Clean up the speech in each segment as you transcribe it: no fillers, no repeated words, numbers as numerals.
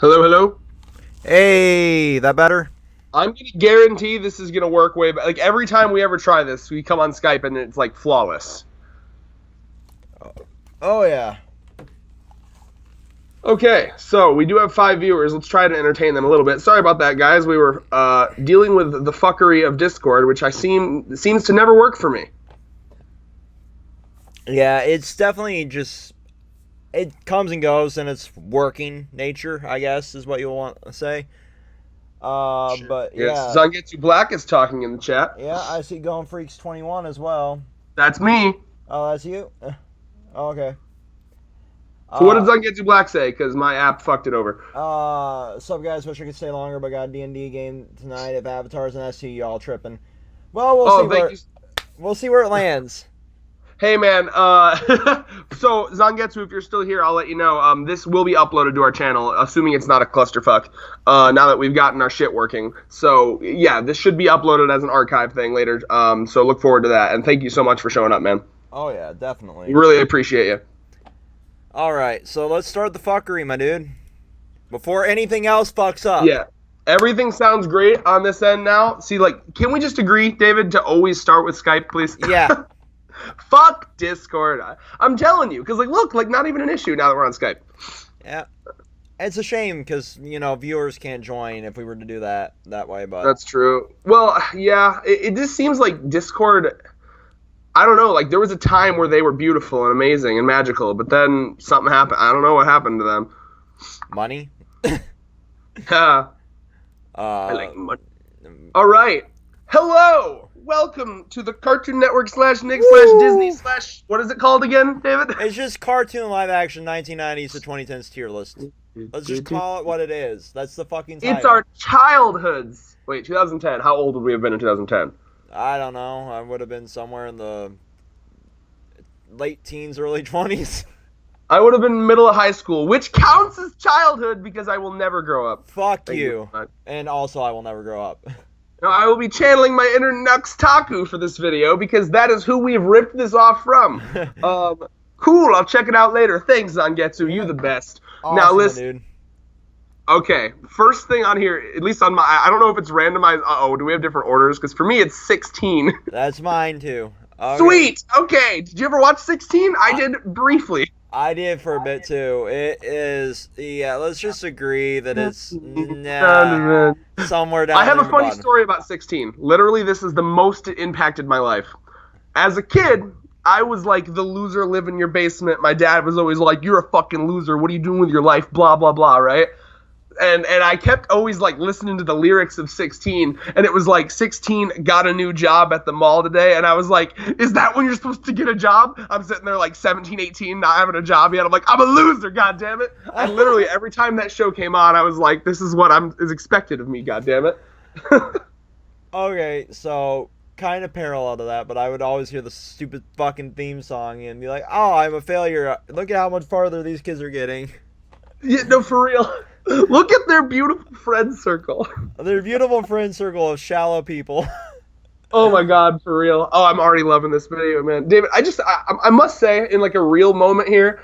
Hello, hello. Hey, that better? I'm gonna guarantee this is gonna work way better. Like every time we ever try this, we come on Skype and it's like flawless. Oh yeah. Okay, so we do have 5 viewers. Let's try to entertain them a little bit. Sorry about that, guys. We were dealing with the fuckery of Discord, which seems to never work for me. Yeah, it's definitely just it comes and goes in its working nature, I guess, is what you'll want to say. But Yes, yeah. Zangetsu Black is talking in the chat. Yeah, I see Going Freaks 21 as well. That's me. Oh, that's you? Okay. So what did Zangetsu Black say? Because my app fucked it over. Sup guys, wish I could stay longer, but got a D&D game tonight. If Avatar's an ST, y'all tripping. Well, we'll see where it lands. Hey man, so Zangetsu, if you're still here, I'll let you know. This will be uploaded to our channel, assuming it's not a clusterfuck. Now that we've gotten our shit working, so yeah, this should be uploaded as an archive thing later. So look forward to that, and thank you so much for showing up, man. Oh yeah, definitely. We really appreciate you. All right, so let's start the fuckery, my dude. Before anything else fucks up. Yeah, everything sounds great on this end now. See, like, can we just agree, David, to always start with Skype, please? Yeah. Fuck Discord. I'm telling you, because like, look, like, not even an issue now that we're on Skype. Yeah, it's a shame because viewers can't join if we were to do that way. But that's true. Well, yeah, it just seems like Discord. I don't know. Like there was a time where they were beautiful and amazing and magical, but then something happened. I don't know what happened to them. Money. Yeah. I like money. All right. Hello. Welcome to the Cartoon Network /Nick/Disney/ what is it called again, David? It's just cartoon live action 1990s to 2010s tier list. Let's just call it what it is. That's the fucking title. It's our childhoods. Wait, 2010. How old would we have been in 2010? I don't know. I would have been somewhere in the late teens, early 20s. I would have been middle of high school, which counts as childhood because I will never grow up. Fuck you. And also, I will never grow up. Now, I will be channeling my inner Nux Taku for this video because that is who we've ripped this off from. Cool, I'll check it out later. Thanks, Zangetsu. You the best. Awesome, now, listen. Dude. Okay, first thing on here, at least on my, I don't know if it's randomized. Uh-oh, do we have different orders? Because for me, it's 16. That's mine, too. Okay. Sweet! Okay, did you ever watch 16? I did briefly. I did for a bit, too. It is, yeah, let's just agree that it's somewhere down I have there a funny story about 16. Literally, this is the most it impacted my life. As a kid, I was like the loser live in your basement. My dad was always like, you're a fucking loser. What are you doing with your life? Blah, blah, blah, right? And I kept always like listening to the lyrics of 16, and it was like 16 got a new job at the mall today, and I was like, is that when you're supposed to get a job? I'm sitting there like 17, 18, not having a job yet. I'm like, I'm a loser, goddammit. And literally every time that show came on, I was like, this is what is expected of me, goddammit. Okay, so kind of parallel to that, but I would always hear the stupid fucking theme song and be like, oh, I'm a failure. Look at how much farther these kids are getting. Yeah, no, for real. Look at their beautiful friend circle. Their beautiful friend circle of shallow people. Oh my god, for real. Oh, I'm already loving this video, man. David, I must say, in like a real moment here,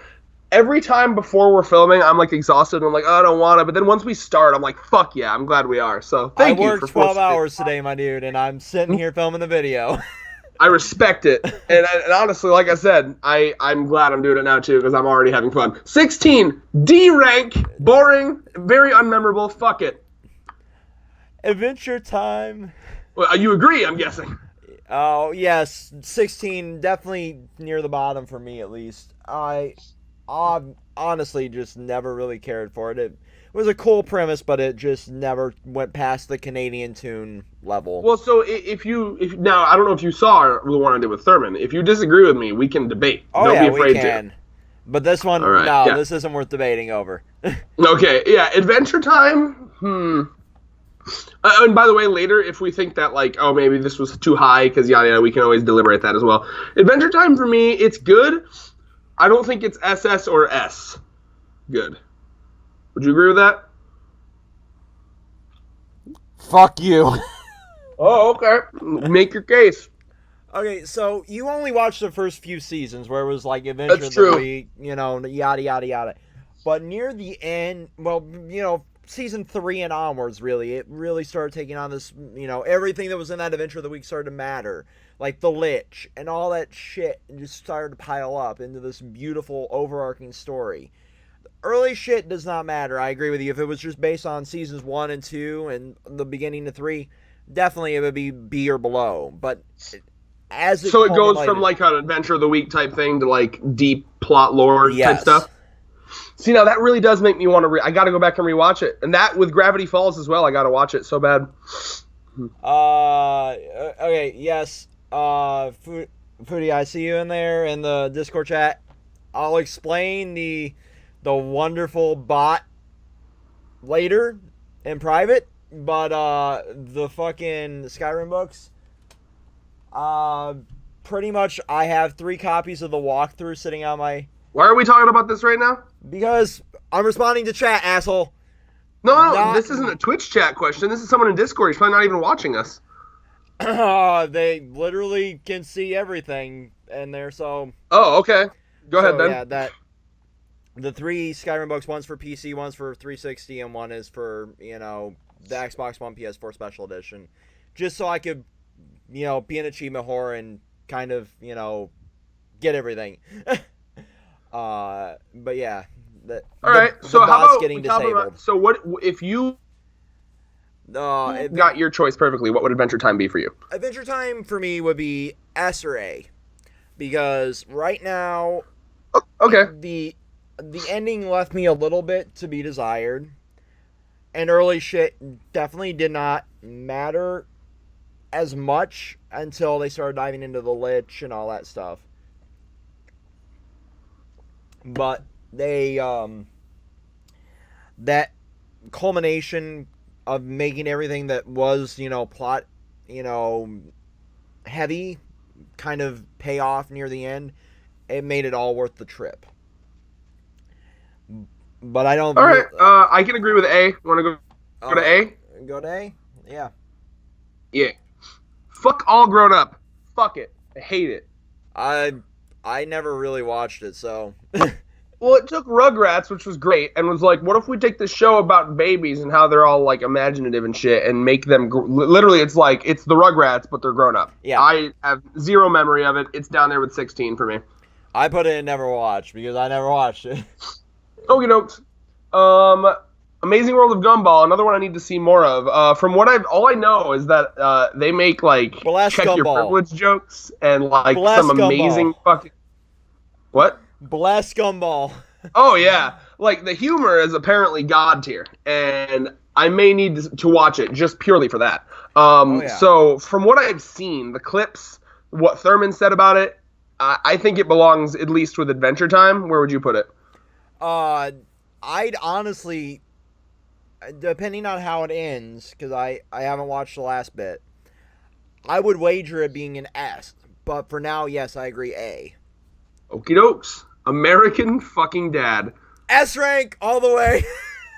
every time before we're filming, I'm like exhausted and I'm like, oh, I don't want to. But then once we start, I'm like, fuck yeah, I'm glad we are. So thank you. I worked 12 hours today, my dude, and I'm sitting here filming the video. I respect it. And honestly, like I said, I'm glad I'm doing it now too because I'm already having fun. 16, D rank, boring, very unmemorable. Fuck it. Adventure Time. Well, you agree, I'm guessing. Oh, yes. 16, definitely near the bottom for me, at least. I honestly just never really cared for it. It was a cool premise, but it just never went past the Canadian tune level. Well, so if now, I don't know if you saw the one I did with Thurman. If you disagree with me, we can debate. Oh, don't yeah, be afraid we can. to. But this one, right, no, yeah. This isn't worth debating over. Okay, yeah, Adventure Time, and by the way, later, if we think that, like, oh, maybe this was too high, because yada yada, we can always deliberate that as well. Adventure Time, for me, it's good. I don't think it's SS or S. Good. Would you agree with that? Fuck you. Oh, okay. Make your case. Okay, so you only watched the first few seasons where it was like Adventure That's of the true. Week, yada, yada, yada. But near the end, well, season 3 and onwards, really, it really started taking on this, everything that was in that Adventure of the Week started to matter. Like the Lich and all that shit just started to pile up into this beautiful overarching story. Early shit does not matter. I agree with you. If it was just based on seasons 1 and 2 and the beginning of 3, definitely it would be B or below. But as it goes from like an Adventure of the Week type thing to like deep plot lore type stuff. See, now that really does make me want to. I got to go back and rewatch it, and that with Gravity Falls as well. I got to watch it so bad. Okay. Yes. Foodie, I see you in there in the Discord chat. I'll explain the wonderful bot later in private, but the fucking Skyrim books, pretty much I have 3 copies of the walkthrough sitting on my... Why are we talking about this right now? Because I'm responding to chat, asshole. No, this isn't a Twitch chat question. This is someone in Discord. He's probably not even watching us. They literally can see everything in there, so... Oh, okay. Go ahead, then. Yeah, the 3 Skyrim books, one's for PC, one's for 360, and one is for, the Xbox One PS4 Special Edition. Just so I could, be an achievement whore and kind of, get everything. But yeah. All right, so how about getting disabled. So what if you got your choice perfectly, what would Adventure Time be for you? Adventure Time for me would be S or A. Because right now... Okay. The ending left me a little bit to be desired. And early shit definitely did not matter as much until they started diving into the Lich and all that stuff. But they, that culmination of making everything that was, plot, heavy kind of pay off near the end, it made it all worth the trip. But I don't... All right, I can agree with A. Want to go to A? Go to A? Yeah. Yeah. Fuck All Grown Up. Fuck it. I hate it. I never really watched it, so... Well, it took Rugrats, which was great, and was like, what if we take this show about babies and how they're all, like, imaginative and shit, and make them... Literally, it's like, it's the Rugrats, but they're grown up. Yeah. I have zero memory of it. It's down there with 16 for me. I put it in never watched, because I never watched it. Okie dokes. Amazing World of Gumball, another one I need to see more of. From what all I know is that they make, like, check your privilege jokes, and, like, some amazing fucking... What? Bless Gumball. Oh, yeah. Like, the humor is apparently god tier, and I may need to watch it just purely for that. So, from what I've seen, the clips, what Thurman said about it, I think it belongs at least with Adventure Time. Where would you put it? I'd honestly, depending on how it ends, because I haven't watched the last bit, I would wager it being an S. But for now, yes, I agree, A. Okie dokes. American fucking Dad. S rank all the way.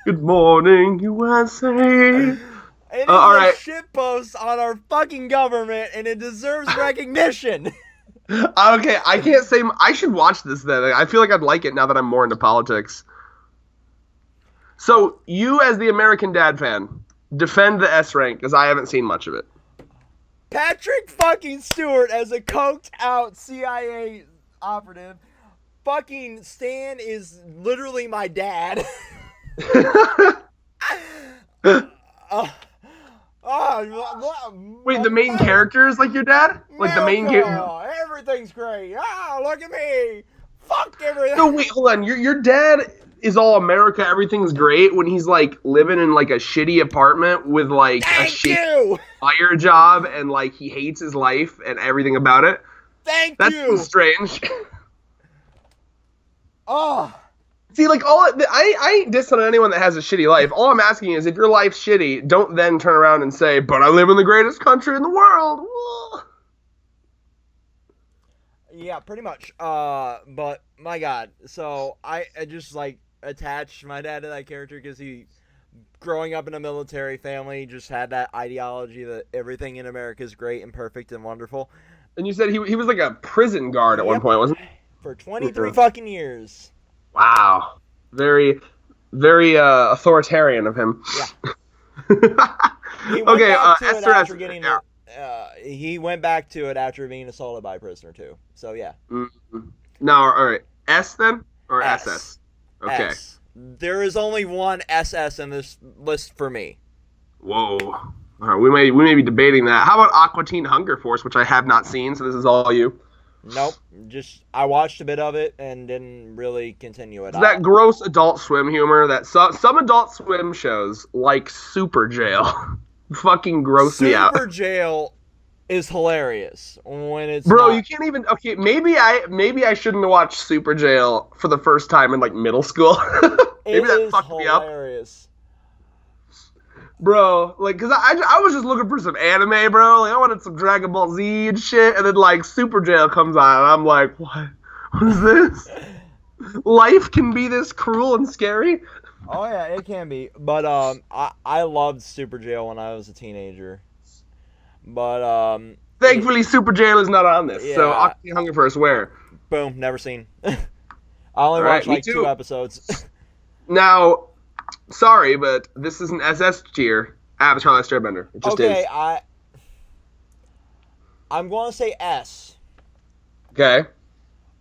Good morning, USA. It is all a right. shitpost on our fucking government, and it deserves recognition. Okay, I can't say... I should watch this then. I feel like I'd like it now that I'm more into politics. So, you as the American Dad fan, defend the S rank, because I haven't seen much of it. Patrick fucking Stewart as a coked out CIA operative. Fucking Stan is literally my dad. Wait, the main character is like your dad? Like the main character? Everything's great. Look at me. Fuck everything. No, wait, hold on. Your dad is all America, everything's great when he's like living in like a shitty apartment with like a shitty fire job and like he hates his life and everything about it. That's strange. Oh. See, like, I ain't dissing on anyone that has a shitty life. All I'm asking is, if your life's shitty, don't then turn around and say, but I live in the greatest country in the world. Yeah, pretty much. But, my God. So, I just, like, attached my dad to that character because he, growing up in a military family, just had that ideology that everything in America is great and perfect and wonderful. And you said he was like a prison guard at one point, wasn't he? For 23 fucking years. Wow. Very, very authoritarian of him. Yeah. He went Okay, back to it Esther, after Esther. getting Yeah. he went back to it after being assaulted by a prisoner too. So yeah. No, all right. S then or S. SS? Okay. S. There is only one SS in this list for me. Whoa. All right, we may be debating that. How about Aqua Teen Hunger Force, which I have not seen, so this is all you. Nope. Just I watched a bit of it and didn't really continue it. It's that gross Adult Swim humor that some Adult Swim shows, like Super Jail, fucking gross me out. Super Jail is hilarious when it's Bro, not. you can't even. Okay, maybe I shouldn't have watched Super Jail for the first time in like middle school. Maybe that fucked me up. Hilarious. Bro, like, cause I was just looking for some anime, bro. Like, I wanted some Dragon Ball Z and shit, and then like Super Jail comes on, and I'm like, what? What is this? Life can be this cruel and scary. Oh yeah, it can be. But I loved Super Jail when I was a teenager. But Thankfully, Super Jail is not on this. Yeah. So, Aqua Teen Hunger Force, where? Boom, never seen. I only Alright, watched me like too. 2 episodes. Now, sorry, but this is an SS tier. Avatar: Last Airbender. It just Okay, is. I'm going to say S. Okay.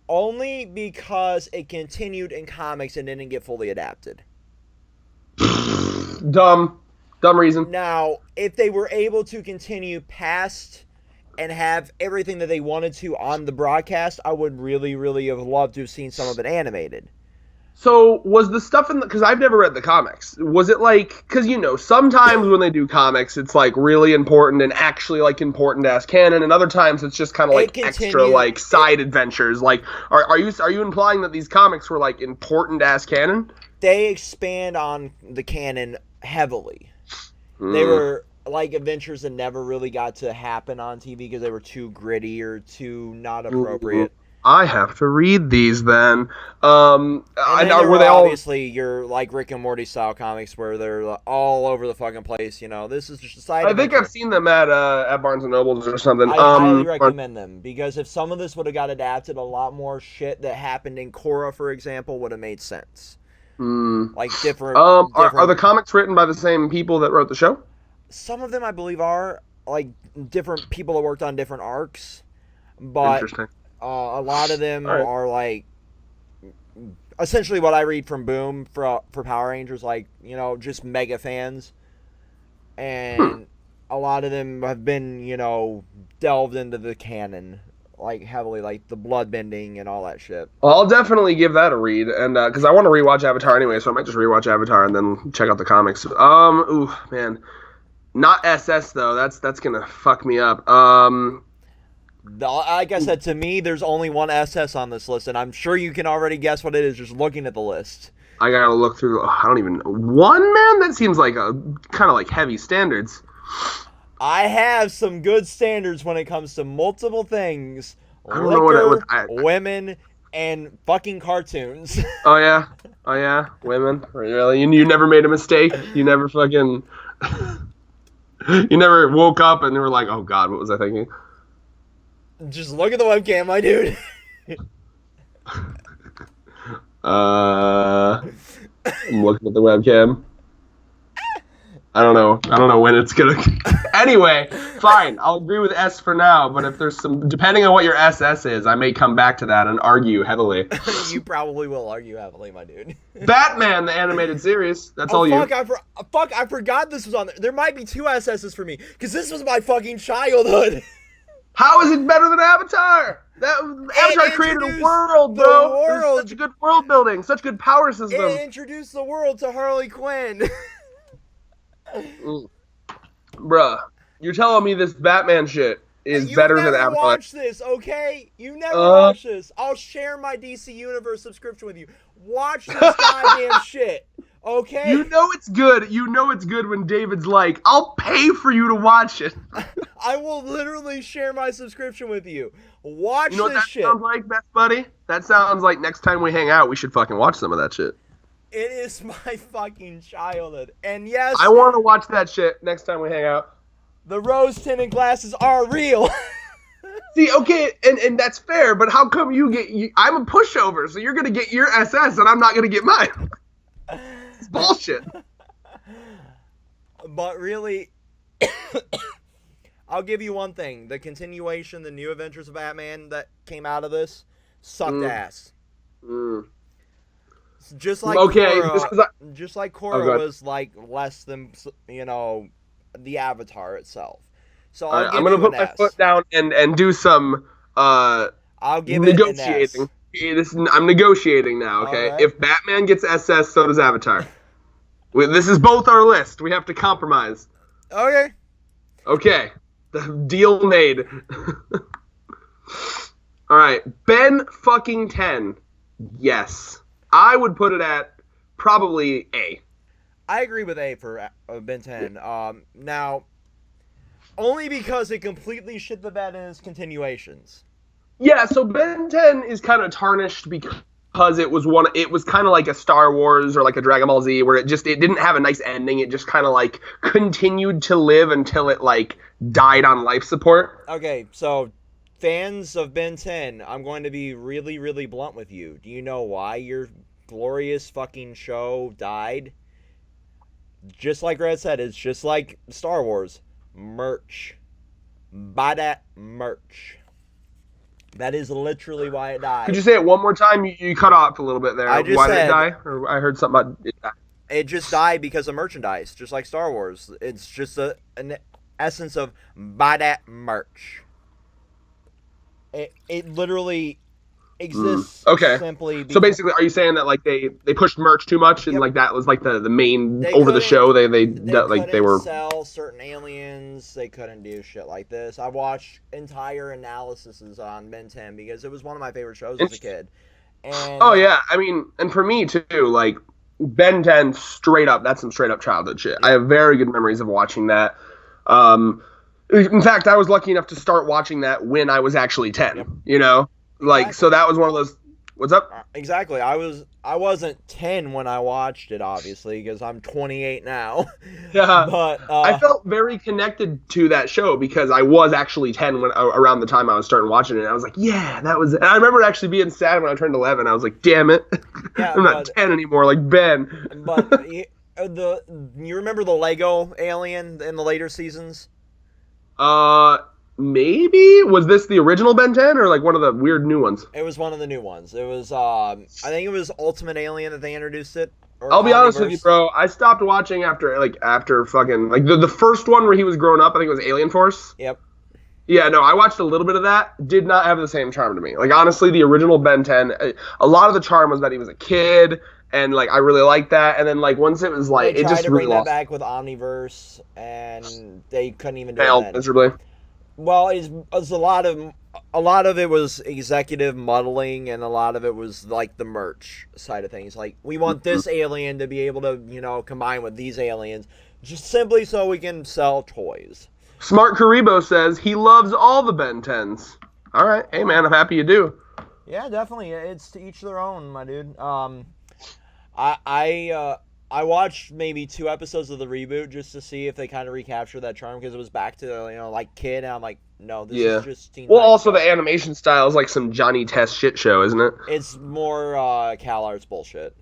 Only because it continued in comics and didn't get fully adapted. Dumb reason. Now, if they were able to continue past and have everything that they wanted to on the broadcast, I would really, really have loved to have seen some of it animated. So was the stuff in the, because I've never read the comics, was it like, because sometimes when they do comics it's like really important and actually like important as canon, and other times it's just kind of like extra like side adventures. Like are you implying that these comics were like important as canon? They expand on the canon heavily. They were like adventures that never really got to happen on TV because they were too gritty or too not appropriate. I have to read these then. And then were they all obviously your like Rick and Morty style comics where they're all over the fucking place. This is just a side. I think I've seen them at Barnes and Nobles or something. I highly recommend them because if some of this would have got adapted, a lot more shit that happened in Korra, for example, would have made sense. Like different. Are the comics written by the same people that wrote the show? Some of them, I believe, are like different people that worked on different arcs, but Interesting. a lot of them All right. are like essentially what I read from Boom for Power Rangers, like just mega fans, and a lot of them have been delved into the canon like heavily, like the blood bending and all that shit. Well, I'll definitely give that a read, and because I want to rewatch Avatar anyway, so I might just rewatch Avatar and then check out the comics. Ooh, man, not SS though. That's gonna fuck me up. Like I said, to me, there's only one SS on this list, and I'm sure you can already guess what it is just looking at the list. I gotta look through. I don't even know. One, man. That seems like a kind of like heavy standards. I have some good standards when it comes to multiple things. I don't know what women, and fucking cartoons. Oh yeah, women. Really? You never made a mistake. You never fucking. You never woke up and you were like, oh god, what was I thinking? Just look at the webcam, my dude. I'm looking at the webcam. I don't know when it's gonna. Anyway, fine. I'll agree with S for now. But if there's depending on what your SS is, I may come back to that and argue heavily. You probably will argue heavily, my dude. Batman, the animated series. That's all you. I forgot this was on there. There might be 2 SSs for me because this was my fucking childhood. How is it better than Avatar? Avatar created a world, bro. There's such good world building, such good power system. It introduced the world to Harley Quinn. Bruh, you're telling me this Batman shit is better than Avatar? You never watched this, okay? You never watched this. I'll share my DC Universe subscription with you. Watch this goddamn shit, okay? You know it's good. You know it's good when David's like, I'll pay for you to watch it. I will literally share my subscription with you. Watch you know this shit. That sounds like, best buddy? That sounds like next time we hang out, we should fucking watch some of that shit. It is my fucking childhood. And yes, I want to watch that shit next time we hang out. The rose tinted glasses are real. See, okay, and that's fair, but how come I'm a pushover, so you're gonna get your SS and I'm not gonna get mine? It's bullshit. But really, I'll give you one thing. The continuation, the New Adventures of Batman that came out of this, sucked ass. Just like Korra was like less than, the Avatar itself. So I'm gonna put my foot down and do some I'll give negotiating. I'm negotiating now. Okay, right. If Batman gets SS, so does Avatar. This is both our list. We have to compromise. Okay. Okay. The deal made. All right. Ben fucking 10. Yes. I would put it at probably A. I agree with A for Ben 10. Now, only because it completely shit the bed in its continuations. Yeah, so Ben 10 is kind of tarnished because it was kind of like a Star Wars or like a Dragon Ball Z where it didn't have a nice ending. It just kind of like continued to live until it like died on life support. Okay, so fans of Ben 10, I'm going to be really, really blunt with you. Do you know why your glorious fucking show died? Just like Red said, it's just like Star Wars. Merch. Buy that merch. That is literally why it died. Could you say it one more time? You cut off a little bit there. Why did it die? Or I heard something about it die. It just died because of merchandise, just like Star Wars. It's just an essence of buy that merch. It literally exists simply because... So basically, are you saying that like they pushed merch too much and like that was like the main over the show? They were sell certain aliens. They couldn't do shit like this. I watched entire analyses on Ben 10 because it was one of my favorite shows as a kid. And yeah, I mean, and for me too, like Ben 10, straight up, that's some straight up childhood shit. Yeah. I have very good memories of watching that. In fact, I was lucky enough to start watching that when I was actually 10. Yep. You know. Like, so that was one of those... What's up? Exactly. I wasn't 10 when I watched it, obviously, because I'm 28 now. Yeah. But I felt very connected to that show because I was actually 10 around the time I was starting watching it. And I was like, yeah, that was it. And I remember actually being sad when I turned 11. I was like, damn it. Yeah, I'm not 10 anymore like Ben. But you remember the Lego alien in the later seasons? Maybe? Was this the original Ben 10 or like one of the weird new ones? It was one of the new ones. It was, I think it was Ultimate Alien that they introduced it. I'll be honest with you, bro. I stopped watching after fucking, like the first one where he was growing up, I think it was Alien Force. Yep. Yeah, no, I watched a little bit of that. Did not have the same charm to me. Like, honestly, the original Ben 10, a lot of the charm was that he was a kid, and, like, I really liked that. And then, like, once it was, like, it just really lost. They tried to bring that back with Omniverse, and they couldn't even do it. Failed miserably. Well, it's a lot of it was executive muddling, and a lot of it was like the merch side of things. Like, we want this alien to be able to, combine with these aliens, just simply so we can sell toys. Smart Karibo says he loves all the Ben 10s. All right, hey man, I'm happy you do. Yeah, definitely. It's to each their own, my dude. I watched maybe 2 episodes of the reboot just to see if they kind of recapture that charm because it was back to, like, kid, and I'm like, no, this is just teen. Well, also the animation style is like some Johnny Test shit show, isn't it? It's more CalArts bullshit.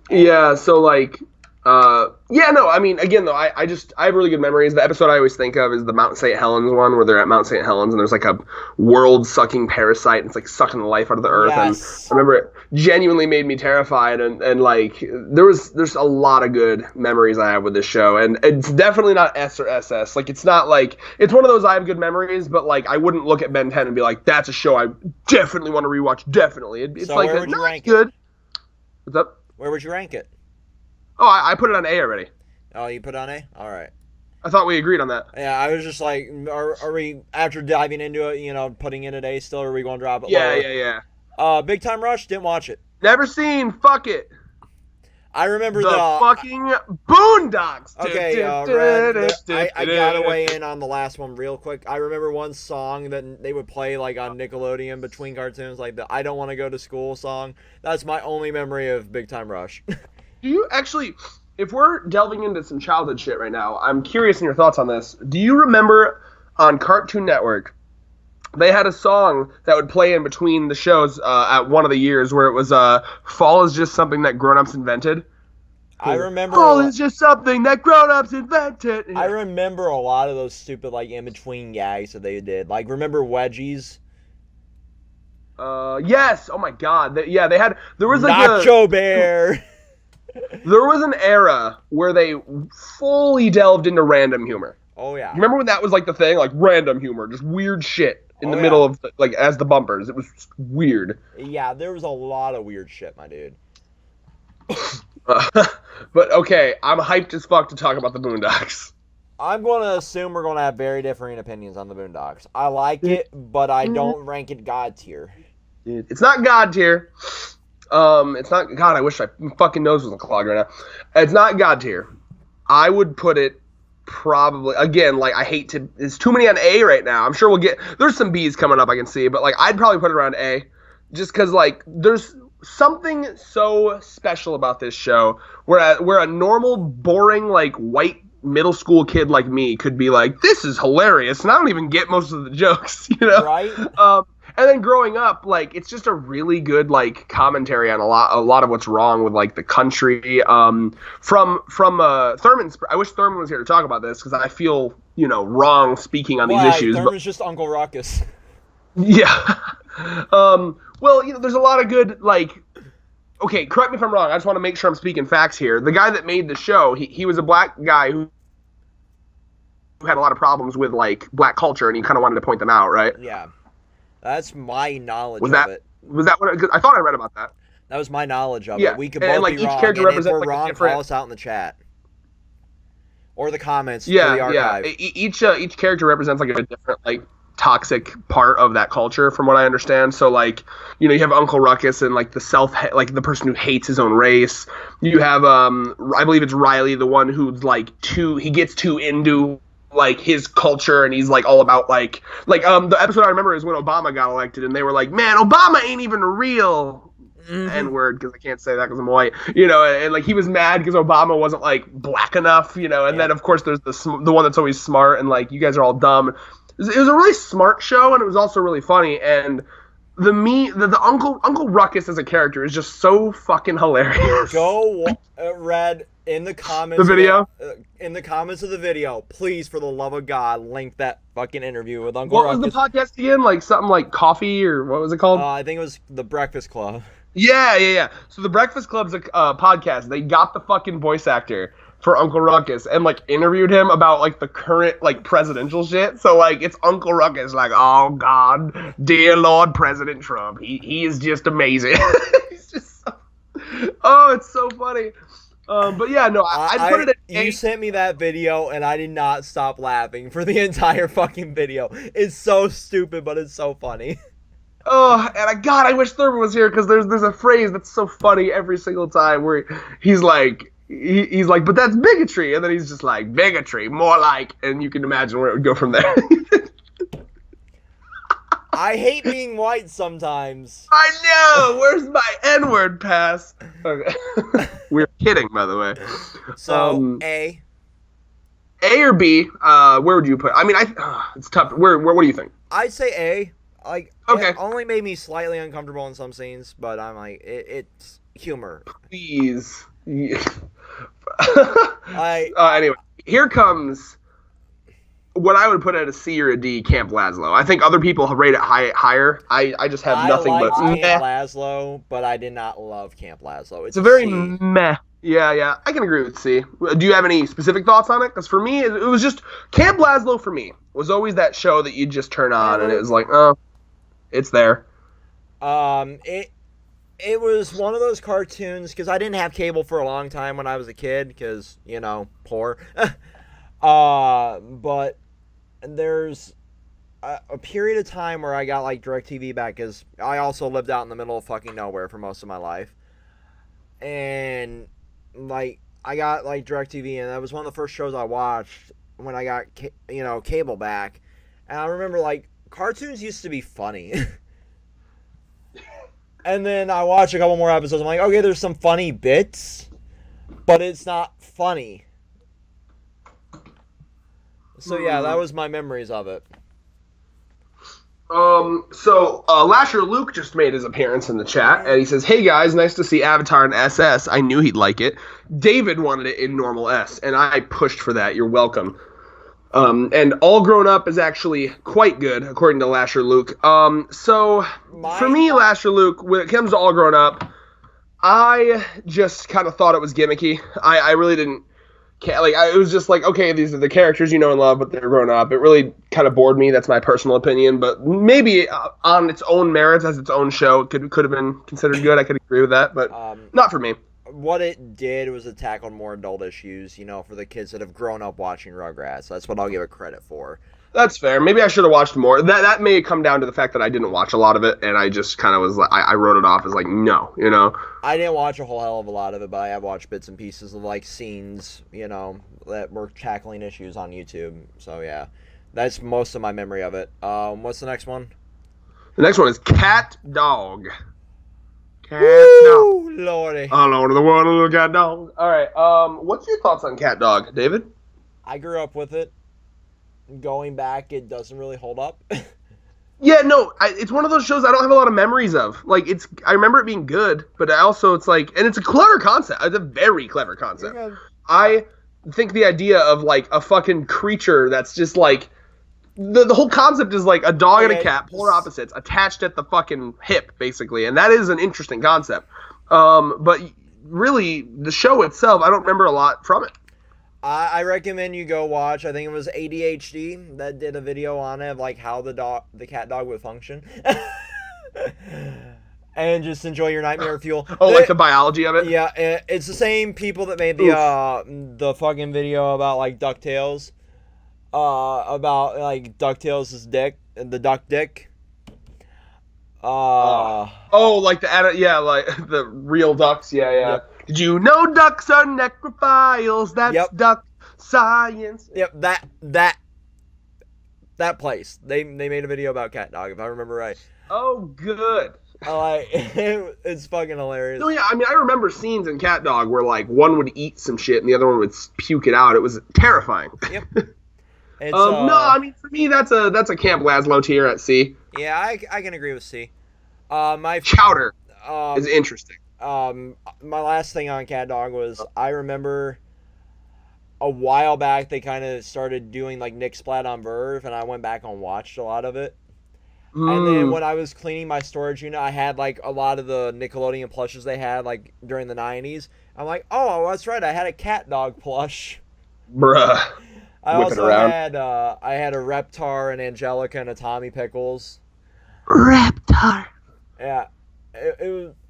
Yeah, so, like, I mean, again, though, I have really good memories. The episode I always think of is the Mount St. Helens one, where they're at Mount St. Helens, and there's, like, a world-sucking parasite, and it's, like, sucking the life out of the earth, yes. And I remember it genuinely made me terrified, and like, there's a lot of good memories I have with this show, and it's definitely not S or SS. Like, it's not, like, it's one of those I have good memories, but, like, I wouldn't look at Ben 10 and be like, that's a show I definitely want to rewatch, definitely. It's so like, where would you rank good. It? What's up? Where would you rank it? Oh, I put it on A already. Oh, you put it on A? All right. I thought we agreed on that. Yeah, I was just like, are we, after diving into it, putting it at A still, or are we going to drop it lower? Yeah. Big Time Rush, didn't watch it. Never seen, fuck it. I remember the fucking Boondocks. Okay, Red, I gotta weigh in on the last one real quick. I remember one song that they would play like on Nickelodeon between cartoons, like the I Don't Want to Go to School song. That's my only memory of Big Time Rush. Do you actually, if we're delving into some childhood shit right now, I'm curious in your thoughts on this. Do you remember on Cartoon Network, they had a song that would play in between the shows at one of the years where it was "Fall is just something that grown-ups invented." I remember. Fall is just something that grown-ups invented. I remember a lot of those stupid like in between gags that they did. Like remember Wedgies? Yes. Oh my God. Yeah, they had. There was like Nacho Bear. There was an era where they fully delved into random humor. Oh yeah. You remember when that was like the thing, like random humor, just weird shit in the middle of like as the bumpers. It was weird. Yeah, there was a lot of weird shit, my dude. But okay, I'm hyped as fuck to talk about the Boondocks. I'm going to assume we're going to have very differing opinions on the Boondocks. I like it, but I don't rank it God tier. It's not God tier. It's not God. I wish my fucking nose wasn't clogged right now. It's not God tier. I would put it probably again. Like I hate to. There's too many on A right now. I'm sure we'll get. There's some B's coming up. I can see, but like I'd probably put it around A, just because like there's something so special about this show where a normal boring like white middle school kid like me could be like, this is hilarious, and I don't even get most of the jokes, you know? Right. And then growing up, like it's just a really good like commentary on a lot of what's wrong with like the country. From Thurman's, I wish Thurman was here to talk about this because I feel wrong speaking on these issues. Thurman's just Uncle Ruckus. Yeah. Well, there's a lot of good like. Okay, correct me if I'm wrong. I just want to make sure I'm speaking facts here. The guy that made the show, he was a black guy who had a lot of problems with like black culture, and he kind of wanted to point them out, right? Yeah. That's my knowledge of it. Was that what? I thought I read about that. That was my knowledge of it. We could both and, like, be each wrong. Character and represents, if we're like, wrong, different... call us out in the chat or the comments. To the archive. Each character represents like a different like toxic part of that culture, from what I understand. So like you have Uncle Ruckus and like the person who hates his own race. You have I believe it's Riley, the one who's like he gets too into like his culture, and he's like all about like the episode I remember is when Obama got elected, and they were like, man, Obama ain't even real N-word, because I can't say that because I'm white, and like he was mad because Obama wasn't like black enough, and then of course there's the one that's always smart, and like you guys are all dumb. It was a really smart show, and it was also really funny, and the Uncle Ruckus as a character is just so fucking hilarious. Go Red in the comments. The video? In the comments of the video, please, for the love of God, link that fucking interview with Uncle Ruckus. What was the podcast again? Like something like Coffee, or what was it called? I think it was The Breakfast Club. Yeah. So The Breakfast Club's a podcast. They got the fucking voice actor for Uncle Ruckus and like interviewed him about like the current like presidential shit. So like it's Uncle Ruckus like, oh God, dear Lord President Trump. He is just amazing. He's just it's so funny. But yeah, no, I put it at A. You sent me that video and I did not stop laughing for the entire fucking video. It's so stupid, but it's so funny. Oh, and I wish Thurman was here, because there's a phrase that's so funny every single time where he's like, but that's bigotry, and then he's just like, bigotry, more like, and you can imagine where it would go from there. I hate being white sometimes. I know. Where's my N-word pass? Okay. We're kidding, by the way. So A or B? Where would you put? I mean, it's tough. Where? What do you think? I'd say A. Like, okay. It only made me slightly uncomfortable in some scenes, but I'm like, it's humor. Please. Yeah. Anyway, here comes what I would put at a C or a D, Camp Lazlo. I think other people rate it higher. I just have nothing but Camp Lazlo, but I did not love Camp Lazlo. It's a very meh. Yeah, I can agree with C. Do you have any specific thoughts on it? Because for me, it was just Camp Lazlo. For me, was always that show that you just turn on and it was like, oh, it's there. It was one of those cartoons, because I didn't have cable for a long time when I was a kid, because, poor. But there's a period of time where I got, like, DirecTV back, because I also lived out in the middle of fucking nowhere for most of my life. And, like, I got, like, DirecTV, and that was one of the first shows I watched when I got, cable back. And I remember, like, cartoons used to be funny. And then I watched a couple more episodes. I'm like, okay, there's some funny bits, but it's not funny. So yeah, that was my memories of it. Lasher Luke just made his appearance in the chat, and he says, "Hey guys, nice to see Avatar in SS. I knew he'd like it. David wanted it in normal S, and I pushed for that. You're welcome." And All Grown Up is actually quite good, according to Lasher Luke. For me, Lasher Luke, when it comes to All Grown Up, I just kind of thought it was gimmicky. I really didn't. It was just like, okay, these are the characters you know and love, but they're grown up. It really kind of bored me. That's my personal opinion, but maybe on its own merits as its own show, it could have been considered good. I could agree with that, but not for me. What it did was it tackled more adult issues, for the kids that have grown up watching Rugrats. That's what I'll give it credit for. That's fair. Maybe I should have watched more. That may come down to the fact that I didn't watch a lot of it, and I just kind of was like, I wrote it off as like, no, I didn't watch a whole hell of a lot of it, but I have watched bits and pieces of like scenes, that were tackling issues on YouTube. So yeah, that's most of my memory of it. What's the next one? The next one is Cat Dog. Cat Dog. Lordy. All over the world, a little cat dog. All right. What's your thoughts on Cat Dog, David? I grew up with it. Going back, it doesn't really hold up. Yeah, no, it's one of those shows I don't have a lot of memories of. Like, I remember it being good, but it's like, and it's a clever concept. It's a very clever concept. Yeah. I think the idea of like a fucking creature that's just like, the whole concept is like a dog and a cat, polar opposites, attached at the fucking hip, basically, and that is an interesting concept. But really, the show itself, I don't remember a lot from it. I recommend you go watch. I think it was ADHD that did a video on it of like how the cat dog would function, and just enjoy your nightmare fuel. Like the biology of it. Yeah, it's the same people that made the fucking video about like DuckTales, about like DuckTales' dick, the duck dick. Like the real ducks. Yeah. Did you know ducks are necrophiles? That's duck science. Yep, that place. They made a video about Cat Dog, if I remember right. Oh, good. It's fucking hilarious. No, yeah, I mean, I remember scenes in Cat Dog where like one would eat some shit and the other one would puke it out. It was terrifying. Yep. No, I mean, for me, that's a Camp Lazlo tier at C. Yeah, I can agree with C. My Chowder is interesting. My last thing on Cat Dog was I remember a while back they kind of started doing like Nick Splat on Verve, and I went back and watched a lot of it. And then when I was cleaning my storage unit, I had like a lot of the Nickelodeon plushes they had like during the 90s. I'm like, oh, that's right, I had a Cat Dog plush. Bruh. I also had a Reptar, and Angelica, and a Tommy Pickles. Reptar. Yeah.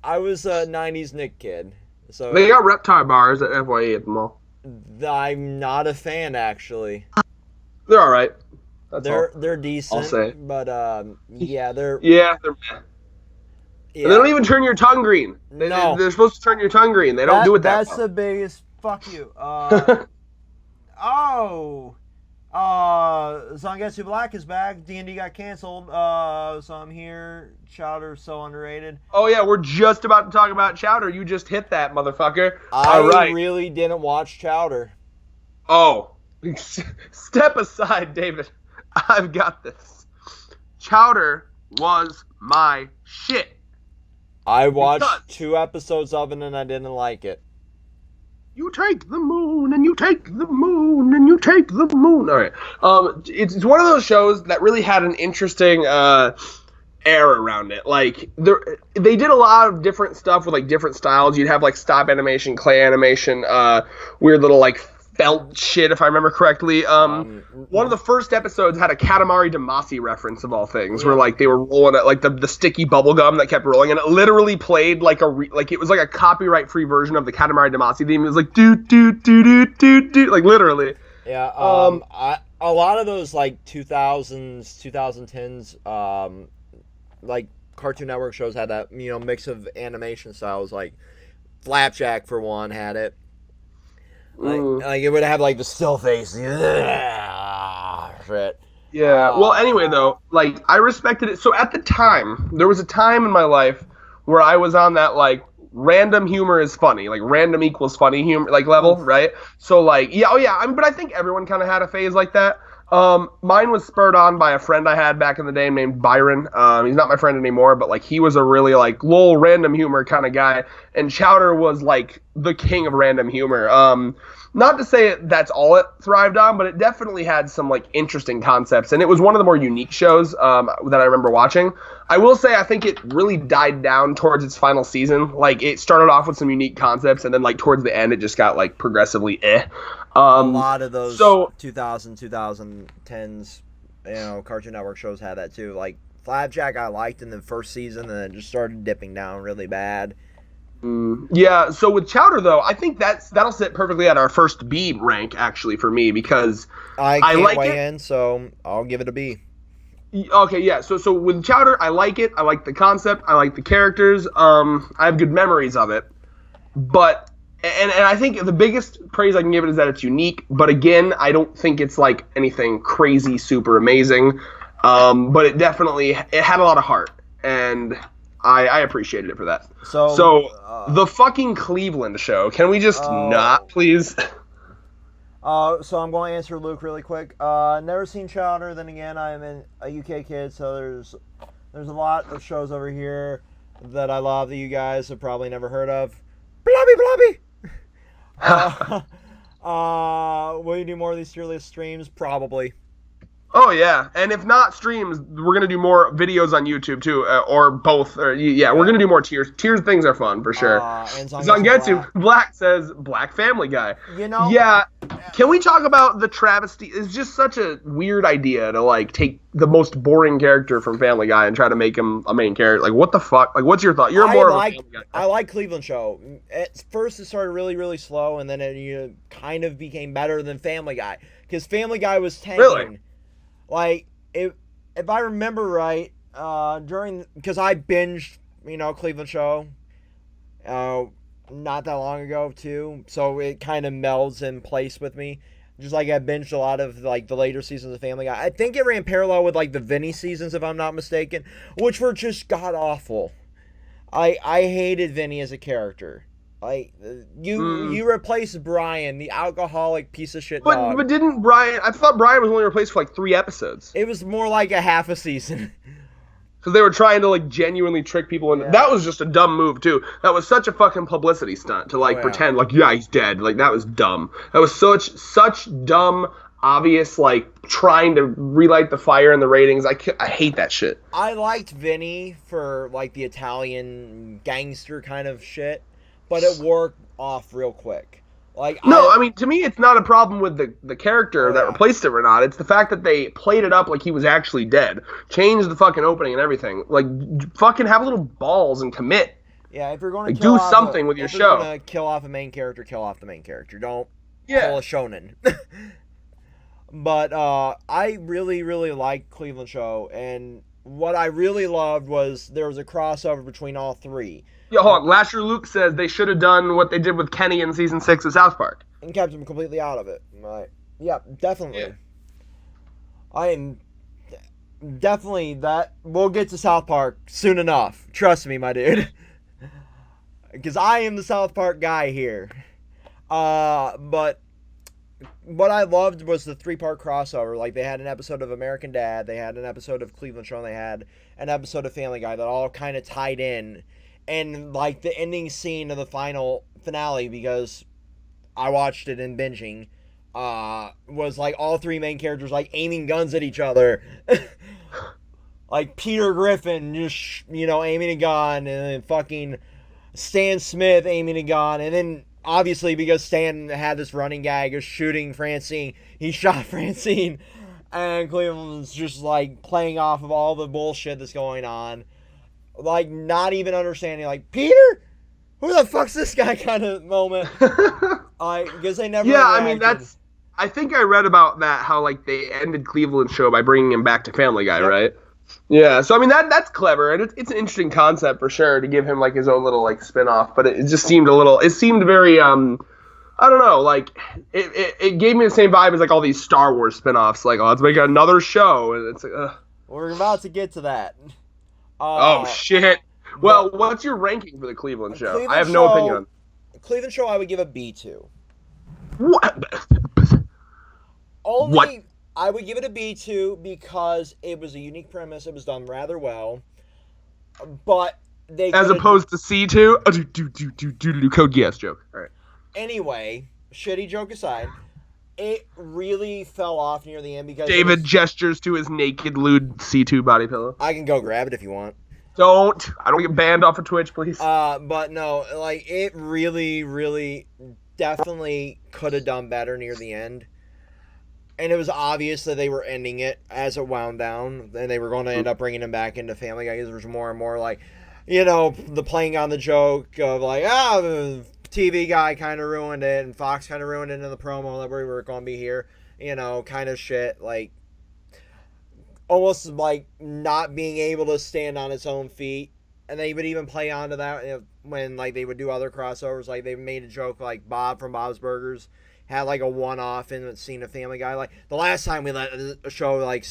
I was a 90s Nick kid. So they got Reptar bars at FYE at the mall. I'm not a fan, actually. They're all right. They're decent. I'll say. But they're meh. They don't even turn your tongue green. No. They're supposed to turn your tongue green. They don't do it that well. That's the biggest fuck you. Zangetsu Black is back. D&D got canceled. So I'm here. Chowder's so underrated. Oh yeah, we're just about to talk about Chowder. You just hit that, motherfucker. I really didn't watch Chowder. Oh. Step aside, David. I've got this. Chowder was my shit. I watched 2 episodes of it and I didn't like it. You take the moon, and you take the moon, and you take the moon. All right. It's one of those shows that really had an interesting air around it. Like, they did a lot of different stuff with, like, different styles. You'd have, like, stop animation, clay animation, weird little, like, felt shit, if I remember correctly. One of the first episodes had a Katamari Damacy reference, of all things, where like they were rolling it, like the sticky bubble gum that kept rolling, and it literally played like it was like a copyright free version of the Katamari Damacy theme. It was like do do do do do do, like literally. Yeah. A lot of those like 2000s, 2010s, like Cartoon Network shows had that mix of animation styles. Like Flapjack for one had it. Like it would have like the still face. Shit. Yeah. Well, anyway, though, like I respected it. So at the time, there was a time in my life where I was on that like random humor is funny, like random equals funny humor like level, right? So like but I think everyone kind of had a phase like that. Mine was spurred on by a friend I had back in the day named Byron. He's not my friend anymore, but like he was a really like lol random humor kind of guy, and Chowder was like the king of random humor. Not to say that's all it thrived on, but it definitely had some like interesting concepts, and it was one of the more unique shows that I remember watching. I will say I think it really died down towards its final season. Like it started off with some unique concepts, and then like towards the end, it just got like progressively eh. A lot of those 2010s, Cartoon Network shows had that too. Like Flapjack, I liked in the first season, and then it just started dipping down really bad. Yeah, so with Chowder though, I think that'll sit perfectly at our first B rank actually for me because I can't like weigh in, so I'll give it a B. Okay, yeah. So with Chowder, I like it. I like the concept. I like the characters. I have good memories of it, but and I think the biggest praise I can give it is that it's unique. But again, I don't think it's like anything crazy, super amazing. But it had a lot of heart, and I appreciated it for that. So the fucking Cleveland show. Can we just not, please? So I'm going to answer Luke really quick. Never seen Chowder. Then again, I'm a UK kid, so there's a lot of shows over here that I love that you guys have probably never heard of. Blobby blobby. Will you do more of these tier streams? Probably. Oh yeah, and if not streams, we're gonna do more videos on YouTube too, or both. Or yeah, we're gonna do more tiers. Tiers things are fun for sure. Zangetsu Black says Black Family Guy. Yeah. Can we talk about the travesty? It's just such a weird idea to like take the most boring character from Family Guy and try to make him a main character. Like what the fuck? Like what's your thought? You're more of a Family Guy. I like Cleveland Show. At first it started really really slow, and then it kind of became better than Family Guy because Family Guy was tanking. Really? Like, if I remember right, because I binged, Cleveland Show, not that long ago too, so it kind of melds in place with me. Just like I binged a lot of like the later seasons of Family Guy. I think it ran parallel with like the Vinny seasons, if I'm not mistaken, which were just god awful. I hated Vinny as a character. Like you replaced Brian, the alcoholic piece of shit dog. But didn't Brian? I thought Brian was only replaced for like 3 episodes. It was more like a half a season. Because they were trying to like genuinely trick people, and that was just a dumb move too. That was such a fucking publicity stunt to like pretend like he's dead. Like that was dumb. That was such dumb, obvious like trying to relight the fire in the ratings. I hate that shit. I liked Vinny for like the Italian gangster kind of shit. But it wore off real quick. I mean, to me, it's not a problem with the character that replaced him or not. It's the fact that they played it up like he was actually dead. Changed the fucking opening and everything. Like, fucking have a little balls and commit. Yeah, if you're going to do something with your show. If you're going to kill off a main character, kill off the main character. Don't pull a shonen. But I really, really liked Cleveland Show. And what I really loved was there was a crossover between all three. Yo, hold on. Lasher Luke says they should have done what they did with Kenny in season 6 of South Park. And kept him completely out of it. Yeah, definitely. Yeah. I am definitely that. We'll get to South Park soon enough. Trust me, my dude. Because I am the South Park guy here. But what I loved was the 3-part crossover. Like, they had an episode of American Dad, they had an episode of Cleveland Show, and they had an episode of Family Guy that all kind of tied in. And, like, the ending scene of the final finale, because I watched it in binging, was, like, all 3 main characters, like, aiming guns at each other. Like, Peter Griffin just, aiming a gun, and then fucking Stan Smith aiming a gun, and then, obviously, because Stan had this running gag of shooting Francine, he shot Francine, and Cleveland's just, like, playing off of all the bullshit that's going on. Like, not even understanding, like, Peter? Who the fuck's this guy kind of moment? Because they never I mean, I think I read about that, how, like, they ended Cleveland's show by bringing him back to Family Guy, right? Yeah, so, I mean, that's clever, and it's an interesting concept, for sure, to give him, like, his own little, like, spin-off, but it just seemed very, I don't know, like, it gave me the same vibe as, like, all these Star Wars spin-offs, like, let's make another show, and it's like, ugh. We're about to get to that. Oh, shit. Well, what's your ranking for the Cleveland show? I have no opinion on it. Cleveland show, I would give a B to. What? What? I would give it a B2 because it was a unique premise. It was done rather well, but they As opposed to C2. Code Geass joke. All right. Anyway, shitty joke aside, it really fell off near the end because David gestures to his naked, lewd C2 body pillow. I can go grab it if you want. Don't. I don't get banned off of Twitch, please. But no, like, it really, really definitely could have done better near the end. And it was obvious that they were ending it as it wound down, and they were going to end up bringing him back into Family Guy. There was more and more, like, you know, the playing on the joke of, like, the TV guy kind of ruined it, and Fox kind of ruined it in the promo that we were going to be here, you know, kind of shit. Like, almost like not being able to stand on its own feet. And they would even play onto that when, like, they would do other crossovers. Like, they made a joke, like, Bob from Bob's Burgers had, like, a one-off in the scene of Family Guy. Like, the last time we let a show, like,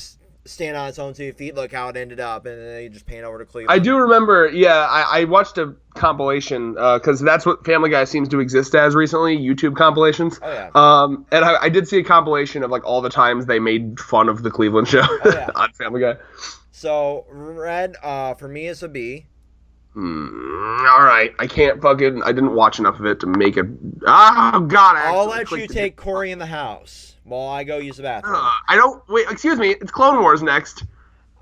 stand on its own two feet, look how it ended up. And then they just pan over to Cleveland. I do remember, I watched a compilation, because that's what Family Guy seems to exist as recently, YouTube compilations. Oh, yeah. And I did see a compilation of, like, all the times they made fun of the Cleveland show on Family Guy. So, Red, for me, it's a B. All right, I didn't watch enough of it to make it. Oh God! I'll let you take Corey in the house while I go use the bathroom. Excuse me. It's Clone Wars next.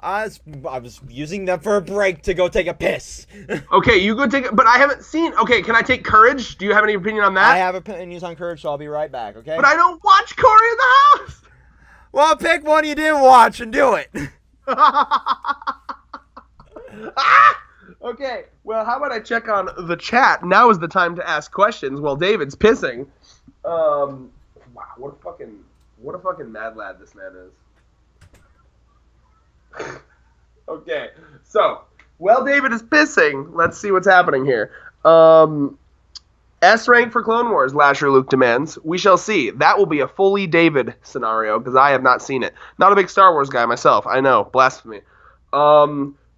I was using them for a break to go take a piss. Okay, you go take it. But I haven't seen. Okay, can I take Courage? Do you have any opinion on that? I have opinions on Courage, so I'll be right back. Okay. But I don't watch Corey in the house. Well, pick one you didn't watch and do it. Okay, well, how about I check on the chat? Now is the time to ask questions while David's pissing. Wow, what a fucking mad lad this man is. Okay, so while David is pissing, let's see what's happening here. S rank for Clone Wars, Lasher Luke demands. We shall see. That will be a fully David scenario because I have not seen it. Not a big Star Wars guy myself. I know, blasphemy.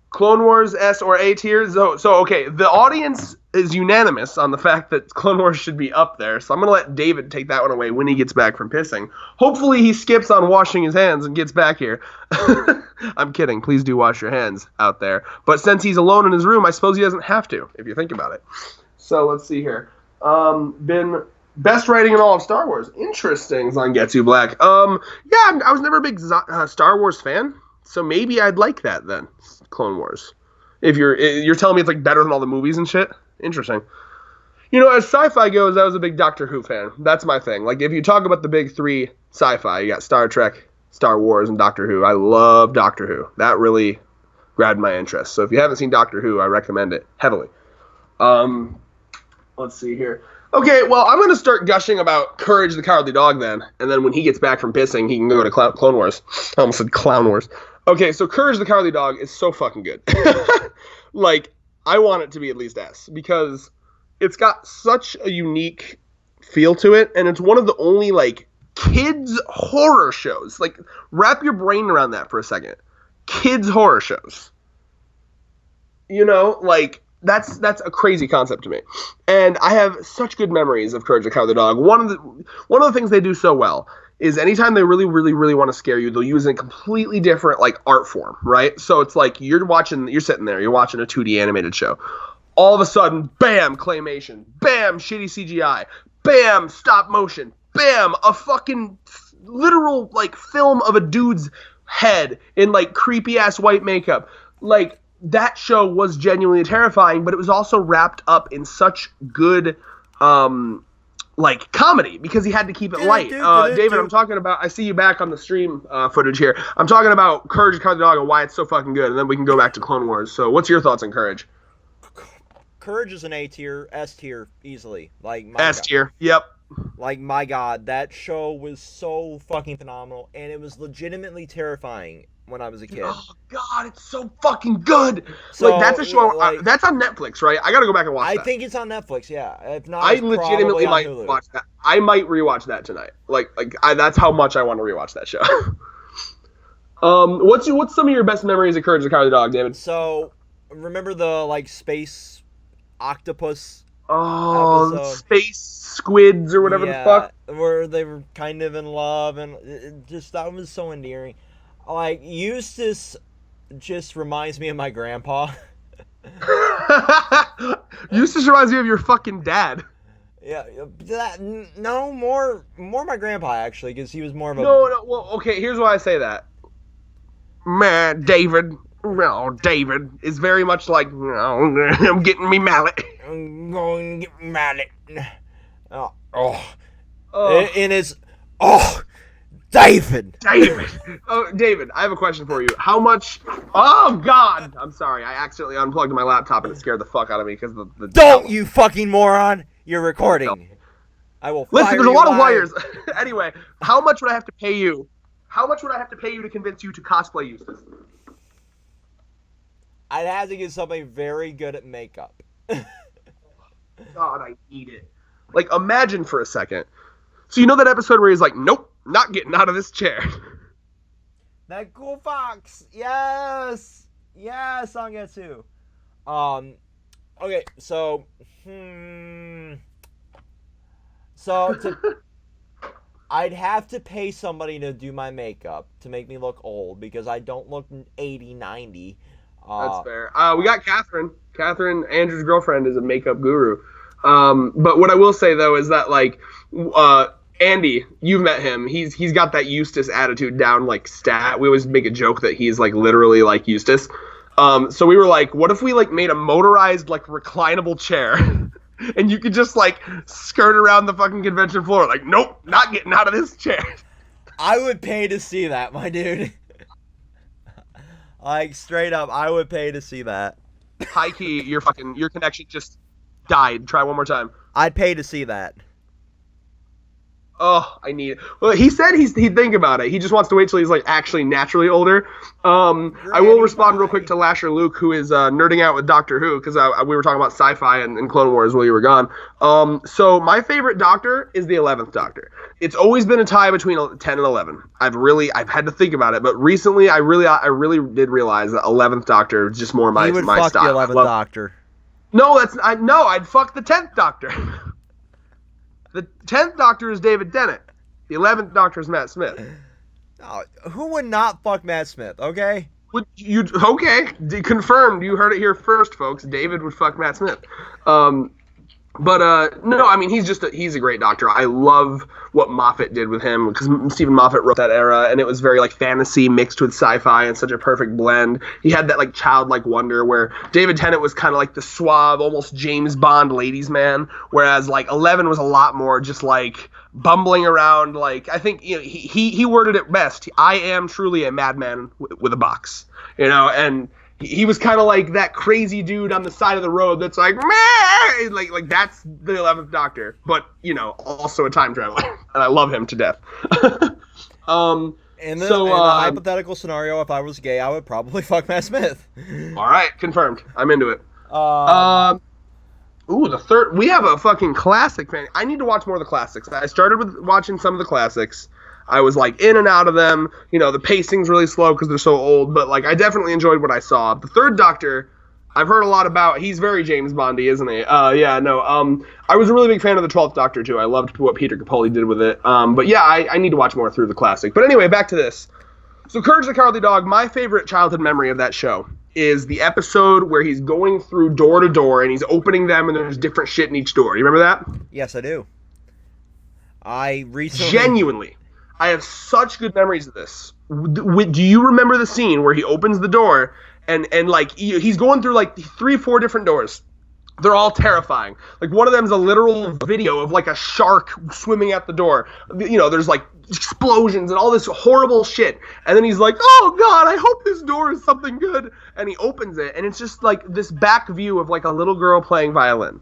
Clone Wars S or A tier. So okay, the audience is unanimous on the fact that Clone Wars should be up there. So I'm going to let David take that one away when he gets back from pissing. Hopefully he skips on washing his hands and gets back here. I'm kidding. Please do wash your hands out there. But since he's alone in his room, I suppose he doesn't have to, if you think about it. So let's see here. Been best writing in all of Star Wars. Interesting, Zangetsu Black. Yeah, I was never a big Star Wars fan. So maybe I'd like that then, Clone Wars. If you're telling me it's like better than all the movies and shit, interesting. You know, as sci-fi goes, I was a big Doctor Who fan. That's my thing. Like if you talk about the big three sci-fi, you got Star Trek, Star Wars, and Doctor Who. I love Doctor Who. That really grabbed my interest. So if you haven't seen Doctor Who, I recommend it heavily. Let's see here. Okay, well, I'm going to start gushing about Courage the Cowardly Dog then, and then when he gets back from pissing, he can go to Clone Wars. I almost said Clown Wars. Okay, so Courage the Cowardly Dog is so fucking good. Like, I want it to be at least S, because it's got such a unique feel to it, and it's one of the only, like, kids horror shows. Like, wrap your brain around that for a second. Kids horror shows. You know, like, that's a crazy concept to me. And I have such good memories of Courage the Cowardly Dog. One of the things they do so well is anytime they really, really, really want to scare you, they'll use a completely different, like, art form, right? So it's like you're sitting there, you're watching a 2D animated show. All of a sudden, bam, claymation. Bam, shitty CGI. Bam, stop motion. Bam, a fucking literal, like, film of a dude's head in, like, creepy-ass white makeup. Like, that show was genuinely terrifying, but it was also wrapped up in such good, like, comedy, because he had to keep it light. David, I'm talking about, I see you back on the stream footage here. I'm talking about Courage the Cowardly Dog and why it's so fucking good, and then we can go back to Clone Wars. So what's your thoughts on Courage? Courage is an A tier, S tier, easily. Like, S tier, yep. Like, my God, that show was so fucking phenomenal, and it was legitimately terrifying when I was a kid. Oh God, it's so fucking good. So, like, that's a show. That's on Netflix, right? I gotta go back and watch that. I think it's on Netflix. Yeah, if not, I legitimately might watch that. I might rewatch that tonight. That's how much I want to rewatch that show. What's some of your best memories of Courage the Cowardly Dog, David? So, remember the, like, space octopus Oh, episode. space squids or whatever the Yeah, fuck. where they were kind of in love, and just that was so endearing. Like Eustace just reminds me of my grandpa. Eustace reminds me of your fucking dad. Yeah, no more my grandpa actually, because he was more of a No, no. Well, okay. Here's why I say that. Man, David. No, David is very much like, no, I'm getting me mallet. I'm going to get mad at. Oh. Oh, And it's oh, David. David. Oh, David, I have a question for you. How much? Oh God, I'm sorry. I accidentally unplugged my laptop and it scared the fuck out of me because the. Don't you fucking moron! You're recording. I will. Listen, Fire there's a you lot of live. wires. Anyway, how much would I have to pay you? How much would I have to pay you to convince you to cosplay Eustace? I'd have to get somebody very good at makeup. God, I need it. Like, imagine for a second. So you know that episode where he's like, "Nope, not getting out of this chair." That cool fox. Yes. Yes, on get too. Okay, so I'd have to pay somebody to do my makeup to make me look old because I don't look 80, 90. That's fair. We got Catherine. Catherine, Andrew's girlfriend, is a makeup guru. But what I will say though is that like, Andy, you've met him. He's got that Eustace attitude down like stat. We always make a joke that he's like literally like Eustace. So we were like, what if we like made a motorized like reclinable chair, and you could just like skirt around the fucking convention floor? Like, nope, not getting out of this chair. I would pay to see that, my dude. Like straight up, I would pay to see that. High key, your connection just died. Try one more time. I'd pay to see that. Oh, I need it. Well, he said he'd think about it. He just wants to wait till he's like actually naturally older. I will respond real quick to Lasher Luke, who is nerding out with Doctor Who, because we were talking about sci-fi and Clone Wars while you were gone. So my favorite Doctor is the 11th Doctor. It's always been a tie between 10 and 11. I've had to think about it, but recently I really did realize that 11th Doctor is just more my You would my fuck style. the 11th Doctor. No, I'd fuck the 10th Doctor. The 10th Doctor is David Tennant. The 11th Doctor is Matt Smith. Oh, who would not fuck Matt Smith, okay? Okay, confirmed. You heard it here first, folks. David would fuck Matt Smith. But no, I mean, he's a great Doctor. I love what Moffat did with him, because Stephen Moffat wrote that era, and it was very like fantasy mixed with sci-fi and such a perfect blend. He had that like childlike wonder where David Tennant was kind of like the suave, almost James Bond ladies man, whereas like 11 was a lot more just like bumbling around. Like, I think, you know, he worded it best. I am truly a madman with a box, you know, and he was kind of like that crazy dude on the side of the road that's like, meh! Like that's the 11th Doctor, but, you know, also a time traveler, and I love him to death. In a hypothetical scenario, if I was gay, I would probably fuck Matt Smith. All right, confirmed. I'm into it. The third. We have a fucking classic fan. I need to watch more of the classics. I started with watching some of the classics. I was like in and out of them. You know, the pacing's really slow because they're so old, but like I definitely enjoyed what I saw. The third Doctor, I've heard a lot about. He's very James Bondy, isn't he? Yeah, no. I was a really big fan of the 12th Doctor too. I loved what Peter Capaldi did with it. But yeah, I need to watch more through the classic. But anyway, back to this. So Courage the Cowardly Dog, my favorite childhood memory of that show is the episode where he's going through door to door and he's opening them and there's different shit in each door. You remember that? Yes, I do. I recently... Genuinely. I have such good memories of this. Do you remember the scene where he opens the door and like he's going through like 3-4 different doors? They're all terrifying. Like one of them is a literal video of like a shark swimming at the door. You know, there's like explosions and all this horrible shit. And then he's like, "Oh God, I hope this door is something good." And he opens it, and it's just like this back view of like a little girl playing violin,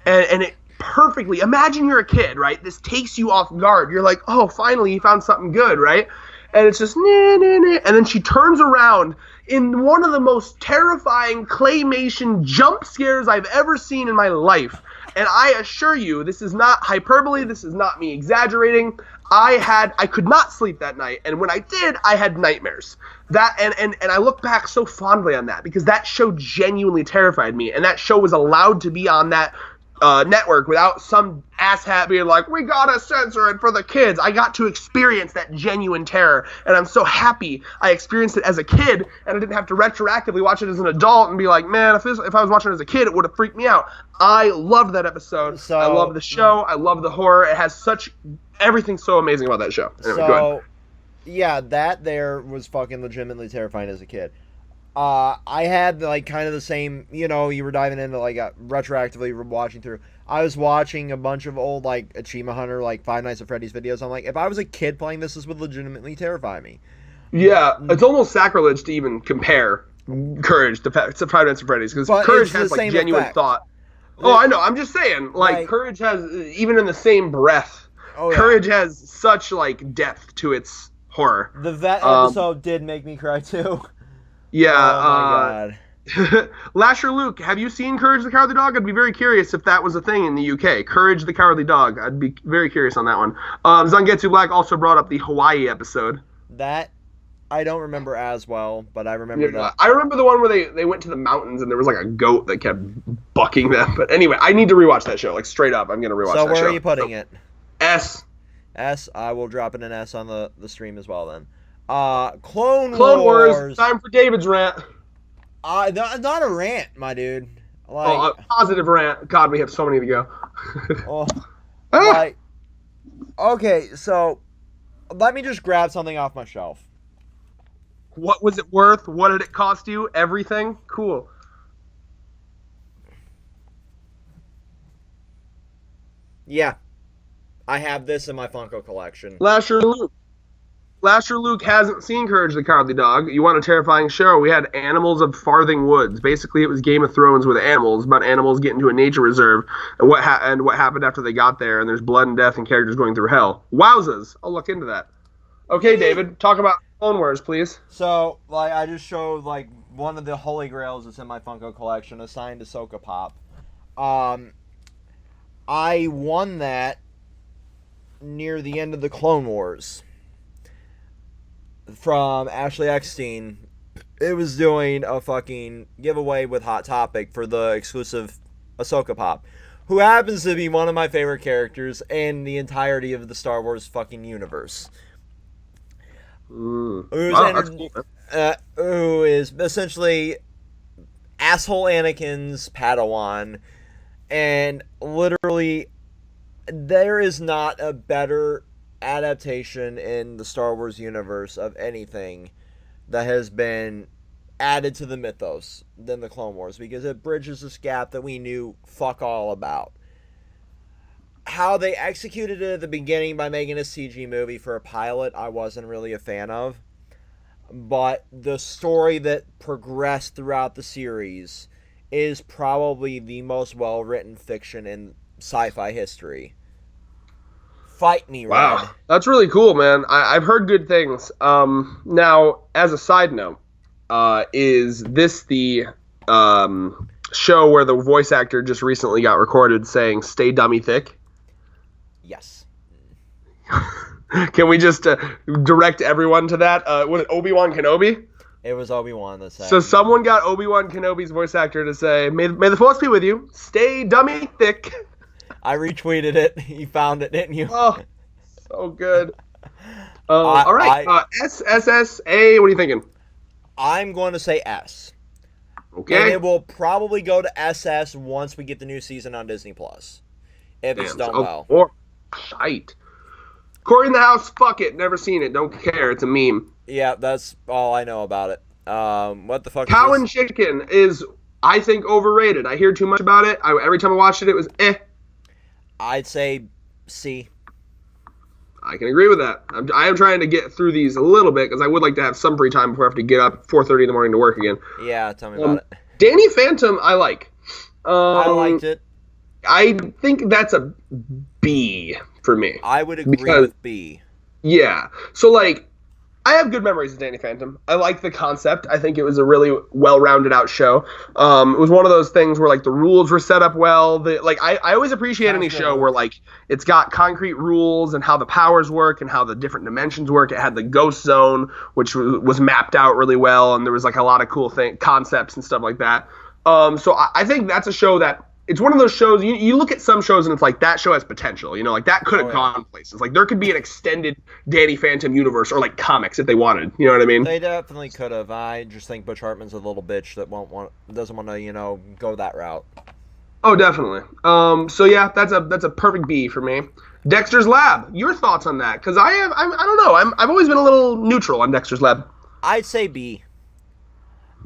and it perfectly. Imagine you're a kid, right? This takes you off guard. You're like, "Oh, finally, he found something good," right? And it's just nah, nah, nah. And then she turns around in one of the most terrifying claymation jump scares I've ever seen in my life. And I assure you, this is not hyperbole. This is not me exaggerating. I could not sleep that night, and when I did, I had nightmares. That and I look back so fondly on that because that show genuinely terrified me, and that show was allowed to be on that network without some asshat being like, we gotta censor it for the kids. I got to experience that genuine terror, and I'm so happy I experienced it as a kid, and I didn't have to retroactively watch it as an adult and be like, man, if I was watching it as a kid, it would have freaked me out. I loved that episode. So, I love the show. I love the horror. It has everything's so amazing about that show. Anyway, go ahead. Yeah, that there was fucking legitimately terrifying as a kid. I had like kind of the same, you were diving into like retroactively watching through. I was watching a bunch of old like Achievement Hunter, like Five Nights at Freddy's videos. I'm like, if I was a kid playing this would legitimately terrify me. Yeah, it's almost sacrilege to even compare Courage to Five Nights at Freddy's, because Courage has like genuine thought. Oh, I know. I'm just saying, like Courage has, even in the same breath, Courage has such like depth to its horror. The vet episode did make me cry too. Yeah. Oh my god. Lasher Luke, have you seen Courage the Cowardly Dog? I'd be very curious if that was a thing in the UK. Courage the Cowardly Dog. I'd be very curious on that one. Zangetsu Black also brought up the Hawaii episode. That I don't remember as well, but I remember that. I remember the one where they went to the mountains and there was like a goat that kept bucking them. But anyway, I need to rewatch that show. Like straight up, I'm gonna rewatch that show. So where are you putting it? S. S. I will drop in an S on the stream as well then. Clone Wars. Time for David's rant. Not a rant, my dude. Like, a positive rant. God, we have so many to go. Okay, so let me just grab something off my shelf. What was it worth? What did it cost you? Everything? Cool. Yeah. I have this in my Funko collection. Lasher Luke hasn't seen Courage the Cowardly Dog. You want a terrifying show? We had Animals of Farthing Woods. Basically, it was Game of Thrones with animals, about animals getting to a nature reserve and what happened after they got there, and there's blood and death and characters going through hell. Wowzas. I'll look into that. Okay, David, talk about Clone Wars, please. So, like, I just showed, like, one of the holy grails that's in my Funko collection, assigned to Ahsoka Pop. I won that near the end of the Clone Wars from Ashley Eckstein. It was doing a fucking giveaway with Hot Topic for the exclusive Ahsoka Pop, who happens to be one of my favorite characters in the entirety of the Star Wars fucking universe. Who is essentially asshole Anakin's Padawan, and literally there is not a better adaptation in the Star Wars universe of anything that has been added to the mythos than the Clone Wars, because it bridges this gap that we knew fuck all about. How they executed it at the beginning by making a CG movie for a pilot, I wasn't really a fan of. But the story that progressed throughout the series is probably the most well-written fiction in sci-fi history. Fight me, Red. Wow, that's really cool, man. I've heard good things. Now, as a side note, is this the show where the voice actor just recently got recorded saying "Stay dummy thick"? Yes. Can we just direct everyone to that? Was it Obi-Wan Kenobi? It was Obi-Wan that said. So someone got Obi-Wan Kenobi's voice actor to say, may the Force be with you. Stay dummy thick. I retweeted it. You found it, didn't you? Oh, so good. All right. S, S, S, A. What are you thinking? I'm going to say S. Okay. And it will probably go to SS once we get the new season on Disney Plus. If it's done well. Or shite. Corey in the House, fuck it. Never seen it. Don't care. It's a meme. Yeah, that's all I know about it. What the fuck Cow is and Chicken is, I think, overrated. I hear too much about it. Every time I watched it, it was eh. I'd say C. I can agree with that. I am trying to get through these a little bit because I would like to have some free time before I have to get up at 4:30 in the morning to work again. Yeah, tell me about it. Danny Phantom, I like. I liked it. I think that's a B for me. I would agree with B. Yeah. So, like, I have good memories of Danny Phantom. I like the concept. I think it was a really well-rounded out show. It was one of those things where, like, the rules were set up well. I always appreciate any show where, like, it's got concrete rules and how the powers work and how the different dimensions work. It had the ghost zone, which was mapped out really well, and there was, like, a lot of cool concepts and stuff like that. So I think that's a show that it's one of those shows. You look at some shows and it's like that show has potential. Like that could have Oh, yeah. gone places. Like there could be an extended Danny Phantom universe or like comics if they wanted. You know what I mean? They definitely could have. I just think Butch Hartman's a little bitch that doesn't want to go that route. Oh, definitely. So yeah, that's a perfect B for me. Dexter's Lab. Your thoughts on that? Because I don't know. I've always been a little neutral on Dexter's Lab. I'd say B.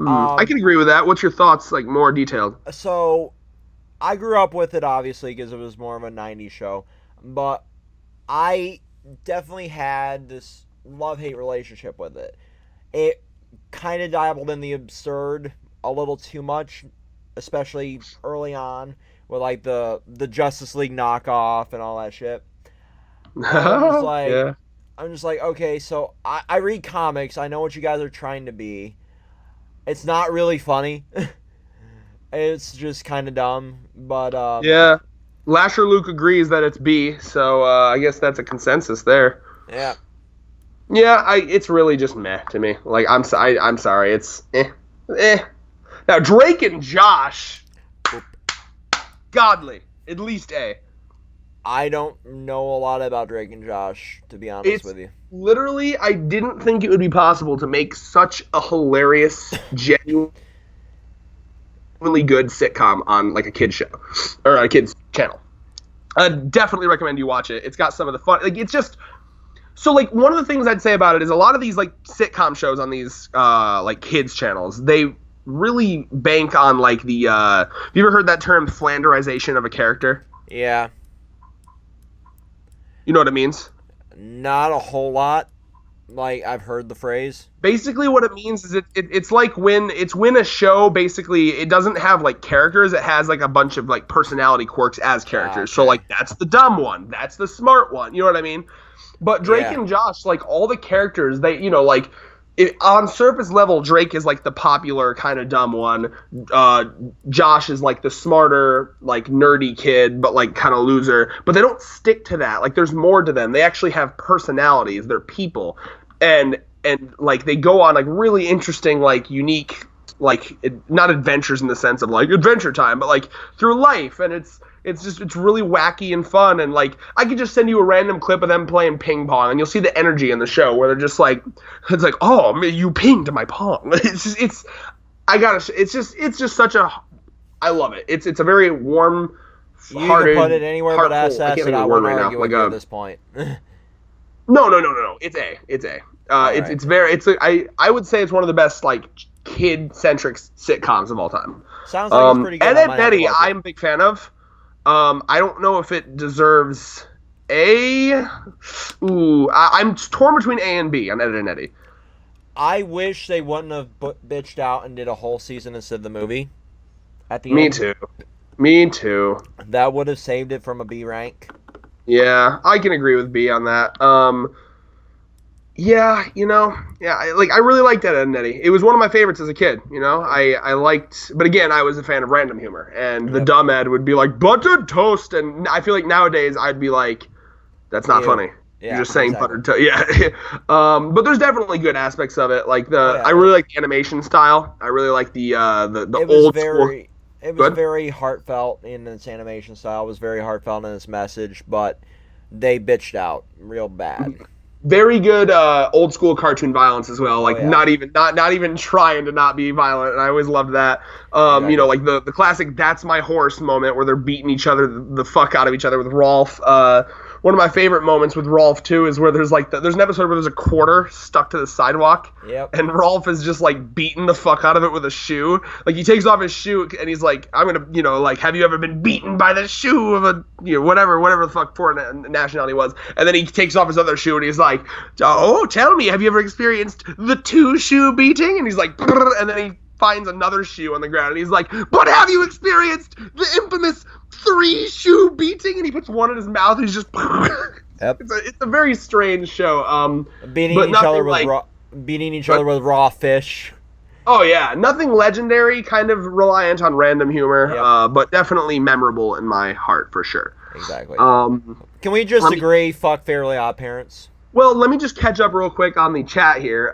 I can agree with that. What's your thoughts, like more detailed? So, I grew up with it obviously because it was more of a '90s show, but I definitely had this love-hate relationship with it. It kind of dabbled in the absurd a little too much, especially early on with like the Justice League knockoff and all that shit. Yeah. I'm just like, okay, so I read comics. I know what you guys are trying to be. It's not really funny. It's just kind of dumb, but Yeah. Lasher Luke agrees that it's B, so I guess that's a consensus there. yeah. Yeah, it's really just meh to me. Like I'm sorry, it's eh. Now Drake and Josh, godly, at least A. I don't know a lot about Drake and Josh, to be honest with you. Literally, I didn't think it would be possible to make such a hilarious, genuinely good sitcom on like a kid's show or a kid's channel. I definitely recommend you watch it. It's got some of the fun. Like it's just so like one of the things I'd say about it is a lot of these like sitcom shows on these like kids channels, they really bank on like the have you ever heard that term flanderization of a character? Yeah. You know what it means? Not a whole lot. Like, I've heard the phrase. Basically what it means is it's like when a show basically it doesn't have like characters, it has like a bunch of like personality quirks as characters. Okay. So like that's the dumb one, that's the smart one, you know what I mean? But Drake Yeah. and Josh, like all the characters, they like on surface level, Drake is like the popular kind of dumb one. Josh is like the smarter, like nerdy kid, but like kind of loser. But they don't stick to that. Like there's more to them. They actually have personalities. They're people, and like they go on like really interesting, like unique, like not adventures in the sense of like Adventure Time, but like through life, and it's really wacky and fun. And like I could just send you a random clip of them playing ping pong and you'll see the energy in the show where they're just like, it's like, oh man, you pinged my pong. It's just such a, I love it. It's a very warm hearted, You can put it anywhere but SS, and I won't argue with you at this point. No. It's A. I would say it's one of the best like kid centric sitcoms of all time. Sounds like it's pretty good. Ed, Ed, Betty, I'm a big fan of. I don't know if it deserves A. I'm torn between A and B on Ed, and Eddie. I wish they wouldn't have bitched out and did a whole season instead of the movie. At the Me end. Me too. That would have saved it from a B rank. Yeah, I can agree with B on that. Yeah, I really liked Ed, and Eddie. It was one of my favorites as a kid. I liked, but again, I was a fan of random humor, and the dumb Ed would be like buttered toast, and I feel like nowadays I'd be like, that's not funny. Yeah, You're just saying exactly. buttered toast. Yeah. But there's definitely good aspects of it. Like I really like the animation style. I really like the old school. It was very heartfelt in its animation style. It was very heartfelt in its message, but they bitched out real bad. Very good old school cartoon violence as well. Like not even trying to not be violent, and I always loved that. Exactly. Like the classic "That's my horse" moment where they're beating each other the fuck out of each other with Rolf. One of my favorite moments with Rolf too is where there's there's an episode where there's a quarter stuck to the sidewalk. Yep. And Rolf is just like beating the fuck out of it with a shoe. Like he takes off his shoe and he's like, I'm gonna, like, have you ever been beaten by the shoe of a, whatever the fuck foreign nationality was. And then he takes off his other shoe and he's like, oh, tell me, have you ever experienced the 2-shoe beating? And he's like, and then he finds another shoe on the ground and he's like, but have you experienced the infamous 3-shoe beating? And he puts one in his mouth and he's just Yep. It's a very strange show. Beating each other with raw fish. Oh yeah, nothing legendary, kind of reliant on random humor, Yep. but definitely memorable in my heart for sure. Exactly. Um, Can we just agree? Fuck Fairly Odd Parents. well, let me just catch up real quick on the chat here.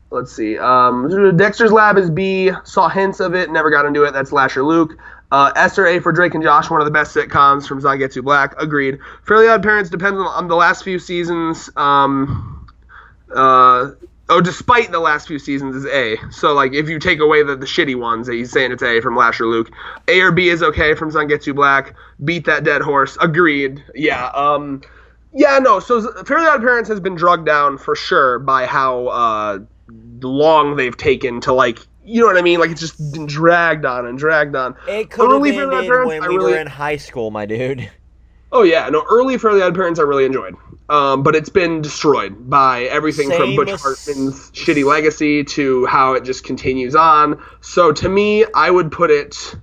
Let's see. Dexter's Lab is B. Saw hints of it, never got into it. That's Lasher Luke. S or A for Drake and Josh, one of the best sitcoms from Zangetsu Black. Agreed. Fairly Odd Parents depends on the last few seasons. Despite the last few seasons is A. So, like, if you take away the shitty ones, he's saying it's A from Lasher Luke. A or B is okay from Zangetsu Black. Beat that dead horse. Agreed. Yeah. So Fairly Odd Parents has been drugged down for sure by how long they've taken to, like, you know what I mean? Like, it's just been dragged on and dragged on. It could have ended when we were in high school, my dude. Oh, yeah. No, early Fairly Odd Parents I really enjoyed. But it's been destroyed by everything from Butch Hartman's shitty legacy to how it just continues on. So, to me, I would put it...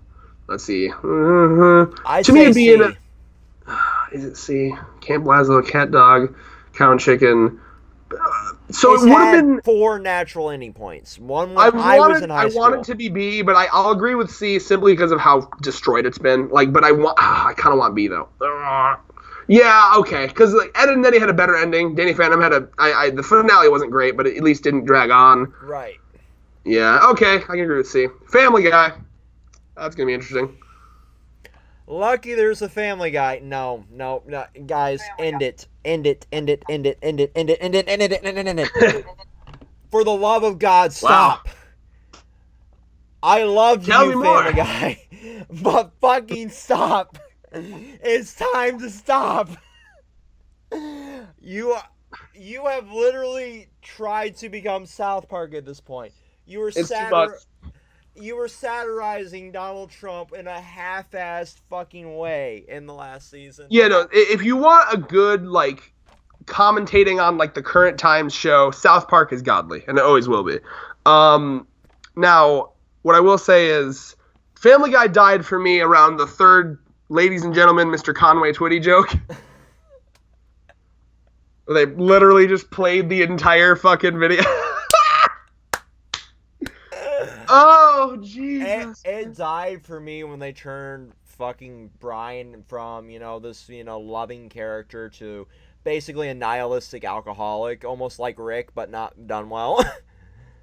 Let's see. To me, it'd be in a... Is it C? Camp Lazlo, Cat Dog, Cow and Chicken... So it's it would have been 4 natural ending points. One was I was in high school. I want it to be B, but I'll agree with C simply because of how destroyed it's been. Like, but I kind of want B though. Yeah, okay, because like Ed and Eddie had a better ending. Danny Phantom had the finale wasn't great, but it at least didn't drag on. Right. Yeah. Okay, I can agree with C. Family Guy. That's gonna be interesting. Lucky there's a Family Guy. No, guys, end it. For the love of God, stop. Wow. I love you, Family Guy, but fucking stop. It's time to stop. You have literally tried to become South Park at this point. You were satirizing Donald Trump in a half-assed fucking way in the last season. Yeah, no, if you want a good, like, commentating on, like, the current times show, South Park is godly, and it always will be. Now, what I will say is, Family Guy died for me around the third Ladies and Gentlemen, Mr. Conway Twitty joke. They literally just played the entire fucking video. Oh, Jesus. It died for me when they turned fucking Brian from, this, loving character to basically a nihilistic alcoholic, almost like Rick, but not done well.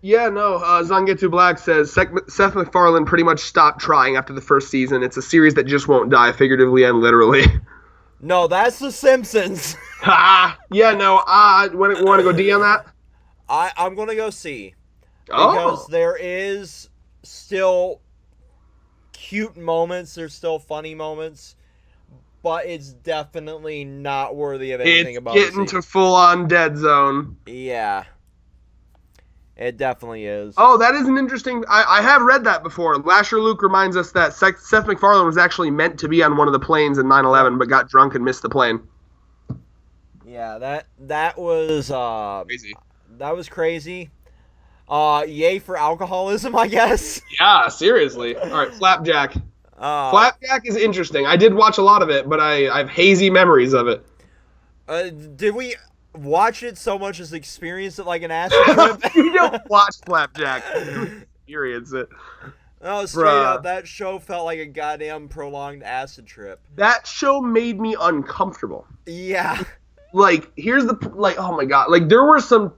Yeah, no, Zangetsu Black says, Seth MacFarlane pretty much stopped trying after the first season. It's a series that just won't die, figuratively and literally. No, that's The Simpsons. Yeah, no, want to go D on that? I'm going to go C. Because there is still cute moments, there's still funny moments, but it's definitely not worthy of anything about it. It's getting to full-on dead zone. Yeah. It definitely is. Oh, that is an interesting... I have read that before. Lasher Luke reminds us that Seth MacFarlane was actually meant to be on one of the planes in 9/11, but got drunk and missed the plane. Yeah, that was... crazy. That was crazy. Yay for alcoholism, I guess. Yeah, seriously. All right, Flapjack. Flapjack is interesting. I did watch a lot of it, but I have hazy memories of it. Did we watch it so much as experience it like an acid trip? You don't watch Flapjack. You experience it. No, straight up, that show felt like a goddamn prolonged acid trip. That show made me uncomfortable. Yeah. Like, here's oh my god. Like, there were some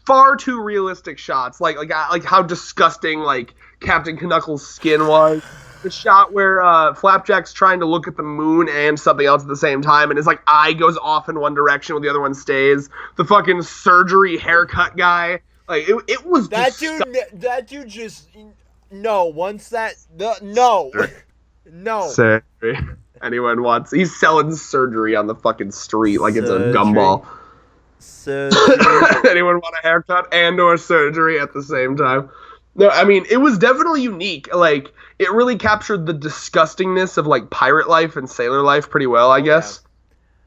far too realistic shots, like how disgusting like Captain Knuckles' skin was. The shot where Flapjack's trying to look at the moon and something else at the same time, and his like eye goes off in one direction while the other one stays. The fucking surgery haircut guy, like it was that dude. That dude just no. Surgery. Anyone wants? He's selling surgery on the fucking street like it's a gumball. Anyone want a haircut and or surgery at the same time? No, I mean, it was definitely unique. Like, it really captured the disgustingness of, like, pirate life and sailor life pretty well, I guess.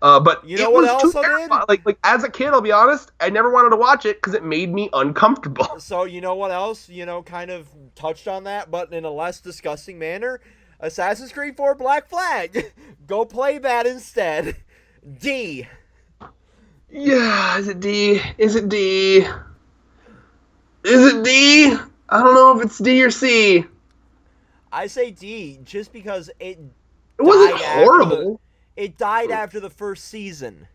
Yeah. But you know what else I did? Like, as a kid, I'll be honest, I never wanted to watch it because it made me uncomfortable. So, you know what else, kind of touched on that, but in a less disgusting manner? Assassin's Creed 4 Black Flag. Go play that instead. D. Yeah, is it D? Is it D? Is it D? I don't know if it's D or C. I say D, just because it wasn't horrible. It died after the first season.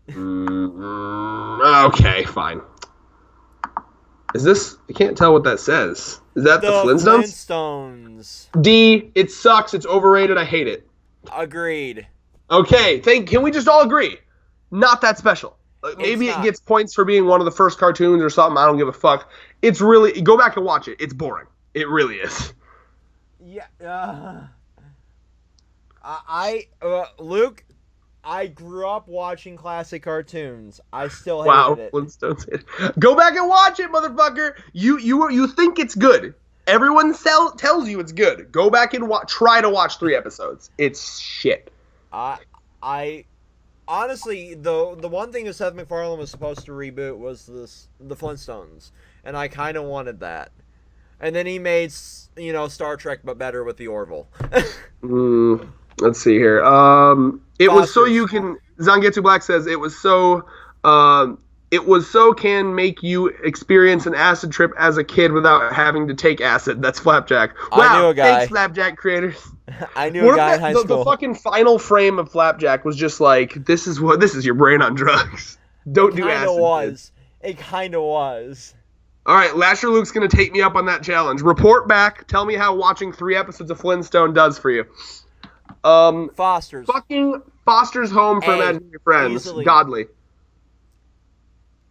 Okay, fine. Is this? I can't tell what that says. Is that the Flintstones? Flintstones. D. It sucks. It's overrated. I hate it. Agreed. Okay. Can we just all agree? Not that special. Maybe it gets points for being one of the first cartoons or something. I don't give a fuck. It's really, go back and watch it. It's boring. It really is. Yeah. Luke, I grew up watching classic cartoons. I still hated it. Flintstones. Go back and watch it, motherfucker. You think it's good. Everyone tells you it's good. Go back and try to watch 3 episodes. It's shit. I honestly, the one thing that Seth MacFarlane was supposed to reboot was the Flintstones, and I kind of wanted that. And then he made, Star Trek, but better with the Orville. Let's see here. It was so you can. Zangetsu Black says it was so can make you experience an acid trip as a kid without having to take acid. That's Flapjack. Wow, I knew a guy. Thanks, Flapjack creators. I knew a guy in high school. The fucking final frame of Flapjack was just like, this is your brain on drugs. Don't do acid. It kind of was. All right, Lasher Luke's going to take me up on that challenge. Report back. Tell me how watching 3 episodes of Flintstone does for you. Foster's. Fucking Foster's Home for Imaginary Friends. Easily. Godly.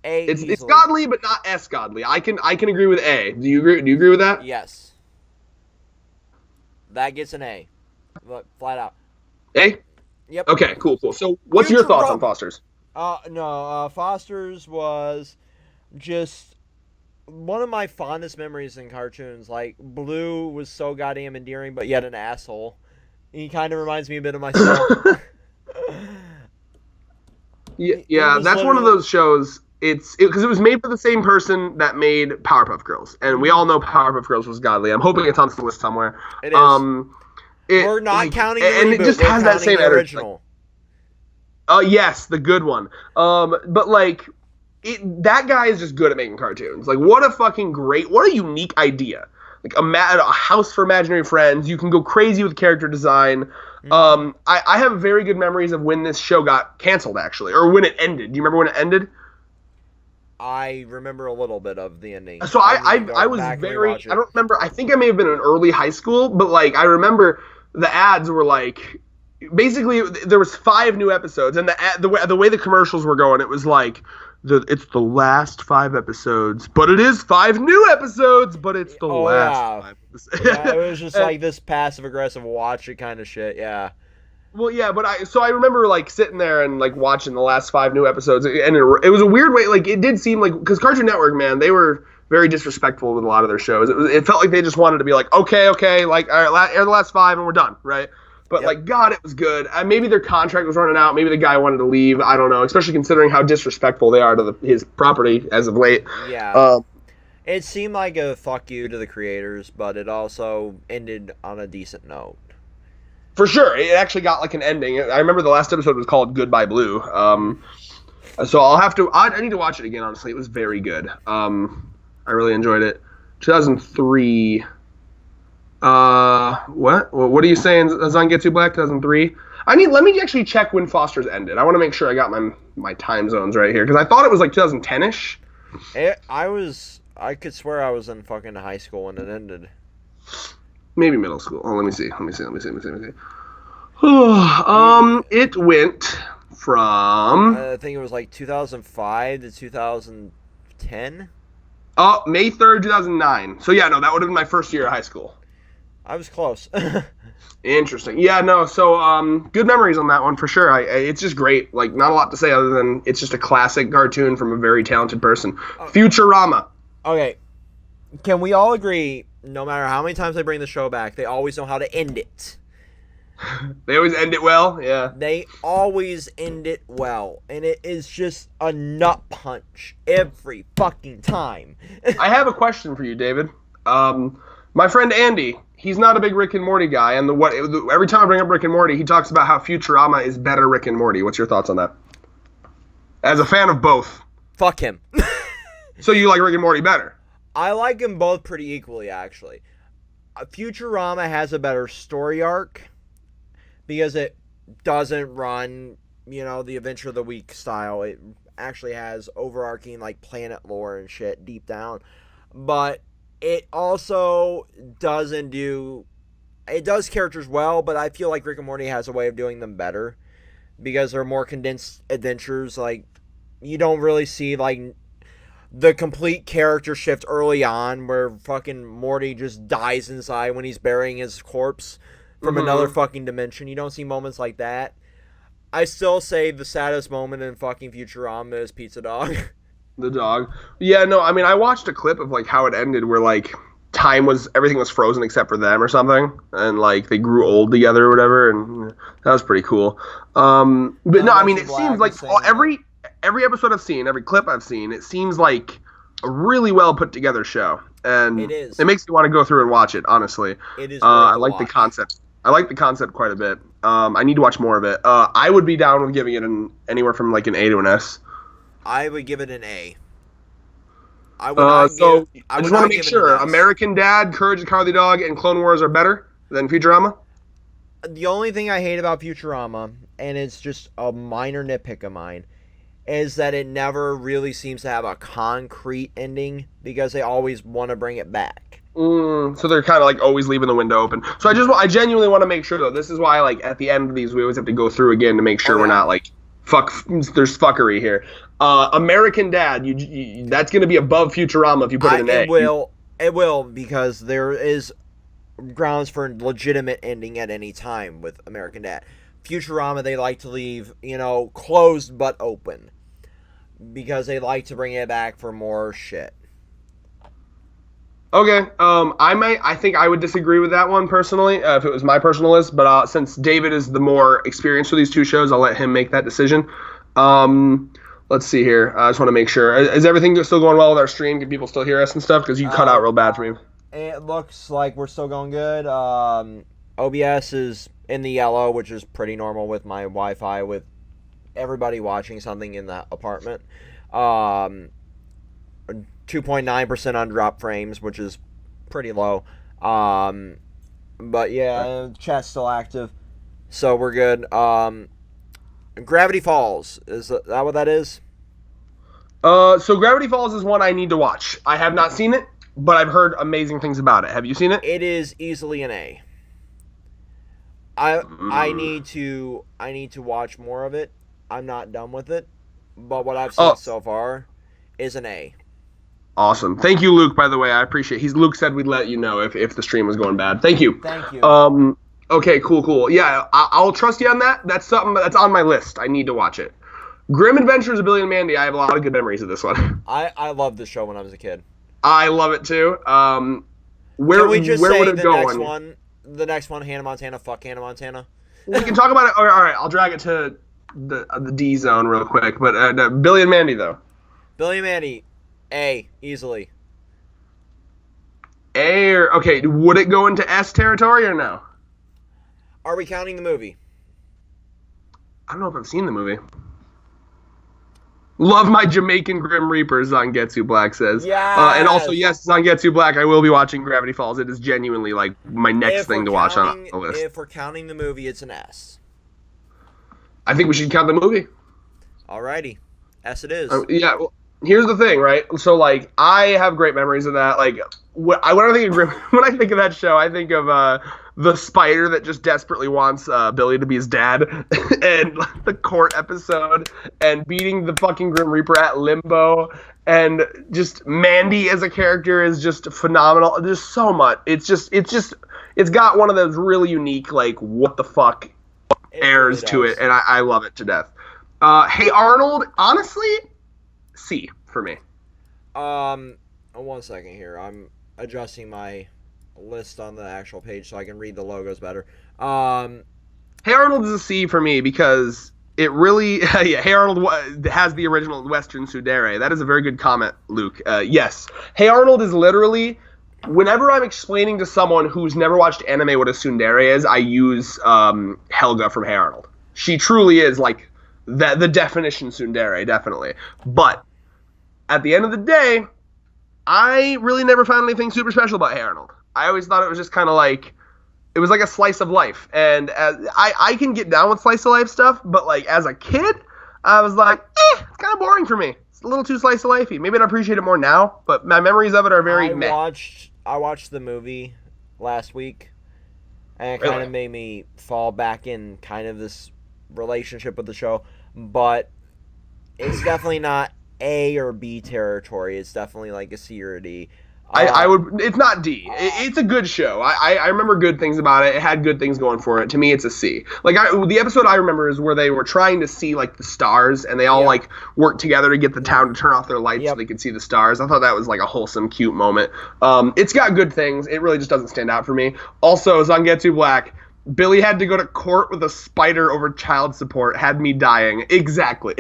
It's godly, but not S godly. I can agree with A. Do you agree with that? Yes. That gets an A. Flat out. A? Yep. Okay, cool. So what's your thoughts on Foster's? Foster's was just one of my fondest memories in cartoons. Like, Blue was so goddamn endearing, but yet an asshole. He kind of reminds me a bit of myself. Yeah, that's one of those shows. Because it was made for the same person that made Powerpuff Girls, and we all know Powerpuff Girls was godly. I'm hoping it's on the list somewhere. It is. We're not counting the reboot. And it just has that same original. Yes, the good one. But like, that guy is just good at making cartoons. Like, what a unique idea. Like a house for imaginary friends. You can go crazy with character design. I have very good memories of when this show got canceled, actually, or when it ended. Do you remember when it ended? I remember a little bit of the ending. So I was very, I don't remember, I think I may have been in early high school, but like I remember the ads were like, basically there was 5 new episodes, and the way the commercials were going, it was like, it's the last 5 episodes, but it is 5 new episodes, but it's the last 5 episodes. Yeah, it was just like this passive aggressive watch it kind of shit, yeah. Well, yeah, but I remember like sitting there and like watching the last 5 new episodes, and it was a weird way. Like, it did seem like, because Cartoon Network, man, they were very disrespectful with a lot of their shows. It felt like they just wanted to be like, okay, like, all right, air the last 5 and we're done, right? But like, God, it was good. Maybe their contract was running out. Maybe the guy wanted to leave. I don't know. Especially considering how disrespectful they are to his property as of late. Yeah. It seemed like a fuck you to the creators, but it also ended on a decent note. For sure, it actually got like an ending. I remember the last episode was called Goodbye Blue. So I need to watch it again, honestly. It was very good. I really enjoyed it. 2003. What are you saying, Zangetsu Black? 2003. Let me actually check when Foster's ended. I want to make sure I got my time zones right here, because I thought it was like 2010ish. I could swear I was in fucking high school when it ended. Maybe middle school. Oh, let me see. It went from, I think it was like 2005 to 2010. May 3rd, 2009. So yeah, no, that would have been my first year of high school. I was close. Interesting. Yeah, no, so good memories on that one for sure. It's just great. Like, not a lot to say other than it's just a classic cartoon from a very talented person. Futurama. Okay. Can we all agree, no matter how many times they bring the show back, they always know how to end it? They always end it well, yeah. They always end it well, and it is just a nut punch every fucking time. I have a question for you, David. My friend Andy, he's not a big Rick and Morty guy, and every time I bring up Rick and Morty, he talks about how Futurama is better Rick and Morty. What's your thoughts on that? As a fan of both. Fuck him. So you like Rick and Morty better? I like them both pretty equally, actually. Futurama has a better story arc because it doesn't run, the Adventure of the Week style. It actually has overarching, like, planet lore and shit deep down. but it also doesn't do. It does characters well, but I feel like Rick and Morty has a way of doing them better because they're more condensed adventures. Like, you don't really see, like, the complete character shift early on where fucking Morty just dies inside when he's burying his corpse from another fucking dimension. You don't see moments like that. I still say the saddest moment in fucking Futurama is Pizza Dog. The dog. Yeah, no, I mean, I watched a clip of, like, how it ended where, like, everything was frozen except for them or something, and, like, they grew old together or whatever, and that was pretty cool. But no, I mean, it seems like every episode I've seen, every clip I've seen, it seems like a really well put together show, and It is. it makes me want to go through and watch it, honestly. It is. I like the concept. I like the concept quite a bit. I need to watch more of it. I would be down with giving it anywhere from, like, an A to an S. I would give it an A. I just want to make sure American Dad, Courage the Cowardly Dog, and Clone Wars are better than Futurama. The only thing I hate about Futurama, and it's just a minor nitpick of mine, is that it never really seems to have a concrete ending because they always want to bring it back. So they're kind of like always leaving the window open. So I genuinely want to make sure though. This is why, like, at the end of these, we always have to go through again to make sure we're not like there's fuckery here. American Dad, that's going to be above Futurama if you put it in A. It will because there is grounds for legitimate ending at any time with American Dad. Futurama, they like to leave, closed but open because they like to bring it back for more shit. Okay, I think I would disagree with that one personally if it was my personal list, but since David is the more experienced for these two shows, I'll let him make that decision. Let's see here. I just want to make sure. Is everything still going well with our stream? Can people still hear us and stuff? Because you cut out real bad for me. It looks like we're still going good. OBS is in the yellow, which is pretty normal with my Wi-Fi, with everybody watching something in the apartment. 2.9% on drop frames, which is pretty low. But yeah, chat's still active, so we're good. Gravity Falls, is that what that is? So Gravity Falls is one I need to watch. I have not seen it, but I've heard amazing things about it. Have you seen it? It is easily an A. I need to watch more of it. I'm not done with it, but what I've seen so far is an A. Awesome. Thank you, Luke, by the way. I appreciate it. Luke said we'd let you know if the stream was going bad. Thank you. Thank you. Okay, cool. Yeah, I'll trust you on that. That's something that's on my list. I need to watch it. Grim Adventures of Billy and Mandy. I have a lot of good memories of this one. I loved the show when I was a kid. I love it, too. Where Can we just where say would it the go next on? one? The next one, Hannah Montana. Fuck Hannah Montana. We can talk about it. All right, I'll drag it to the D zone real quick. But Billy and Mandy, though. Billy and Mandy, A, easily. A or okay? Would it go into S territory or no? Are we counting the movie? I don't know if I've seen the movie. Love my Jamaican Grim Reaper, Zangetsu Black says. Yeah. And also, yes, Zangetsu Black, I will be watching Gravity Falls. It is genuinely, like, my next thing to watch on the list. If we're counting the movie, it's an S. I think we should count the movie. Alrighty. S it is. Yeah, well, here's the thing, right? So, like, I have great memories of that. Like, when I think of that show, I think of the spider that just desperately wants Billy to be his dad, and the court episode, and beating the fucking Grim Reaper at Limbo, and just Mandy as a character is just phenomenal. There's so much. It's got one of those really unique, like, what the fuck airs to it, and I love it to death. Hey Arnold, honestly, C for me. 1 second here. I'm adjusting my list on the actual page so I can read the logos better. Hey Arnold is a C for me because it really, yeah, Hey Arnold has the original Western tsundere. That is a very good comment, Luke. Yes. Hey Arnold is literally, whenever I'm explaining to someone who's never watched anime what a tsundere is, I use Helga from Hey Arnold. She truly is like the definition tsundere, definitely. But at the end of the day, I really never found anything super special about Hey Arnold. I always thought it was just kind of like, it was like a slice of life. And I can get down with slice of life stuff, but like as a kid, I was like, it's kind of boring for me. a little too slice of lifey. Maybe I'd appreciate it more now, but my memories of it are very meh. I watched the movie last week, and it kind of made me fall back in kind of this relationship with the show, but it's definitely not A or B territory. It's definitely like a C or a D. I would. It's not D. It's a good show. I remember good things about it. It had good things going for it. To me, it's a C. Like the episode I remember is where they were trying to see like the stars, and they all like worked together to get the town to turn off their lights so they could see the stars. I thought that was like a wholesome, cute moment. It's got good things. It really just doesn't stand out for me. Also, Zangetsu Black. Billy had to go to court with a spider over child support. Had me dying. Exactly.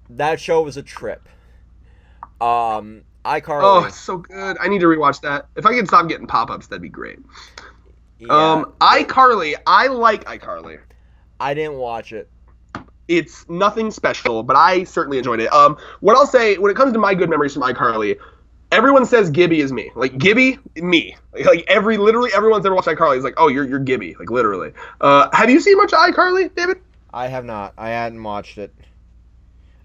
That show was a trip. iCarly. Oh, it's so good. I need to rewatch that. If I could stop getting pop-ups, that'd be great. Yeah, iCarly. I like iCarly. I didn't watch it. It's nothing special, but I certainly enjoyed it. What I'll say, when it comes to my good memories from iCarly, everyone says Gibby is me. Like, Gibby, me. Like, literally everyone's ever watched iCarly is like, oh, you're Gibby. Like, literally. Have you seen much of iCarly, David? I have not. I hadn't watched it.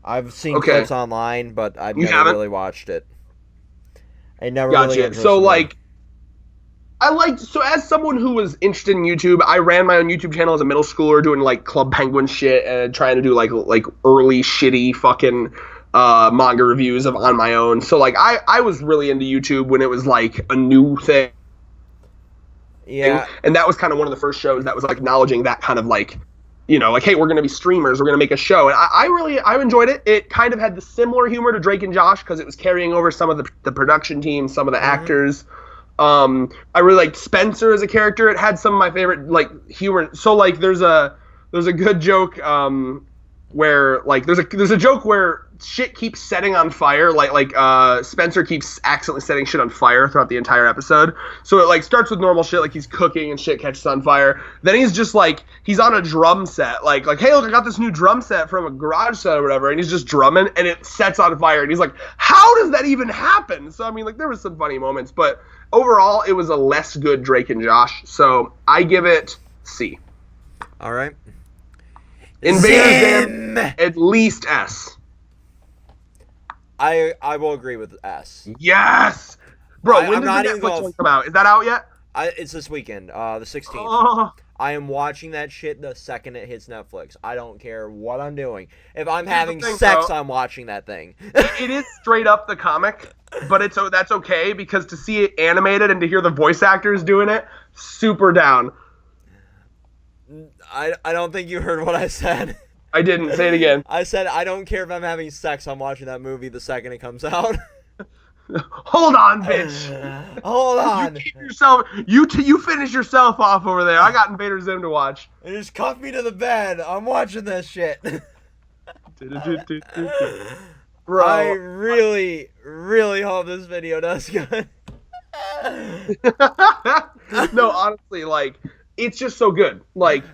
I've seen clips online, but I've never really watched it. I never really interested So, like, as someone who was interested in YouTube, I ran my own YouTube channel as a middle schooler doing, like, Club Penguin shit and trying to do, like early shitty fucking manga reviews on my own. So, like, I was really into YouTube when it was, like, a new thing. Yeah. And that was kind of one of the first shows that was, like, acknowledging that kind of, like, you know, like, hey, we're going to be streamers, we're going to make a show. And I enjoyed it. It kind of had the similar humor to Drake and Josh because it was carrying over some of the production team, some of the actors. I really liked Spencer as a character. It had some of my favorite, like, humor. So, like, there's a good joke where, like, there's a joke where shit keeps setting on fire. Like Spencer keeps accidentally setting shit on fire throughout the entire episode. So it, like, starts with normal shit, like he's cooking and shit catches on fire. Then he's just, like, he's on a drum set. Like, hey, look, I got this new drum set from a garage set or whatever. And he's just drumming and it sets on fire. And he's like, how does that even happen? So, I mean, like, there was some funny moments. But overall, it was a less good Drake and Josh. So I give it C. All right. Invader Zim, at least S. I will agree with S. Yes! Bro, when does the Netflix one come out? Is that out yet? It's this weekend, the 16th. I am watching that shit the second it hits Netflix. I don't care what I'm doing. If I'm having sex, I'm watching that thing. It is straight up the comic, but that's okay because to see it animated and to hear the voice actors doing it, super down. I don't think you heard what I said. I didn't. Say it again. I said I don't care if I'm having sex. I'm watching that movie the second it comes out. Hold on, bitch. Hold on. You finish yourself off over there. I got Invader Zim to watch. And just cuff me to the bed. I'm watching this shit. Bro, I really, really hope this video does good. No, honestly, like, it's just so good. Like,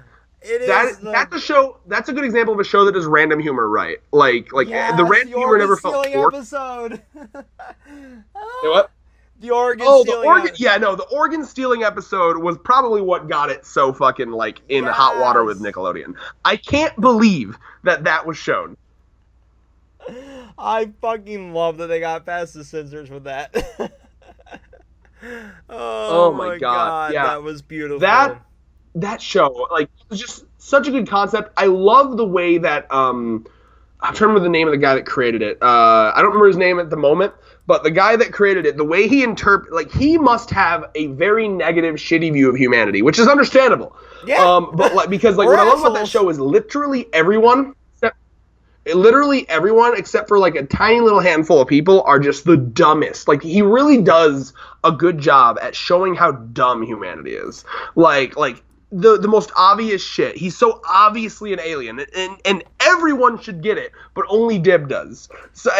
that's a show. That's a good example of a show that does random humor right. Like yes, the random humor never felt forced. Episode. What? The organ stealing. The organ stealing episode was probably what got it so fucking, like, in hot water with Nickelodeon. I can't believe that was shown. I fucking love that they got past the censors with that. Oh my god, yeah, that was beautiful. That show, like, it was just such a good concept. I love the way that I'm trying to remember the name of the guy that created it. I don't remember his name at the moment, but the guy that created it, the way he he must have a very negative, shitty view of humanity, which is understandable. Yeah. But, like, because, like, what I love about that show is literally everyone except for, like, a tiny little handful of people are just the dumbest. Like, he really does a good job at showing how dumb humanity is. Like the most obvious shit. He's so obviously an alien, and everyone should get it, but only Dib does. So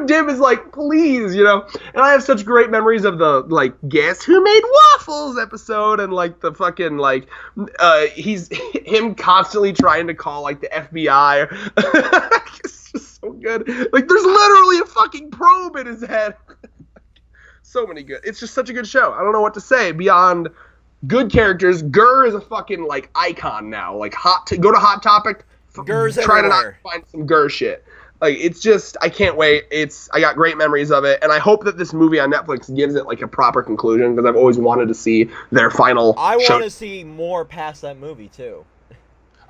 Dib is like, please, you know. And I have such great memories of the, like, guess who made waffles episode, and, like, the fucking, like, he's him constantly trying to call, like, the FBI. It's just so good. Like, there's literally a fucking probe in his head. So many good. It's just such a good show. I don't know what to say beyond good characters. Gurr is a fucking, like, icon now. Like, go to Hot Topic. Gurr's try everywhere. to not find some Gurr shit. Like, it's just, I can't wait. I got great memories of it, and I hope that this movie on Netflix gives it like a proper conclusion, because I've always wanted to see their final I show. want to see more past that movie too.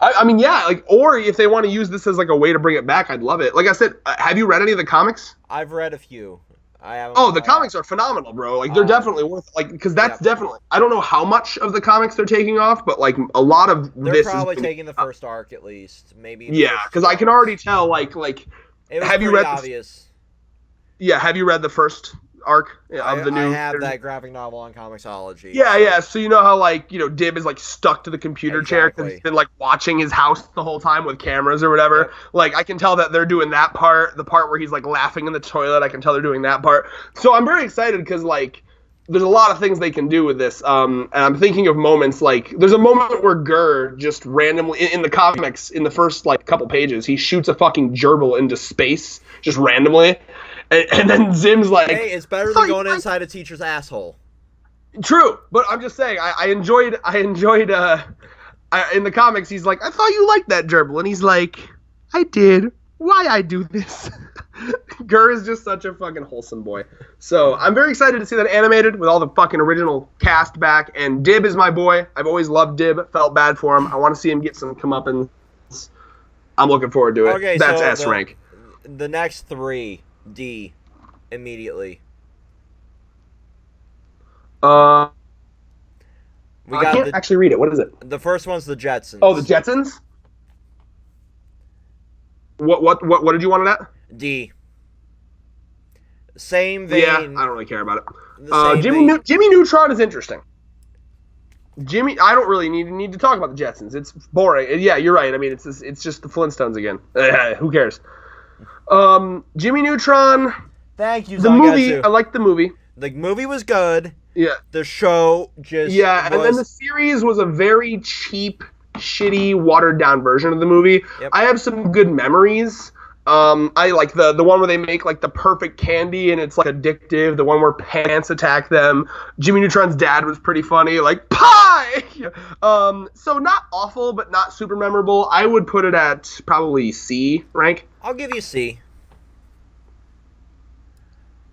I mean, yeah, like, or if they want to use this as like a way to bring it back, I'd love it. Like I said, have you read any of the comics? I've read a few. I haven't. Oh, the comics are phenomenal, bro. Like, they're definitely worth, like, because that's definitely, I don't know how much of the comics they're taking off, but like a lot of they're this probably taking the first arc at least, maybe. Yeah, because I can already tell, like, it was have you read obvious. Have you read the first arc of the new? I have that graphic novel on Comixology. Yeah. So you know how, like, Dib is like stuck to the computer chair because he's been like watching his house the whole time with cameras or whatever. Yep. Like, I can tell that they're doing that part, the part where he's like laughing in the toilet. I can tell they're doing that part. So I'm very excited because, like, there's a lot of things they can do with this. And I'm thinking of moments like, there's a moment where Gurr just randomly in the comics, in the first like couple pages, he shoots a fucking gerbil into space just randomly. And then Zim's like, hey, it's better than going inside a teacher's asshole. True, but I'm just saying, I enjoyed in the comics, he's like, I thought you liked that gerbil. And he's like, I did. Why I do this? Gurr is just such a fucking wholesome boy. So I'm very excited to see that animated with all the fucking original cast back. And Dib is my boy. I've always loved Dib. Felt bad for him. I want to see him get some comeuppance. I'm looking forward to it. Okay, that's so S rank. The next three, D, immediately. I got can't actually read it. What is it? The first one's the Jetsons. Oh, the Jetsons? What did you want it at? D. Same vein. Yeah, I don't really care about it. Jimmy Neutron is interesting. I don't really need to talk about the Jetsons. It's boring. Yeah, you're right. I mean, it's just the Flintstones again. Who cares? Jimmy Neutron. Thank you. The movie. I liked the movie. The movie was good. Yeah. The show just and then the series was a very cheap, shitty, watered down version of the movie. Yep. I have some good memories. I like the one where they make like the perfect candy and it's like addictive. The one where pants attack them. Jimmy Neutron's dad was pretty funny. Like, pie! So not awful, but not super memorable. I would put it at probably C rank. I'll give you C.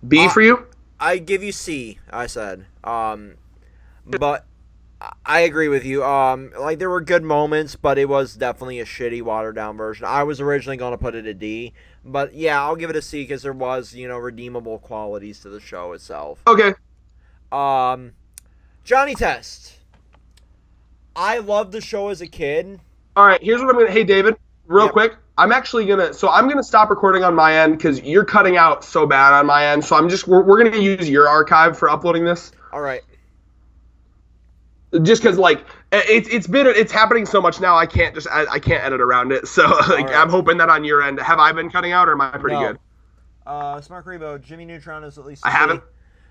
B for you? I give you C, I said. But I agree with you. Like, there were good moments, but it was definitely a shitty, watered-down version. I was originally going to put it at D, but yeah, I'll give it a C because there was, redeemable qualities to the show itself. Okay. Johnny Test. I loved the show as a kid. All right, here's what I'm gonna. Hey, David, real quick. I'm actually gonna. So I'm gonna stop recording on my end because you're cutting out so bad on my end. So we're gonna use your archive for uploading this. All right. Just because, like, it's happening so much now, I can't edit around it. So like, right. I'm hoping that on your end, have I been cutting out or am I pretty good? Smart Rebo, Jimmy Neutron is at least. I haven't.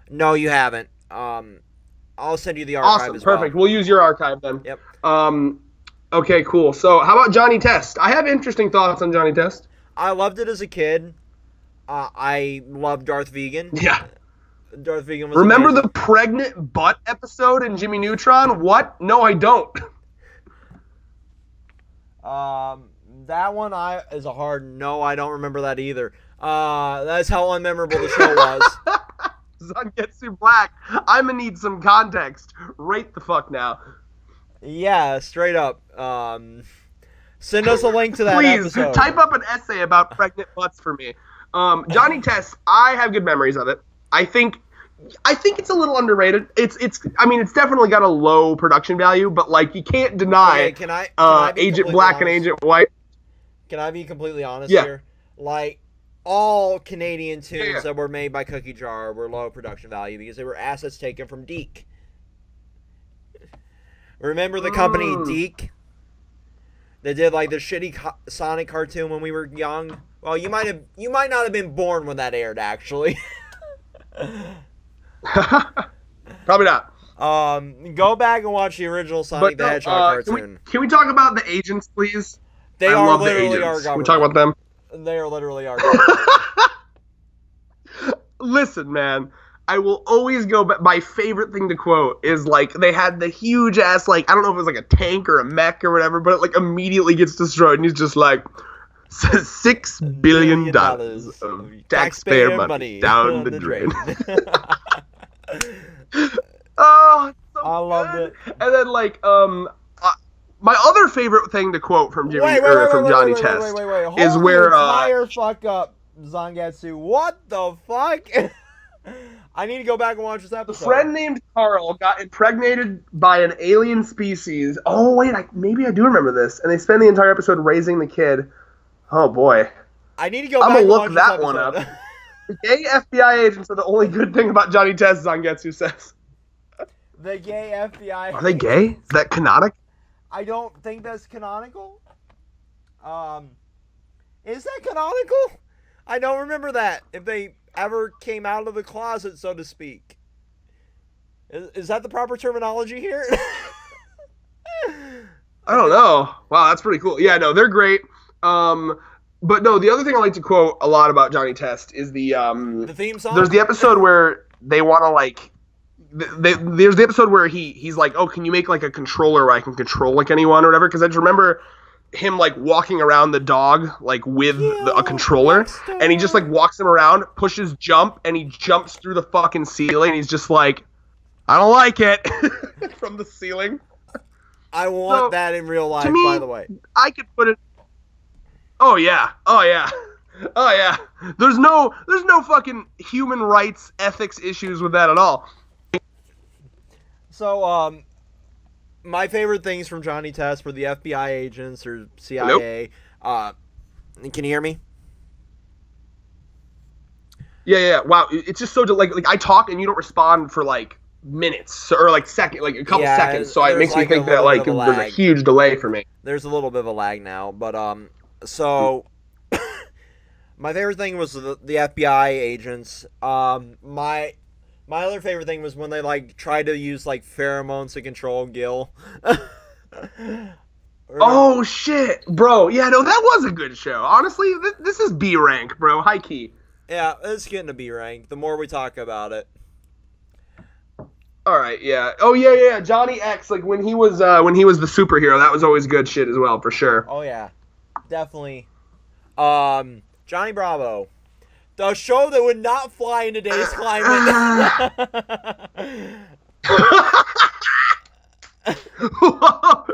No, you haven't. I'll send you the archive. Awesome, as well. perfect. We'll use your archive then. Yep. Okay, cool. So how about Johnny Test? I have interesting thoughts on Johnny Test. I loved it as a kid. I loved Darth Vegan. Yeah. Darth Vegan was Remember amazing. the pregnant butt episode in Jimmy Neutron? What? No, I don't. That one is a hard no. I don't remember that either. That's how unmemorable the show was. Zangetsu Black. I'm gonna need some context. Right the fuck now. Yeah, straight up. Send us a link to that Please, episode. Type up an essay about pregnant butts for me. Johnny Test, I have good memories of it. I think it's a little underrated. It's definitely got a low production value, but like you can't deny can I Agent Black honest? and Agent White. Can I be completely honest here? Like all Canadian tunes that were made by Cookie Jar were low production value because they were assets taken from Deke. Remember the company Deke? They did like the shitty Sonic cartoon when we were young. Well, you might not have been born when that aired, actually. Probably not. Go back and watch the original Sonic the Hedgehog cartoon. Can we talk about the agents, please? They are literally our government. Can we talk about them? They are literally our government. Listen, man. I will always go back. My favorite thing to quote is like they had the huge ass, like, I don't know if it was like a tank or a mech or whatever, but it like immediately gets destroyed and he's just like, $6 billion of taxpayer money down the drain. Oh, so I loved good. it. And then my other favorite thing to quote from Johnny Test is Hold where the entire fuck up, Zangetsu. What the fuck? I need to go back and watch this a episode. friend named Carl got impregnated by an alien species. Oh wait, maybe I do remember this. And they spend the entire episode raising the kid. Oh boy. I need to go I'm back gonna and look watch that this one up. episode. The gay FBI agents are the only good thing about Johnny Test, Zangetsu says. The gay FBI. Are they gay? Is that canonic? I don't think that's canonical. Is that canonical? I don't remember that. If they ever came out of the closet, so to speak. Is that the proper terminology here? I don't know. Wow, that's pretty cool. Yeah, no, they're great. But no, the other thing I like to quote a lot about Johnny Test is the theme song. There's the episode where they want to there's the episode where he's like, oh, can you make like a controller where I can control like anyone or whatever? Because I just remember him like walking around the dog like with a controller, and he just like walks him around, pushes jump, and he jumps through the fucking ceiling. And he's just like, I don't like it from the ceiling. I want that in real life, me, by the way. I could put it. Oh yeah. There's no fucking human rights ethics issues with that at all. So, my favorite things from Johnny Test were the FBI agents or CIA. Nope. Can you hear me? Yeah. Wow, it's just so like I talk and you don't respond for like minutes or like a couple seconds. So it makes me think that like there's a huge delay for me. There's a little bit of a lag now, but so my favorite thing was the FBI agents. My other favorite thing was when they like tried to use like pheromones to control Gil. Oh shit, bro! Yeah, no, that was a good show. Honestly, this is B rank, bro. High key. Yeah, it's getting to B rank. The more we talk about it. All right, yeah. Oh yeah. Johnny X, like when he was the superhero, that was always good shit as well, for sure. Oh yeah, definitely. Johnny Bravo. The show that would not fly in today's climate.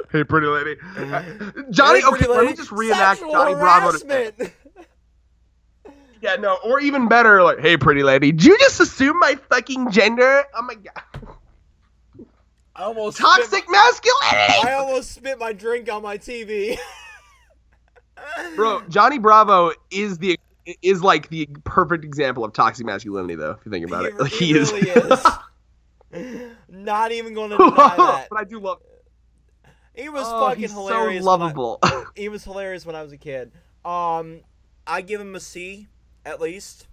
Hey, pretty lady. Johnny, okay, let me just reenact Johnny Bravo. Yeah, no, or even better, like, hey, pretty lady, did you just assume my fucking gender? Oh my god. Toxic masculinity! I almost spit my drink on my TV. Bro, Johnny Bravo is like the perfect example of toxic masculinity, though, if you think about it. Like, he really is. Not even going to deny that. But I do love it. He was fucking hilarious. So lovable. He was hilarious when I was a kid. I give him a C, at least.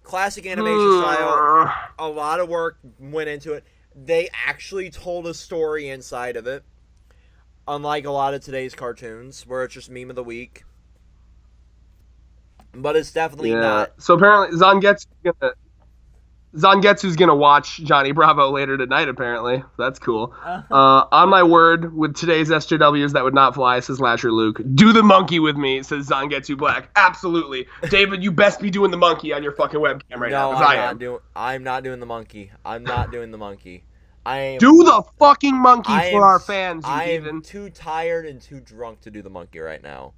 Classic animation style. A lot of work went into it. They actually told a story inside of it. Unlike a lot of today's cartoons, where it's just meme of the week. But it's definitely not. So apparently Zangetsu's gonna watch Johnny Bravo later tonight, apparently. That's cool. On my word, with today's SJWs that would not fly, says Lasher Luke. Do the monkey with me, says Zangetsu Black. Absolutely. David, you best be doing the monkey on your fucking webcam right now. I'm not doing the monkey. I'm not doing the monkey. Do the fucking monkey for our fans, I am too tired and too drunk to do the monkey right now.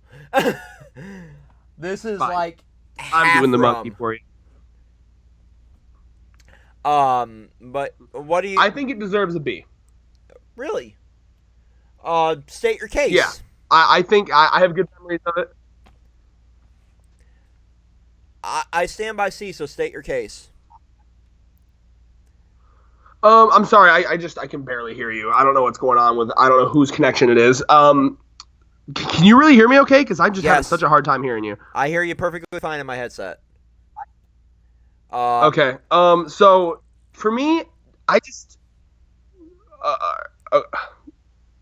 This is fine. Like I'm doing the monkey for you. But what do you? I think it deserves a B. Really? State your case. Yeah, I think I have good memories of it. I stand by C. So state your case. I'm sorry. I can barely hear you. I don't know what's going on with. I don't know whose connection it is. Can you really hear me okay? Because I'm just having such a hard time hearing you. I hear you perfectly fine in my headset. Okay. So for me, I just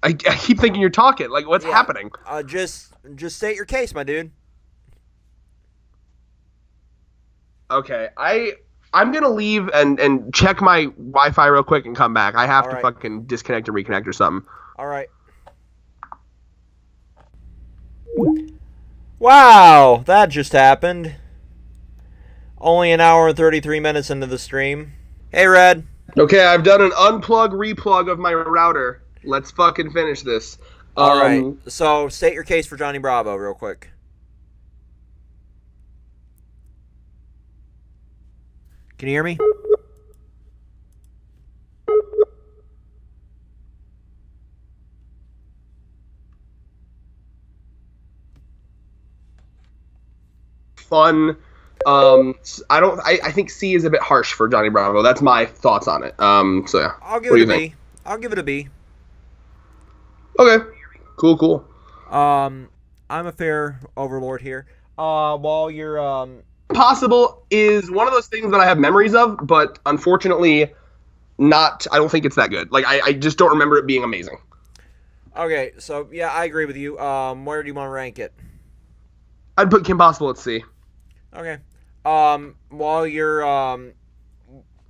I keep thinking you're talking. Like, what's happening? Just state your case, my dude. Okay. I'm gonna leave and check my Wi-Fi real quick and come back. I have to fucking disconnect and reconnect or something. All right. Wow, that just happened. Only an hour and 33 minutes into the stream. Hey, Red. Okay, I've done an unplug replug of my router. Let's fucking finish this. All right. So, state your case for Johnny Bravo real quick. Can you hear me? Fun. I think C is a bit harsh for Johnny Bravo. That's my thoughts on it. So yeah. I'll give it a B. I'll give it a B. Okay. Cool. I'm a fair overlord here. While you're Possible is one of those things that I have memories of, but unfortunately not. I don't think it's that good. Like I just don't remember it being amazing. Okay, so yeah, I agree with you. Where do you want to rank it? I'd put Kim Possible at C. Okay. While you're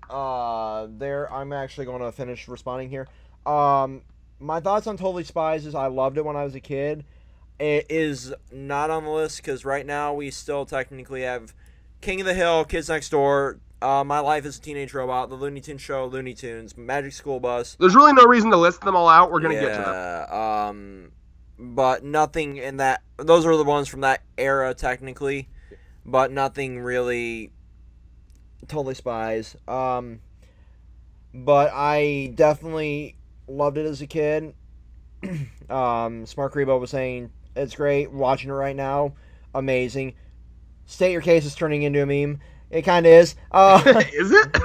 there, I'm actually going to finish responding here. My thoughts on Totally Spies is I loved it when I was a kid. It is not on the list because right now we still technically have King of the Hill, Kids Next Door, My Life as a Teenage Robot, The Looney Tunes Show, Looney Tunes, Magic School Bus. There's really no reason to list them all out. We're going to get to them. But nothing in that... Those are the ones from that era, technically. But nothing really Totally Spies. But I definitely loved it as a kid. Smart Rebo was saying it's great. Watching it right now, amazing. State Your Case is turning into a meme. It kind of is. Is it?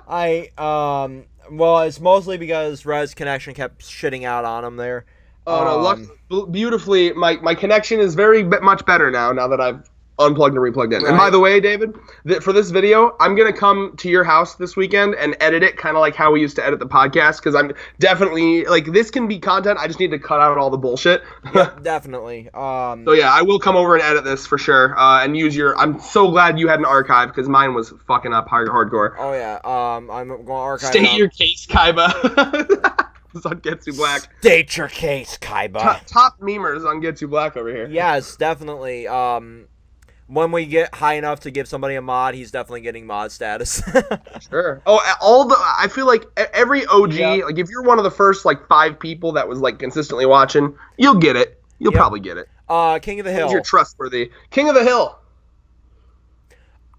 Well, it's mostly because Red's connection kept shitting out on him there. Oh no! Beautifully, my connection is very much better now that I've unplugged and replugged in. Right. And by the way, David, for this video, I'm gonna come to your house this weekend and edit it, kind of like how we used to edit the podcast, because I'm definitely this can be content. I just need to cut out all the bullshit. Yeah, definitely. So yeah, I will come over and edit this for sure, and use your. I'm so glad you had an archive because mine was fucking up hardcore. Oh yeah. I'm going to archive. State your case, Kaiba. On Getsu Black. State your case, Kaiba. Top memers on Getsu Black over here. Yes, definitely. When we get high enough to give somebody a mod, he's definitely getting mod status. Sure. I feel like every OG, like if you're one of the first 5 people that was consistently watching, you'll get it. You'll probably get it. King of the Hill. You're trustworthy. King of the Hill.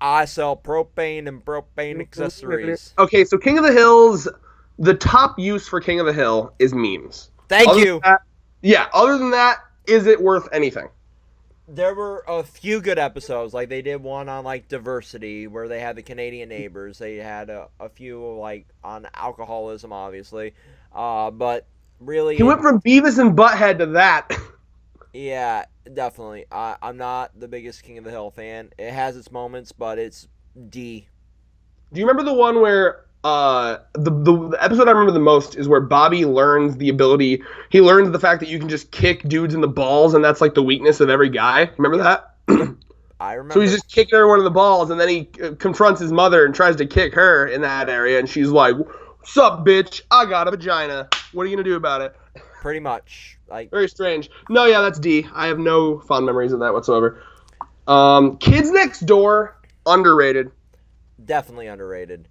I sell propane and propane accessories. Okay, so King of the Hill's the top use for King of the Hill is memes. Thank you. Other than that, is it worth anything? There were a few good episodes. They did one on diversity where they had the Canadian neighbors. They had a few on alcoholism, obviously. But really, he went from Beavis and Butthead to that. Yeah, definitely. I'm not the biggest King of the Hill fan. It has its moments, but it's D. Do you remember the one where the episode I remember the most is where Bobby learns the ability. He learns the fact that you can just kick dudes in the balls, and that's the weakness of every guy. Remember that? I remember. So he's just kicking everyone in the balls, and then he confronts his mother and tries to kick her in that area, and she's like, "Sup, bitch? I got a vagina. What are you gonna do about it?" Pretty much. Very strange. No, yeah, that's D. I have no fond memories of that whatsoever. Kids Next Door, underrated. Definitely underrated.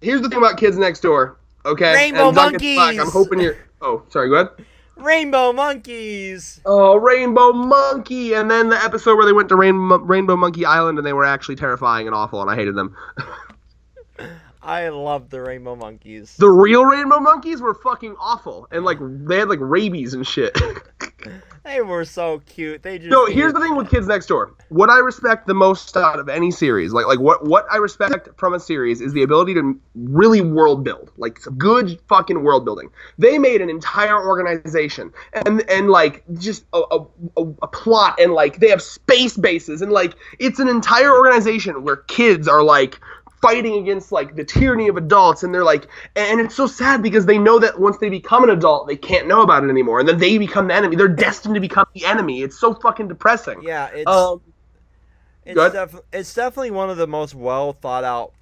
Here's the thing about Kids Next Door, okay? Rainbow Monkeys! I'm hoping you're... Oh, sorry, go ahead. Rainbow Monkeys! Oh, Rainbow Monkey! And then the episode where they went to Rainbow Monkey Island and they were actually terrifying and awful and I hated them. I love the Rainbow Monkeys. The real Rainbow Monkeys were fucking awful. And, they had, rabies and shit. They were so cute. They just... No, here's the thing with Kids Next Door. What I respect the most out of any series, what I respect from a series is the ability to really world build. Some good fucking world building. They made an entire organization and just a plot and, they have space bases and, it's an entire organization where kids are, fighting against the tyranny of adults, and they're and it's so sad because they know that once they become an adult they can't know about it anymore, and then they become the enemy. They're destined to become the enemy. It's so fucking depressing. Yeah, it's definitely one of the most well thought out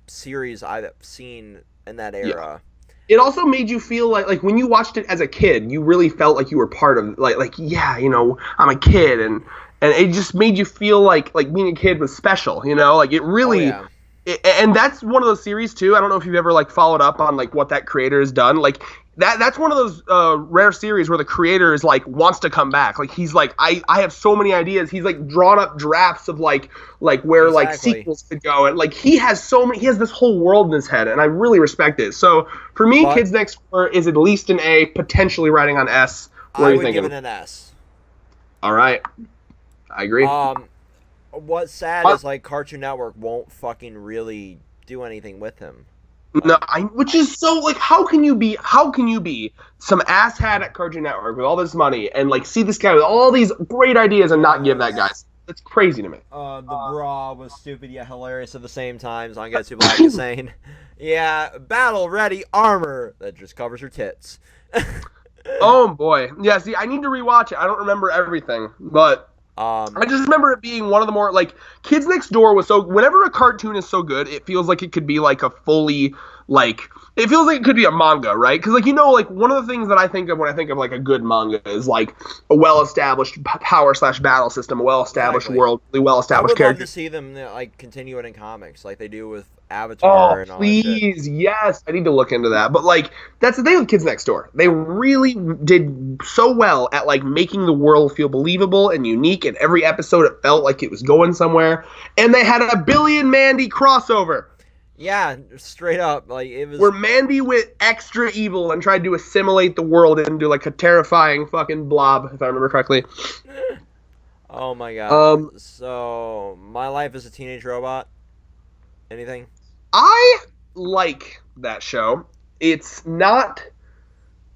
series I've seen in that era. it also made you feel like when you watched it as a kid, you really felt like you were part of like yeah, I'm a kid, and it just made you feel like being a kid was special, like it Oh really. yeah. And that's one of those series too. I don't know if you've ever like followed up on like what that creator has done. Like that's one of those rare series where the creator is like wants to come back. Like he's like I have so many ideas. He's like drawn up drafts of like where like Exactly. sequels could go, and like he has this whole world in his head, and I really respect it. So for me, But Kids Next Door is at least an A, potentially riding on S. What I are you would give thinking? it an S. All right, I agree. What's sad Uh, is like Cartoon Network won't fucking really do anything with him. No, Like, which is so like how can you be some asshat at Cartoon Network with all this money and like see this guy with all these great ideas and not give that guy? That's crazy to me. the bra was stupid yet hilarious at the same time. Zangetsu Black is saying, "Yeah, battle ready armor that just covers her tits." Oh boy, yeah. See, I need to rewatch it. I don't remember everything, but I just remember it being one of the more like Kids Next Door was so. Whenever a cartoon is so good, it feels like it could be like a fully like. It feels like it could be a manga, right? Because like like one of the things that I think of when I think of like a good manga is like a well-established power/battle system, a well-established Exactly. world, really I well-established would love to characters. see them like continue it in comics, like they do with Oh, Avatar and all that shit. please, yes. I need to look into that. But like that's the thing with Kids Next Door. They really did so well at like making the world feel believable and unique, and every episode it felt like it was going somewhere. And they had a Billy and Mandy crossover Yeah, straight up, like it was. where Mandy went extra evil and tried to assimilate the world into like a terrifying fucking blob, if I remember correctly. Oh my god. Um, So, My Life as a Teenage Robot. Anything? I like that show. It's not.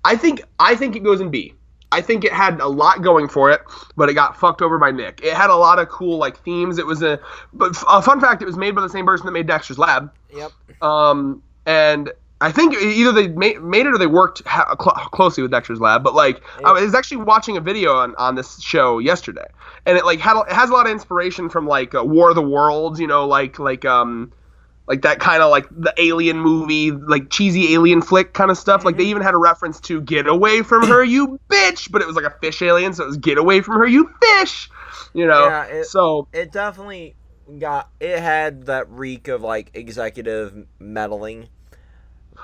I think it goes in B. I think it had a lot going for it, but it got fucked over by Nick. It had a lot of cool like themes. But a fun fact, it was made by the same person that made Dexter's Lab. Yep. And I think either they made it or they worked closely with Dexter's Lab. But like, I was actually watching a video on this show yesterday, and it has a lot of inspiration from like War of the Worlds, like that kind of like the alien movie, like cheesy alien flick kind of stuff. Like they even had a reference to "Get away from her, you bitch," but it was like a fish alien, so it was "Get away from her, you fish." Yeah, So it definitely it had that reek of like executive meddling.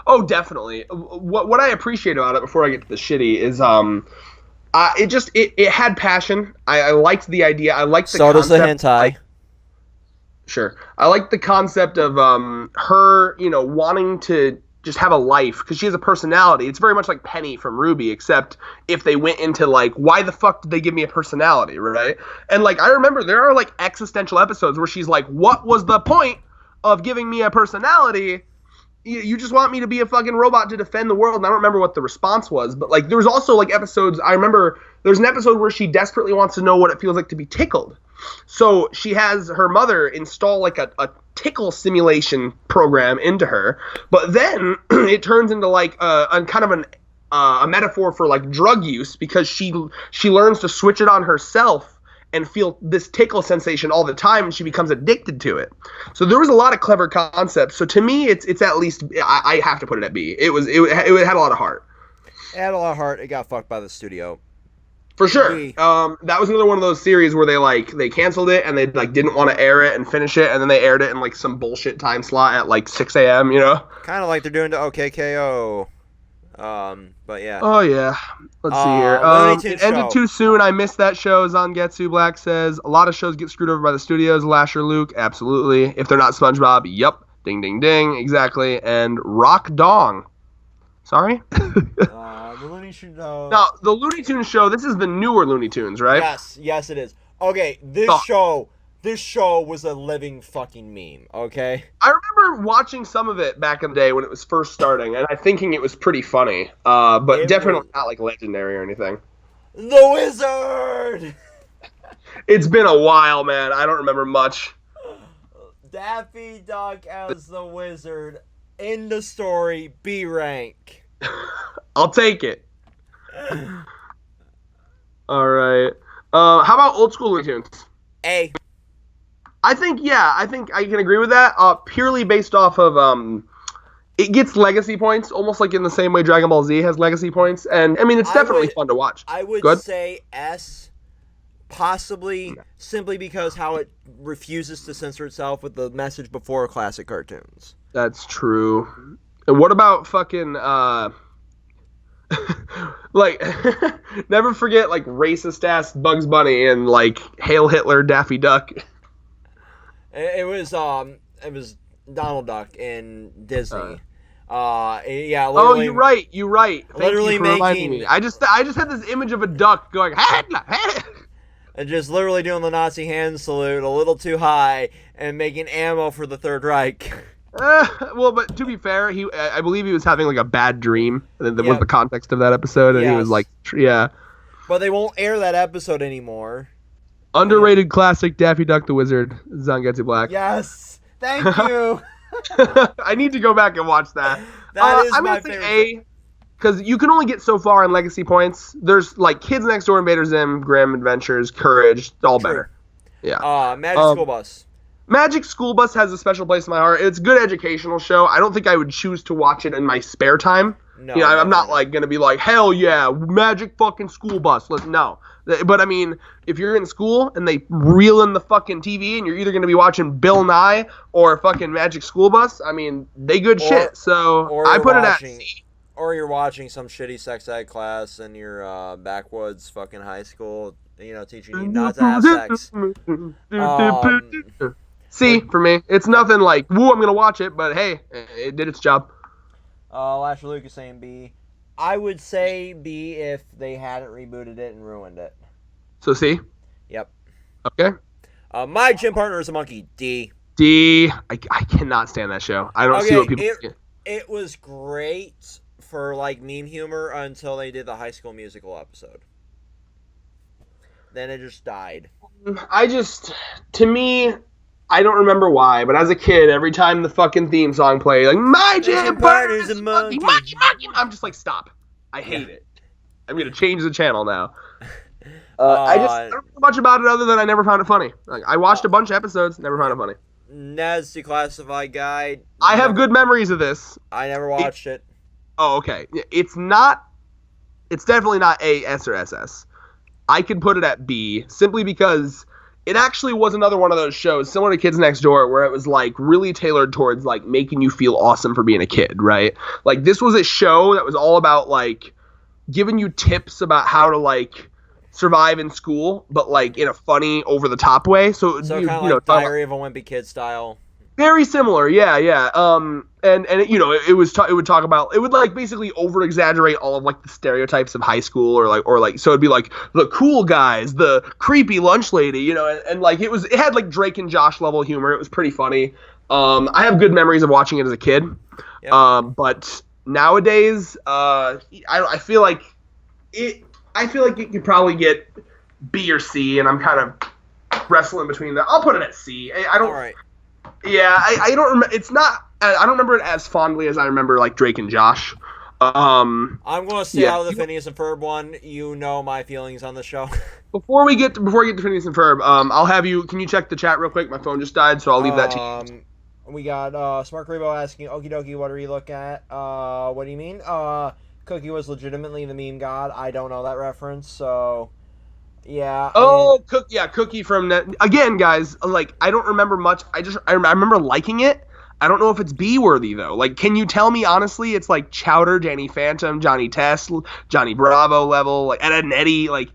oh, definitely. What I appreciate about it before I get to the shitty is it had passion. I liked the idea. I liked the So does the concept. hentai. Sure. I like the concept of her, wanting to just have a life because she has a personality. It's very much like Penny from Ruby, except if they went into like, why the fuck did they give me a personality, right? And like I remember there are like existential episodes where she's like, what was the point of giving me a personality? You just want me to be a fucking robot to defend the world. And I don't remember what the response was, but like there was also like episodes. I remember there's an episode where she desperately wants to know what it feels like to be tickled. So she has her mother install like a tickle simulation program into her, but then it turns into like a kind of a metaphor for like drug use because she learns to switch it on herself and feel this tickle sensation all the time, and she becomes addicted to it. So there was a lot of clever concepts. So to me, it's at least I have to put it at B. It had a lot of heart. It had a lot of heart. It got fucked by the studio. For sure. B. That was another one of those series where they canceled it and they like didn't want to air it and finish it, and then they aired it in like some bullshit time slot at like 6 a.m. Kind of like they're doing to OKKO. But yeah. Oh yeah. Let's see here. Looney Tunes It ended show. too soon. I missed that show. Zangetsu Black says a lot of shows get screwed over by the studios. Lasher Luke, absolutely. If they're not SpongeBob, yep. Ding ding ding, exactly. And Rock Dong. Sorry. The Looney Tunes. Now the Looney Tunes show. This is the newer Looney Tunes, right? Yes, it is. Okay, this show was a living fucking meme. Okay. I remember watching some of it back in the day when it was first starting, and I thinking it was pretty funny. But It definitely was- not like legendary or anything. The Wizard. It's been a while, man. I don't remember much. Daffy Duck as the Wizard. In the story, B rank. I'll take it. All right. How about old school Looney Tunes? A. I think I can agree with that. Purely based off of it gets legacy points, almost like in the same way Dragon Ball Z has legacy points. And I mean, it's definitely fun to watch. I would Good? say S, possibly simply because how it refuses to censor itself with the message before classic cartoons. That's true. And what about fucking like never forget like racist ass Bugs Bunny and like Hail Hitler Daffy Duck. It was Donald Duck in Disney. Yeah. Oh, you're right. Thank literally you for reminding me. I just had this image of a duck going Hitler, and just literally doing the Nazi hand salute a little too high and making ammo for the Third Reich. Well, but to be fair, I believe he was having like a bad dream. That was the context of that episode, and he was like, yeah. But they won't air that episode anymore. Underrated classic Daffy Duck the Wizard, Zangetsu Black. Yes, thank you. I need to go back and watch that. That is I'm my gonna say favorite. A, because you can only get so far in legacy points. There's like Kids Next Door, Invader Zim, Graham Adventures, Courage, all better. Yeah. Magic School Bus. Magic School Bus has a special place in my heart. It's a good educational show. I don't think I would choose to watch it in my spare time. No, I'm not like gonna be like, hell yeah, Magic fucking School Bus. No. But I mean, if you're in school and they reel in the fucking TV and you're either gonna be watching Bill Nye or fucking Magic School Bus, I mean, they good shit. So I put it at C. Or you're watching some shitty sex ed class in your backwoods fucking high school, teaching you not to have sex. C for me. It's nothing like, woo, I'm gonna watch it, but hey, it did its job. Lasher Luke is saying B. I would say B if they hadn't rebooted it and ruined it. So C? Yep. Okay. My gym partner is a monkey. D. I cannot stand that show. I don't see what people... It was great for like meme humor until they did the High School Musical episode. Then it just died. To me... I don't remember why, but as a kid, every time the fucking theme song played, like, my gym partner's a monkey. I'm just like, stop. I hate it. I'm going to change the channel now. I don't know much about it other than I never found it funny. Like, I watched a bunch of episodes, never found it funny. Ned's Declassified Guide. I have good memories of this. I never watched it. Oh, okay. It's definitely not A, S, or SS. I could put it at B, simply because... it actually was another one of those shows, similar to Kids Next Door, where it was, like, really tailored towards, like, making you feel awesome for being a kid, right? Like, this was a show that was all about, like, giving you tips about how to, like, survive in school, but, like, in a funny, over-the-top way. So kind of like Diary of a Wimpy Kid style. Very similar, yeah. And it would talk about, it would like basically over exaggerate all of like the stereotypes of high school or like so it'd be like the cool guys, the creepy lunch lady, and like it had like Drake and Josh level humor. It was pretty funny. I have good memories of watching it as a kid. Yep. But nowadays, I feel like it could probably get B or C, and I'm kind of wrestling between that. I'll put it at C. I don't. All right. Yeah, I don't remember. It's not. I don't remember it as fondly as I remember like Drake and Josh. I'm going to stay out of the Phineas and Ferb one. You know my feelings on the show. Before we get to Phineas and Ferb, I'll have you. Can you check the chat real quick? My phone just died, so I'll leave that to you. We got Smart Grebo asking, "Okie dokie, what are you looking at? What do you mean? Cookie was legitimately the meme god. I don't know that reference, so." Yeah. Oh, Cookie from again, guys. Like, I don't remember much. I remember liking it. I don't know if it's B worthy though. Like, can you tell me honestly? It's like Chowder, Danny Phantom, Johnny Test, Johnny Bravo level, like Ed, Edd and Eddy. Like,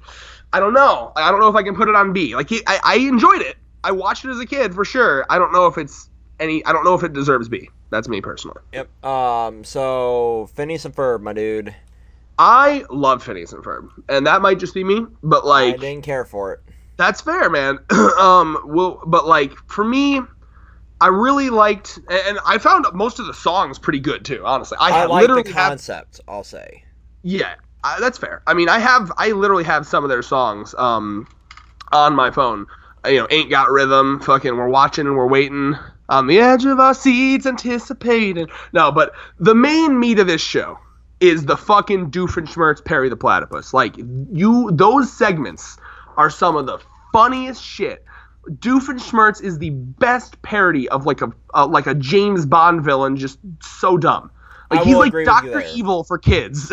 I don't know. I don't know if I can put it on B. Like, I enjoyed it. I watched it as a kid for sure. I don't know if I don't know if it deserves B. That's me personally. Yep. So Phineas and Ferb, my dude. I love Phineas and Ferb, and that might just be me, but like I didn't care for it. That's fair, man. But like for me, I really liked, and I found most of the songs pretty good too. Honestly, I like the concept. I'll say. Yeah, that's fair. I mean, I literally have some of their songs on my phone. Ain't Got Rhythm, fucking We're Watching and We're Waiting, On the Edge of Our Seats, Anticipating. No, but the main meat of this show is the fucking Doofenshmirtz Perry the Platypus. Like, those segments are some of the funniest shit. Doofenshmirtz is the best parody of like a James Bond villain, just so dumb. Like he's like Dr. Evil for kids.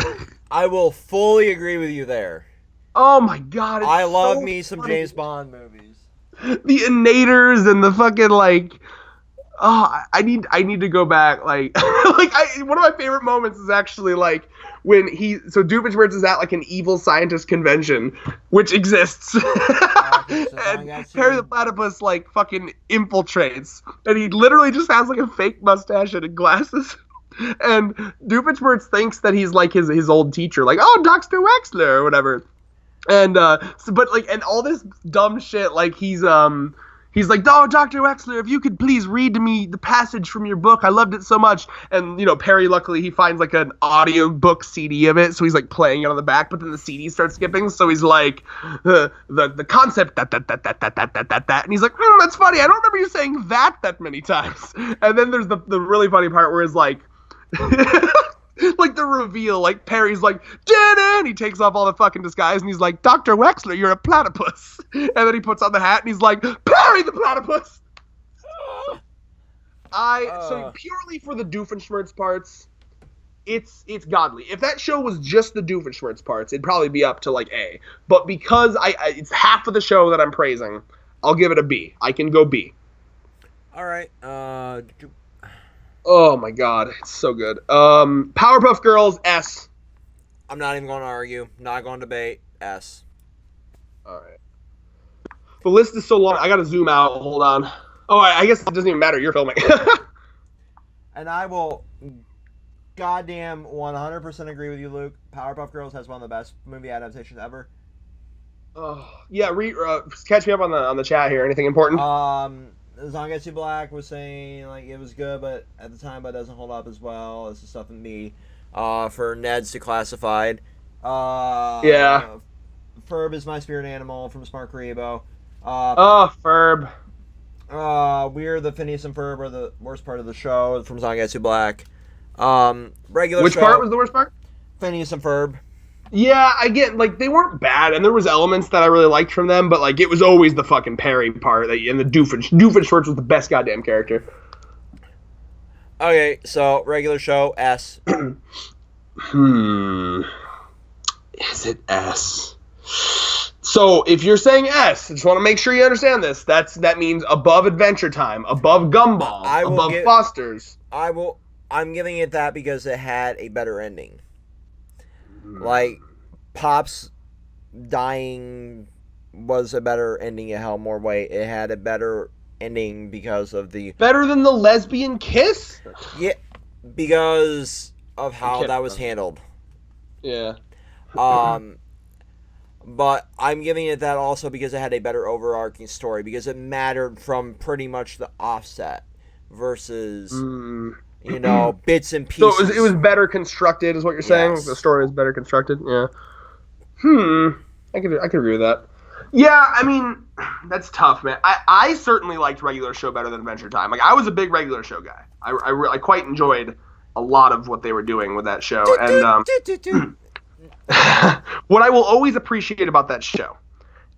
I will fully agree with you there. Oh my god, it's I love so me some funny. James Bond movies. The Innators and the fucking like I need to go back like one of my favorite moments is actually like when Doofenshmirtz is at like an evil scientist convention, which exists. And Perry the Platypus like fucking infiltrates, and he literally just has like a fake mustache and glasses. And Doofenshmirtz thinks that he's like his old teacher, like, oh, Dr. Wexler or whatever. And and all this dumb shit, like he's like, oh, Dr. Wexler, if you could please read to me the passage from your book, I loved it so much. And Perry, luckily, he finds like an audio book CD of it, so he's like playing it on the back, but then the CD starts skipping, so he's like, the concept that, and he's like, that's funny, I don't remember you saying that many times. And then there's the really funny part where it's like like the reveal, like Perry's like, and he takes off all the fucking disguise and he's like, Dr. Wexler, you're a platypus. And then he puts on the hat and he's like, Perry the Platypus. So purely for the Doofenshmirtz parts, it's godly. If that show was just the Doofenshmirtz parts, it'd probably be up to like A. But because it's half of the show that I'm praising, I'll give it a B. I can go B. All right. Oh my god, it's so good. Powerpuff Girls, S. I'm not even going to argue. Not going to debate. S. All right. The list is so long. I gotta zoom out. Hold on. Oh, I guess it doesn't even matter. You're filming. And I will goddamn 100% agree with you, Luke. Powerpuff Girls has one of the best movie adaptations ever. Oh yeah. Catch me up on the chat here. Anything important? Zangetsu Black was saying like it was good, but at the time, but doesn't hold up as well as the stuff in me. For Ned's Declassified. Yeah. Ferb is my spirit animal from Smart Karibo. Ferb. We're the Phineas and Ferb are the worst part of the show from Zangetsu Black. Regular Which show, part was the worst part? Phineas and Ferb. Yeah, I get, like, they weren't bad, and there was elements that I really liked from them, but, like, it was always the fucking Perry part, and the Doofenshmirtz was the best goddamn character. Okay, so, regular show, S. Is it S? So, if you're saying S, I just want to make sure you understand this, that means above Adventure Time, above Gumball, above Foster's. I'm giving it that because it had a better ending. Like, Pop's dying was a better ending. It held more weight. It had a better ending because of the... Better than the lesbian kiss? Yeah, because of how that was handled. Yeah. But I'm giving it that also because it had a better overarching story. Because it mattered from pretty much the offset versus... bits and pieces. So it was better constructed, is what you're saying? Yes. The story is better constructed? Yeah. I could agree with that. Yeah, I mean, that's tough, man. I certainly liked regular show better than Adventure Time. Like, I was a big regular show guy. I quite enjoyed a lot of what they were doing with that show. And what I will always appreciate about that show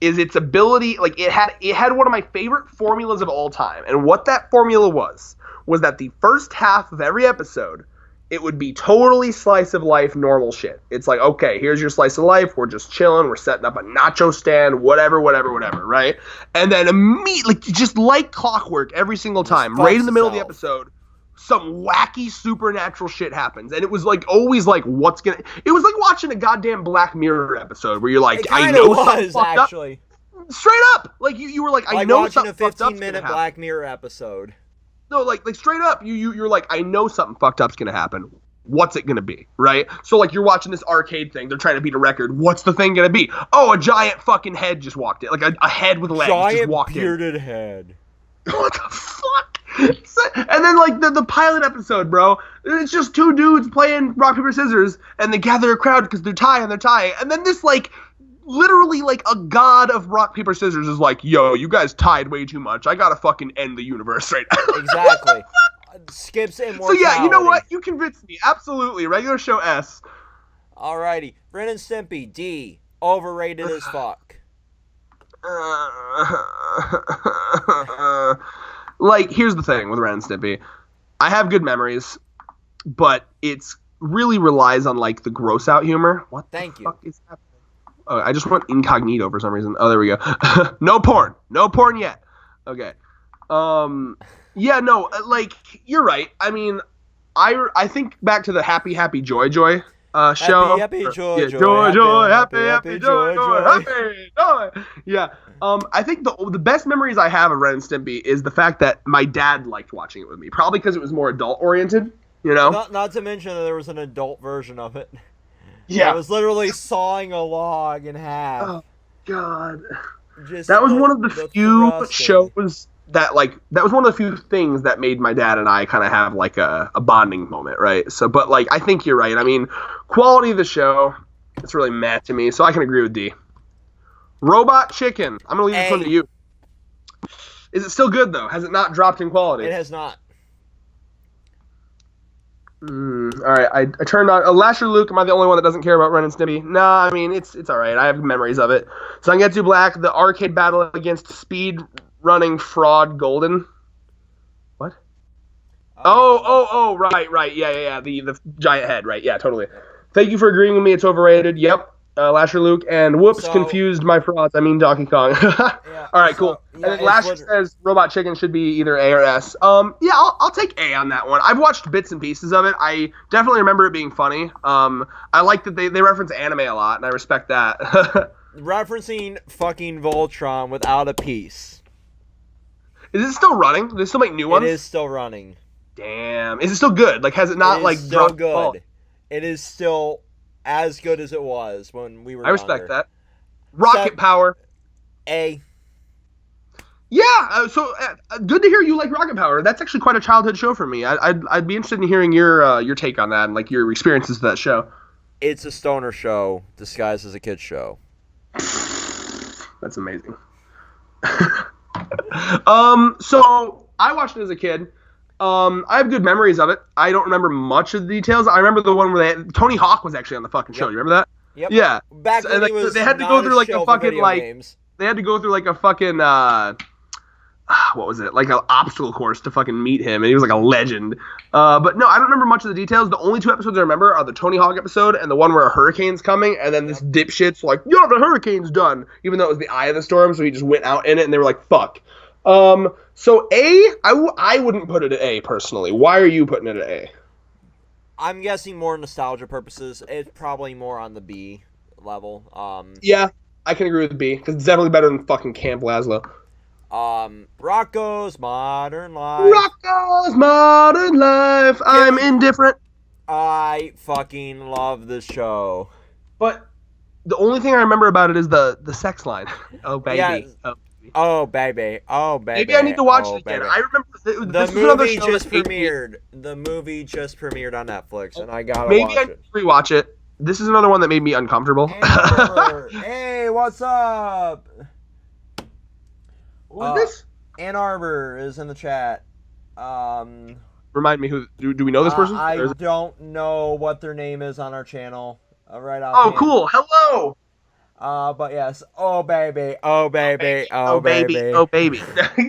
is its ability, like, it had one of my favorite formulas of all time. And what that formula was that the first half of every episode, it would be totally slice of life, normal shit. It's like, okay, here's your slice of life. We're just chilling. We're setting up a nacho stand, whatever, right? And then immediately, just like clockwork every single time, right in the middle of the episode, some wacky supernatural shit happens. And it was like always like, it was like watching a goddamn Black Mirror episode where you're like, I know something fucked actually. Up. Straight up. Like you were like, I know something fucked up. Watching a 15-minute Black Mirror episode. No, like straight up, you're like, I know something fucked up's gonna happen. What's it gonna be, right? So like you're watching this arcade thing, they're trying to beat a record. What's the thing gonna be? Oh, a giant fucking head just walked in, like a head with legs just walked in. Giant bearded head. What the fuck? And then like the pilot episode, bro, it's just two dudes playing rock paper scissors, and they gather a crowd because they're tying, and then this like. Literally, like, a god of rock, paper, scissors is like, yo, you guys tied way too much. I gotta fucking end the universe right now. Exactly. Skips immortality. So, yeah, you know what? You convinced me. Absolutely. Regular show S. Alrighty. Ren and Stimpy, D. Overrated as fuck. like, here's the thing with Ren and Stimpy. I have good memories, but it's really relies on, like, the gross out humor. What the fuck is happening? Oh, I just went incognito for some reason. Oh, there we go. No porn. No porn yet. Okay. Yeah, no, like, you're right. I mean, I think back to the Happy Happy Joy Joy show. Happy Joy yeah, Joy. Joy, happy Joy Joy, happy Joy. Yeah. I think the best memories I have of Ren and Stimpy is the fact that my dad liked watching it with me. Probably because it was more adult oriented, you know? Not to mention that there was an adult version of it. Yeah. It was literally sawing a log in half. Oh, God. Just that was one of the few thrusting. shows that was one of the few things that made my dad and I kind of have like a bonding moment, right? So, but like, I think you're right. I mean, quality of the show, it's really meh to me, so I can agree with D. Robot Chicken. I'm gonna leave this one to you. Is it still good though? Has it not dropped in quality? It has not. All right, I turned on Lasher Luke. Am I the only one that doesn't care about Ren and Stimpy? Nah, I mean it's all right. I have memories of it. Zangetsu Black, the arcade battle against Speed Running Fraud Golden. What? Right. Yeah. The giant head, right? Yeah, totally. Thank you for agreeing with me. It's overrated. Yep. Lasher Luke and whoops, confused my frauds. I mean Donkey Kong. Yeah, all right, cool. Yeah, and then Lasher says Robot Chicken should be either A or S. Yeah, I'll take A on that one. I've watched bits and pieces of it. I definitely remember it being funny. I like that they reference anime a lot, and I respect that. Referencing fucking Voltron without a piece. Is it still running? Do they still make new ones? It is still running. Damn. Is it still good? Like, has it not like dropped? Still good. Ball? It is still as good as it was when we were I respect younger. that. Rocket Power. A. Yeah, so good to hear you like Rocket Power. That's actually quite a childhood show for me. I'd be interested in hearing your take on that and like your experiences with that show. It's a stoner show disguised as a kid's show. That's amazing. So I watched it as a kid. I have good memories of it. I don't remember much of the details. I remember the one where Tony Hawk was actually on the fucking show. You remember that? Yep. Yeah. Back when he was they had to go through like a fucking they had to go through like a fucking what was it? Like an obstacle course to fucking meet him, and he was like a legend. But no, I don't remember much of the details. The only two episodes I remember are the Tony Hawk episode and the one where a hurricane's coming, and then this dipshit's like, "Yo, the hurricane's done," even though it was the eye of the storm, so he just went out in it, and they were like, "Fuck." So I wouldn't put it at A personally. Why are you putting it at A? I'm guessing more nostalgia purposes. It's probably more on the B level. Yeah, I can agree with B because it's definitely better than fucking Camp Lazlo. Rocko's Modern Life. Rocko's Modern Life. I'm indifferent. I fucking love this show. But the only thing I remember about it is the sex line. Oh baby. Yeah. Oh baby. Oh baby. Maybe I need to watch it again. Baby. I remember the movie just premiered. The movie just premiered on Netflix, and I gotta watch it. Maybe I need to rewatch it. This is another one that made me uncomfortable. Hey, what's up? Who is this? Ann Arbor is in the chat. Remind me who? Do we know this person? I don't know what their name is on our channel. Right off. Oh, cool. Hello. But yes. Oh baby. Oh baby. Oh baby. Oh baby.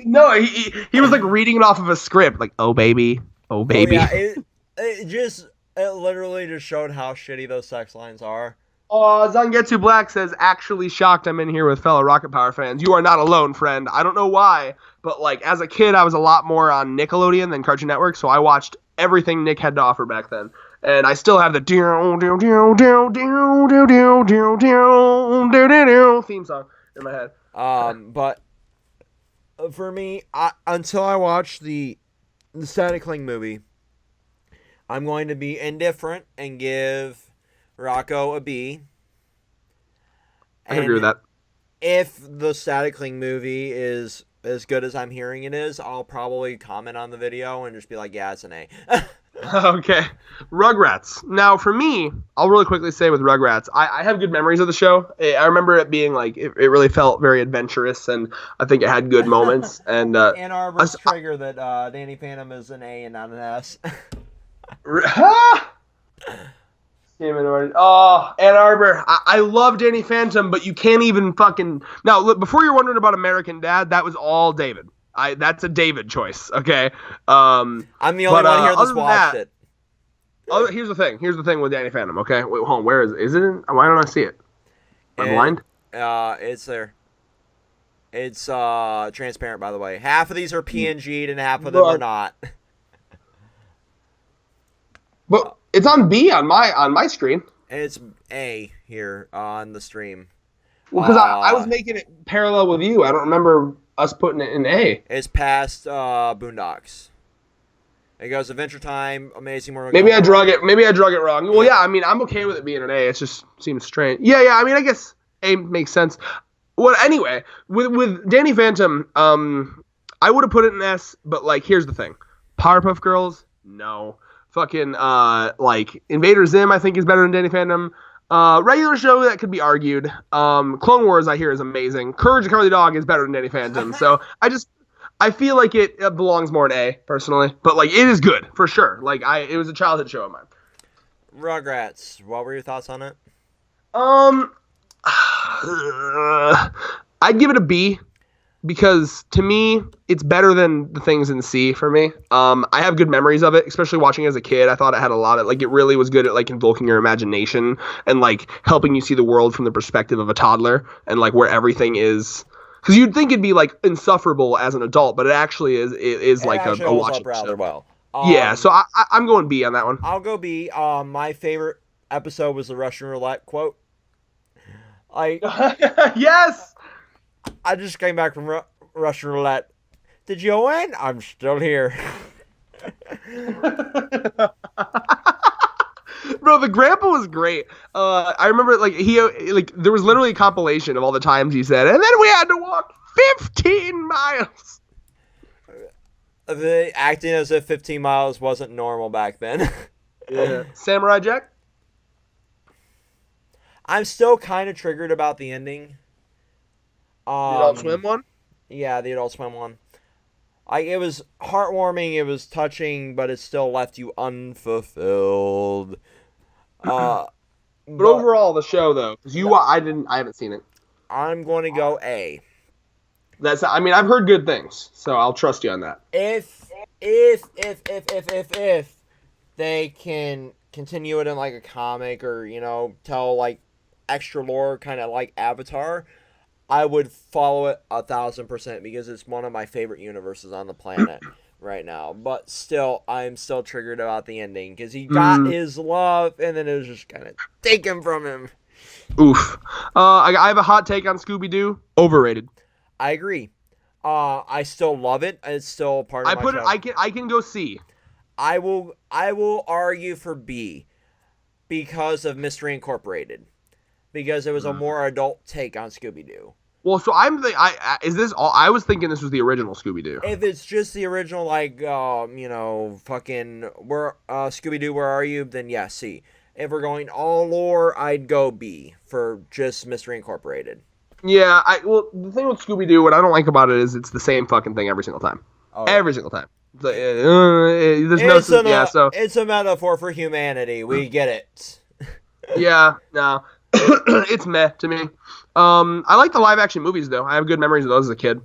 No, he was like reading it off of a script, like oh baby. Oh baby. Oh, yeah, it literally just showed how shitty those sex lines are. Zangetsu Black says, actually shocked I'm in here with fellow Rocket Power fans. You are not alone, friend. I don't know why, but like as a kid, I was a lot more on Nickelodeon than Cartoon Network, so I watched everything Nick had to offer back then. And I still have the theme song in my head. But for me, until I watch the Static Cling movie, I'm going to be indifferent and give Rocco a B. I can agree with that. If the Static Cling movie is as good as I'm hearing it is, I'll probably comment on the video and just be like, yeah, it's an A. Okay. Rugrats. Now, for me, I'll really quickly say with Rugrats, I have good memories of the show. I remember it being like, it really felt very adventurous, and I think it had good moments. And Ann Arbor's trigger that Danny Phantom is an A and not an S. Oh, Ann Arbor. I love Danny Phantom, but you can't even fucking... Now, look, before you're wondering about American Dad, that was all David. That's a David choice. Okay. I'm the only one here that's watched it. Here's the thing. Here's the thing with Danny Phantom. Okay. Wait, hold on. Where is it? Is it? Why don't I see it? I'm blind. It's there. It's transparent, by the way. Half of these are PNG'd and half of them are not. But it's on B on my screen. It's A here on the stream. Well, because I was making it parallel with you. I don't remember us putting it in A. It's past Boondocks. It goes Adventure Time, Amazing World. Maybe I drug it wrong. Well, yeah. I mean, I'm okay with it being an A. It just seems strange. Yeah. I mean, I guess A makes sense. Well, anyway, with Danny Phantom, I would have put it in S. But like, here's the thing: Powerpuff Girls, no. Fucking like Invader Zim, I think is better than Danny Phantom. Regular show that could be argued. Clone Wars, I hear, is amazing. Courage the Cowardly Dog is better than Danny Phantom. So I feel like it belongs more in A personally, but like it is good for sure. Like it was a childhood show of mine. Rugrats, what were your thoughts on it? I'd give it a B. Because to me, it's better than the things in C for me. I have good memories of it, especially watching it as a kid. I thought it had a lot of, like, it really was good at, like, invoking your imagination and, like, helping you see the world from the perspective of a toddler and, like, where everything is. Because you'd think it'd be, like, insufferable as an adult, but it actually is like a watching rather well. Yeah, so I'm going B on that one. I'll go B. My favorite episode was the Russian roulette quote. Yes! I just came back from Russian roulette. Did you win? I'm still here. Bro, the grandpa was great. I remember there was literally a compilation of all the times he said, and then we had to walk 15 miles. The acting as if 15 miles wasn't normal back then. Yeah. Samurai Jack? I'm still kind of triggered about the ending. The Adult Swim one? Yeah, the Adult Swim one. It was heartwarming, it was touching, but it still left you unfulfilled. But overall, the show though, because I haven't seen it. I'm going to go A. I've heard good things, so I'll trust you on that. If they can continue it in like a comic or tell like extra lore, kind of like Avatar, I would follow it 1,000% because it's one of my favorite universes on the planet right now. But still, I'm still triggered about the ending because he got his love and then it was just kind of taken from him. Oof. I have a hot take on Scooby-Doo. Overrated. I agree. I still love it. It's still part of my show. I can go C. I will argue for B because of Mystery Incorporated. Because it was a more adult take on Scooby-Doo. Well, so is this all? I was thinking this was the original Scooby-Doo. If it's just the original, like, fucking, Scooby-Doo, where are you? Then yeah, C. If we're going all lore, I'd go B for just Mystery Incorporated. Yeah, the thing with Scooby-Doo, what I don't like about it is it's the same fucking thing every single time. Oh, yeah. Every single time. There's it's a metaphor for humanity. We get it. Yeah, no. It's meh to me. I like the live action movies though. I have good memories of those as a kid.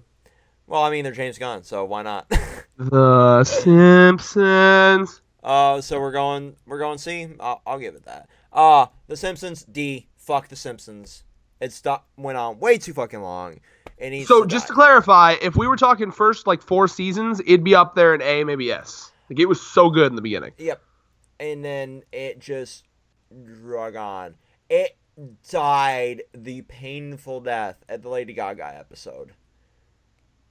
Well, I mean they're James Gunn, so why not? The Simpsons. So we're going C. I'll give it that. The Simpsons D. Fuck the Simpsons. Went on way too fucking long. So just to clarify, if we were talking first like 4 seasons, it'd be up there in A, maybe S. Like it was so good in the beginning. Yep. And then it just drug on. It died the painful death at the Lady Gaga episode.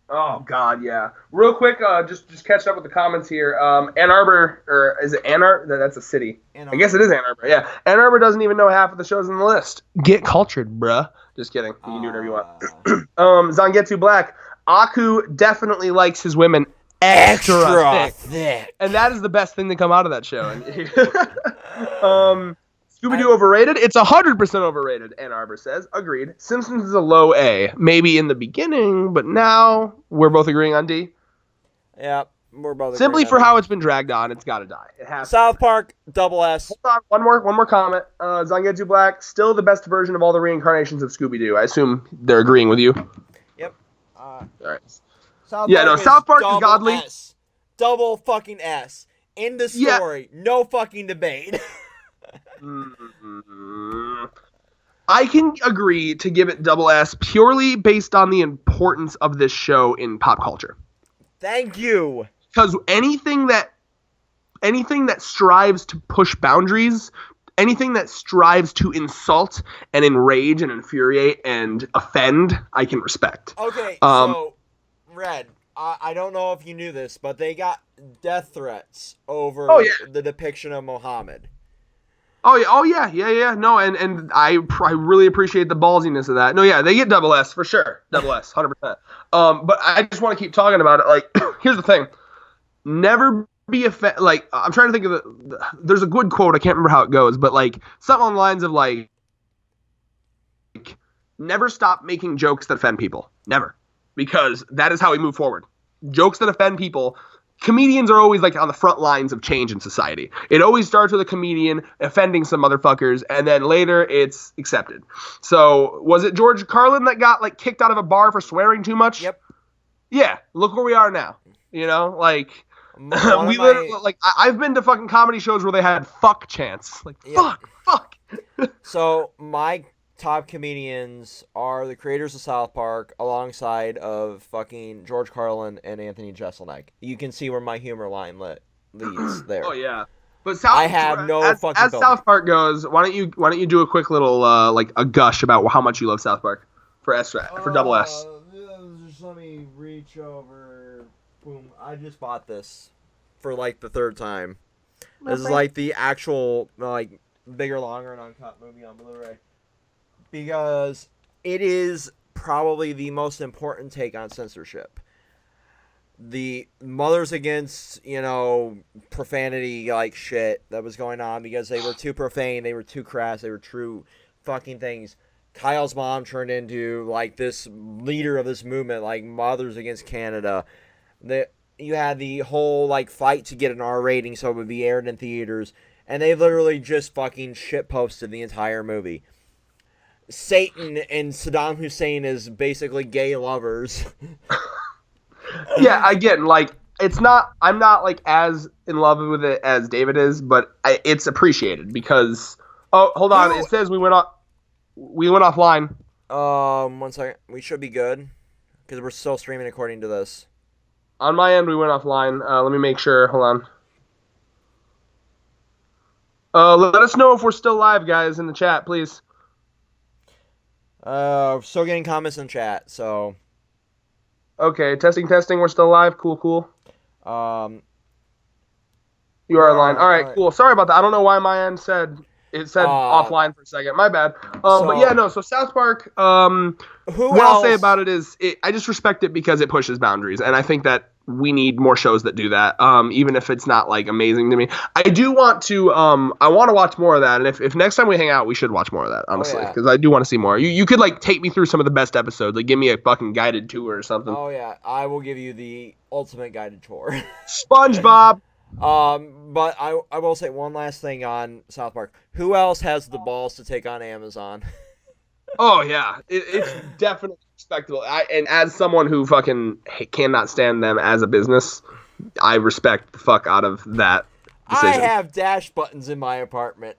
Oh God, yeah. Real quick, just catching up with the comments here. Ann Arbor, or is it Ann Arbor? That's a city. I guess it is Ann Arbor. Yeah, Ann Arbor doesn't even know half of the shows on the list. Get cultured, bruh. Just kidding. You can do whatever you want. Zangetsu Black. Aku definitely likes his women extra thick, and that is the best thing to come out of that show. Scooby-Doo overrated? It's 100% overrated, Ann Arbor says. Agreed. Simpsons is a low A. Maybe in the beginning, but now we're both agreeing on D. Yeah, we're both Simply for how it's been dragged on, it's got to die. It has South Park, double S. Hold on, one more comment. Zangetsu Black, still the best version of all the reincarnations of Scooby-Doo. I assume they're agreeing with you. Yep. All right. Yeah, no, South Park is godly. S. Double fucking S. End of story. Yeah. No fucking debate. I can agree to give it double S purely based on the importance of this show in pop culture. Thank you. Because anything that strives to push boundaries, anything that strives to insult and enrage and infuriate and offend, I can respect. Okay, so Red, I don't know if you knew this, but they got death threats over the depiction of Muhammad. Oh yeah. No, and I really appreciate the ballsiness of that. No, yeah, they get double S for sure, double S, 100%. But I just want to keep talking about it. Like, here's the thing: never be like, I'm trying to think of there's a good quote. I can't remember how it goes, but like something on the lines of like, never stop making jokes that offend people, never, because that is how we move forward. Jokes that offend people. Comedians are always like on the front lines of change in society. It always starts with a comedian offending some motherfuckers, and then later it's accepted. So was it George Carlin that got like kicked out of a bar for swearing too much? Yep. Yeah. Look where we are now. You know, like we literally like I've been to fucking comedy shows where they had fuck chants, like fuck. So my top comedians are the creators of South Park alongside of fucking George Carlin and Anthony Jeselnik. You can see where my humor line leads there. Oh yeah. But as South Park goes, why don't you do a quick little like a gush about how much you love South Park for double S. Just let me reach over. Boom. I just bought this for like the third time. This is like the actual like bigger, longer, and uncut movie on Blu-ray. Because it is probably the most important take on censorship. The mothers against, profanity like shit that was going on because they were too profane, they were too crass, they were true fucking things. Kyle's mom turned into like this leader of this movement, like Mothers Against Canada. You had the whole like fight to get an R rating so it would be aired in theaters, and they literally just fucking shit posted the entire movie. Satan and Saddam Hussein is basically gay lovers. Yeah, again, like I'm not like as in love with it as David is, but it's appreciated because hold on, it says we went offline. 1 second, we should be good because we're still streaming according to this. On my end, we went offline. Let me make sure. Hold on. Let us know if we're still live, guys, in the chat, please. Still getting comments in chat, so. Okay, testing. We're still live. Cool. You are online. All right, cool. Sorry about that. I don't know why my end said offline for a second. My bad. But yeah, no. So South Park. I'll say about it is, I just respect it because it pushes boundaries, and I think that we need more shows that do that. Even if it's not like amazing to me, I do want to. I want to watch more of that, and if next time we hang out, we should watch more of that. Honestly, because I do want to see more. You could like take me through some of the best episodes, like give me a fucking guided tour or something. Oh yeah, I will give you the ultimate guided tour. SpongeBob. But I will say one last thing on South Park. Who else has the balls to take on Amazon? Oh yeah, it's definitely respectable. And as someone who fucking cannot stand them as a business, I respect the fuck out of that decision. I have dash buttons in my apartment.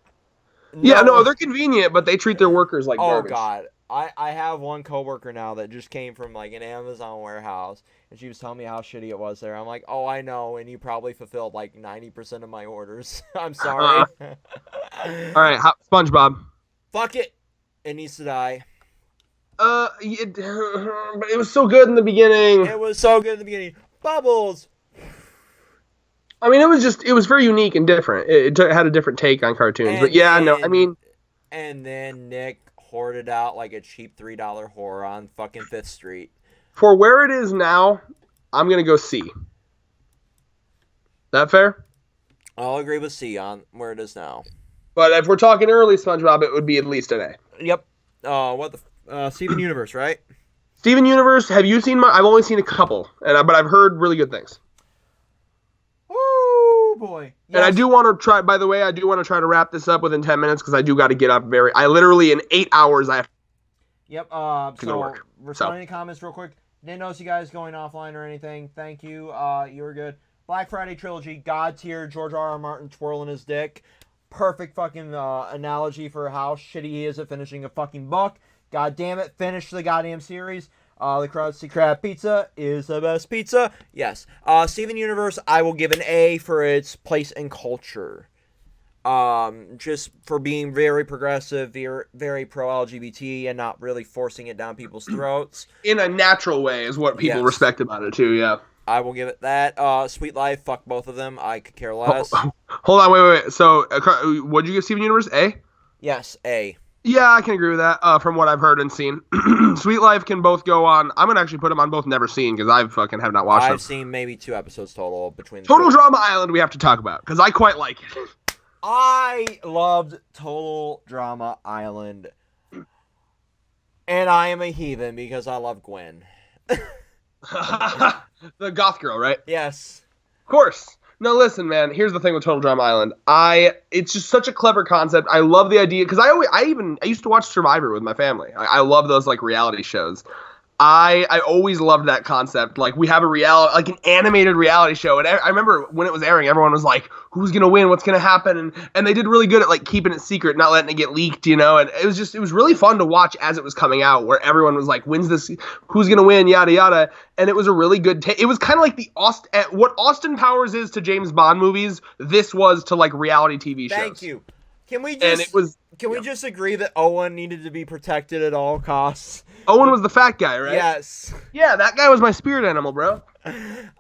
No, they're convenient, but they treat their workers like garbage. Oh god, I have one coworker now that just came from like an Amazon warehouse, and she was telling me how shitty it was there. I'm like, oh, I know, and you probably fulfilled like 90% of my orders. I'm sorry. All right, SpongeBob. Fuck it. It needs to die. But it was so good in the beginning. Bubbles. I mean, it was very unique and different. It had a different take on cartoons. And then Nick hoarded out like a cheap $3 whore on fucking 5th Street. For where it is now, I'm going to go C. That fair? I'll agree with C on where it is now. But if we're talking early SpongeBob, it would be at least an A. Yep. Steven Universe, right? Steven Universe, have you seen I've only seen a couple, but I've heard really good things. Woo, boy. Yes. And I do want to try, by the way, to wrap this up within 10 minutes because I do got to get up I literally in 8 hours I have to go to work. Responding to comments real quick. Didn't notice you guys going offline or anything. Thank you. You were good. Black Friday trilogy, God tier, George R. R. Martin twirling his dick. Perfect fucking analogy for how shitty he is at finishing a fucking book. God damn it, finish the goddamn series. The Krusty Krab pizza is the best pizza. Yes. Steven Universe, I will give an A for its place in culture. Just for being very progressive, very pro-LGBT, and not really forcing it down people's throats. In a natural way is what people respect about it, too, yeah. I will give it that. Sweet Life, fuck both of them. I could care less. Hold on, wait. So, what'd you give Steven Universe? A? Yes, A. Yeah, I can agree with that, from what I've heard and seen. Sweet Life can both go on. I'm going to actually put them on both never seen, because I fucking have not watched them. I've seen maybe 2 episodes total between the Total Drama Island we have to talk about, because I quite like it. I loved Total Drama Island. And I am a heathen because I love Gwen. The goth girl, right? Yes. Of course. No, listen, man. Here's the thing with Total Drama Island. It's just such a clever concept. I love the idea because I used to watch Survivor with my family. I love those like reality shows. I always loved that concept. Like we have an animated reality show, and I remember when it was airing, everyone was like, "Who's gonna win? What's gonna happen?" And they did really good at like keeping it secret, not letting it get leaked, you know. And it was really fun to watch as it was coming out, where everyone was like, "When's this? Who's gonna win?" Yada yada. And it was a really good. It was kind of like what Austin Powers is to James Bond movies. This was to like reality TV shows. Thank you. Can we just agree that Owen needed to be protected at all costs? Owen was the fat guy, right? Yes. Yeah, that guy was my spirit animal, bro.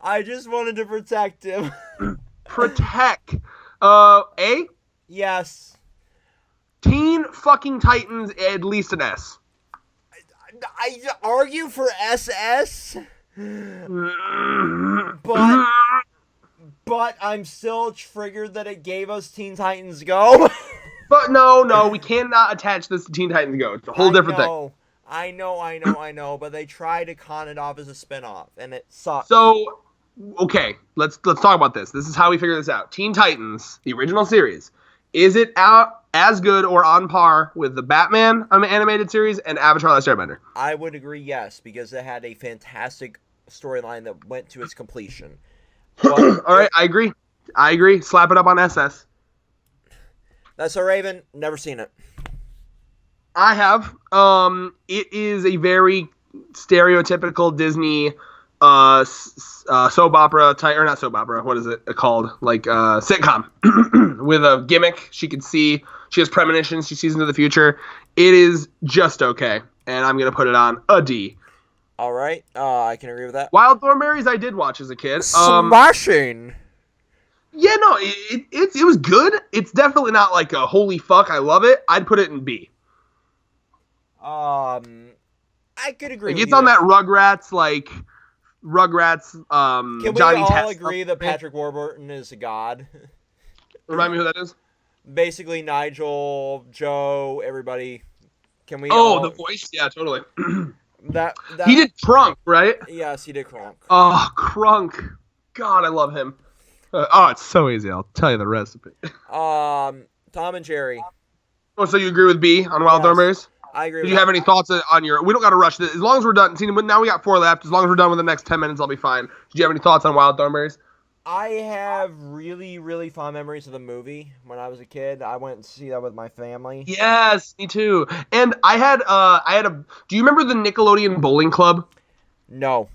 I just wanted to protect him. Protect. A? Yes. Teen fucking Titans, at least an S. I argue for SS, but I'm still triggered that it gave us Teen Titans Go. But no, we cannot attach this to Teen Titans Go. It's a whole different thing. I know, but they tried to con it off as a spinoff, and it sucked. So, okay, let's talk about this. This is how we figure this out. Teen Titans, the original series, is it out as good or on par with the Batman animated series and Avatar: The Last Airbender? I would agree, yes, because it had a fantastic storyline that went to its completion. But, all right, I agree. Slap it up on SS. That's a Raven. Never seen it. I have. It is a very stereotypical Disney soap opera type, or not soap opera. What is it called? Like sitcom with a gimmick. She has premonitions. She sees into the future. It is just okay, and I'm gonna put it on a D. All right, I can agree with that. Wild Thornberrys I did watch as a kid. Smashing. Yeah, no, it was good. It's definitely not like a holy fuck, I love it. I'd put it in B. I could agree. Like, it's on that Rugrats, Can we Johnny all Test agree that Patrick Warburton is a god? Remind me who that is? Basically, Nigel, Joe, everybody. Can we? The voice, yeah, totally. that he did Krunk, right? Yes, he did Krunk. Oh, Krunk, God, I love him. It's so easy. I'll tell you the recipe. Tom and Jerry. Oh, so you agree with B on Wild Thornberrys? I agree. Did you have any thoughts on your? We don't got to rush this. As long as we're done. See, now we got 4 left. As long as we're done with the next 10 minutes, I'll be fine. Did you have any thoughts on Wild Thornberrys? I have really, really fond memories of the movie when I was a kid. I went to see that with my family. Yes, me too. And I had a. Do you remember the Nickelodeon Bowling Club? No.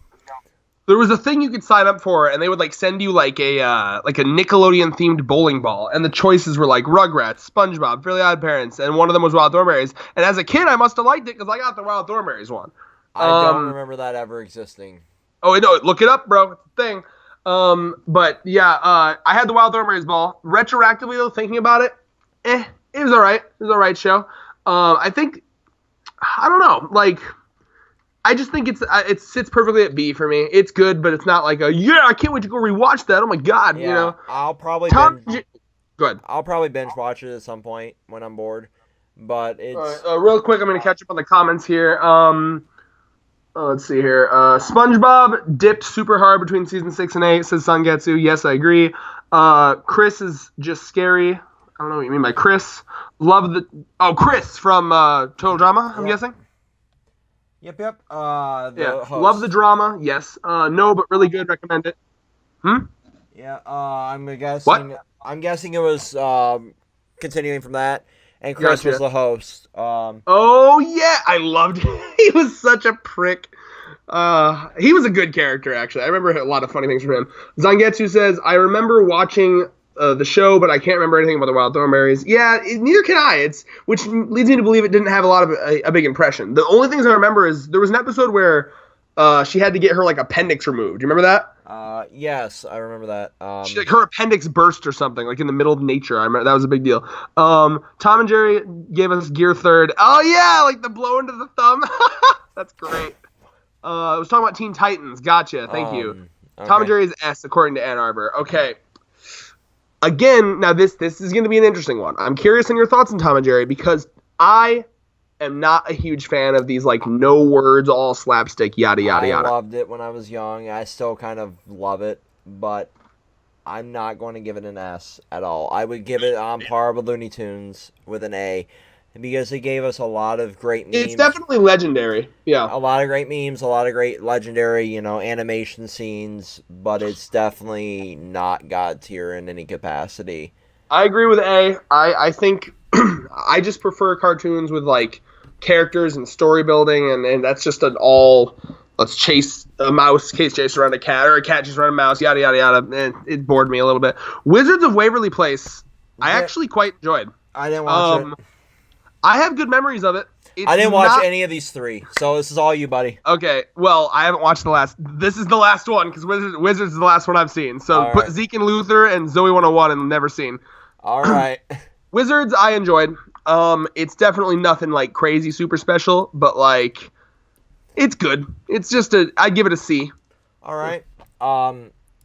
There was a thing you could sign up for, and they would send you a Nickelodeon themed bowling ball, and the choices were like Rugrats, SpongeBob, Fairly OddParents, and one of them was Wild Thornberrys. And as a kid, I must have liked it because I got the Wild Thornberrys one. I don't remember that ever existing. Oh no, look it up, bro. It's a thing. But yeah, I had the Wild Thornberrys ball. Retroactively though, thinking about it, it was alright. It was an alright show. I don't know, I just think it sits perfectly at B for me. It's good, but it's not like I can't wait to go rewatch that. Oh my god, yeah, you know. I'll probably Go ahead. I'll probably binge watch it at some point when I'm bored. But it's real quick. I'm gonna catch up on the comments here. Let's see here. SpongeBob dipped super hard between season 6 and 8. Says Sangetsu. Yes, I agree. Chris is just scary. I don't know what you mean by Chris. Chris from Total Drama. I'm guessing. Yep. Yeah, The love the host. drama. Yes. No, but really good. Recommend it. Hmm. Yeah. I'm What? guessing. I'm guessing it was continuing from that, and Chris was Gotcha. the host. Oh yeah, I loved him. He was such a prick. He was a good character actually. I remember a lot of funny things from him. Zangetsu says, "I remember watching the show, but I can't remember anything about the Wild Thornberries." Yeah, neither can I. It's which leads me to believe it didn't have a lot of a big impression. The only things I remember is there was an episode where she had to get her like appendix removed. Do you remember that? Yes, I remember that. Like her appendix burst or something, like in the middle of nature. I remember that was a big deal. Tom and Jerry gave us Gear Third. Oh yeah, like the blow into the thumb. That's great. I was talking about Teen Titans. Gotcha. Thank you. Tom and Okay. Jerry is S according to Ann Arbor. Okay. Again, now this is going to be an interesting one. I'm curious on your thoughts on Tom and Jerry because I am not a huge fan of these like no words, all slapstick, yada yada I yada. loved it when I was young. I still kind of love it, but I'm not going to give it an S at all. I would give it on par with Looney Tunes with an A, because it gave us a lot of great It's memes, definitely legendary. Yeah. a lot of great memes, a lot of great legendary, animation scenes, but it's definitely not God tier in any capacity. I agree with A. I think I just prefer cartoons with like characters and story building, and that's just an all let's chase a mouse, chase around a cat, or a cat chase around a mouse, yada yada yada. And it bored me a little bit. Wizards of Waverly Place, I Yeah, actually quite enjoyed. I didn't watch it. Um, I have good memories of it. It's I didn't watch not any of these three, so this is all you, buddy. okay. Well, I haven't watched the last. This is the last one because Wizards is the last one I've seen. So All put right. Zeke and Luther and Zoe 101 and never seen. All right. Wizards, I enjoyed. It's definitely nothing like crazy super special, but like, it's good. It's just I'd give it a C. All right.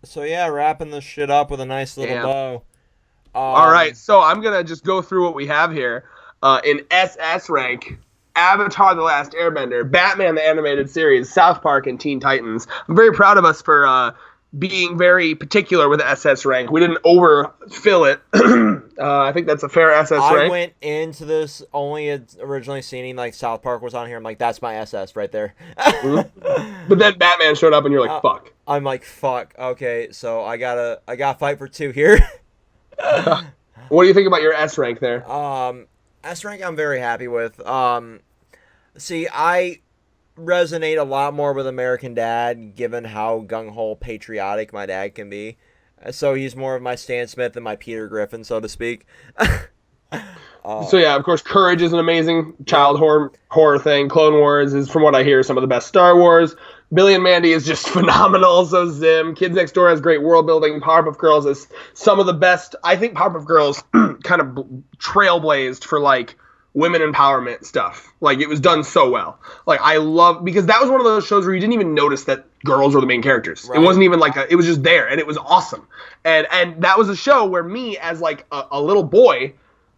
So yeah, wrapping this shit up with a nice little Damn. bow. All right, so I'm gonna just go through what we have here. In SS rank, Avatar: The Last Airbender, Batman the Animated Series, South Park, and Teen Titans. I'm very proud of us for being very particular with SS rank. We didn't overfill it. I think that's a fair SS I rank. went into this only originally seeing like South Park was on here. I'm like, that's my SS right there. But then Batman showed up, and you're like, "Fuck." I'm like, fuck. Okay, so I gotta fight for two here. What do you think about your S rank there? S rank I'm very happy with. See, I resonate a lot more with American Dad, given how gung ho patriotic my dad can be. So he's more of my Stan Smith than my Peter Griffin, so to speak. So yeah, of course, Courage is an amazing child horror thing. Clone Wars is, from what I hear, some of the best Star Wars. Billy and Mandy is just phenomenal. So Zim, Kids Next Door has great world building. Powerpuff Girls is some of the best. I think Powerpuff Girls kind of trailblazed for like women empowerment stuff. Like it was done so well. Like I love because that was one of those shows where you didn't even notice that girls were the main characters. Right. It wasn't even like it was just there, and it was awesome. And that was a show where me as like a little boy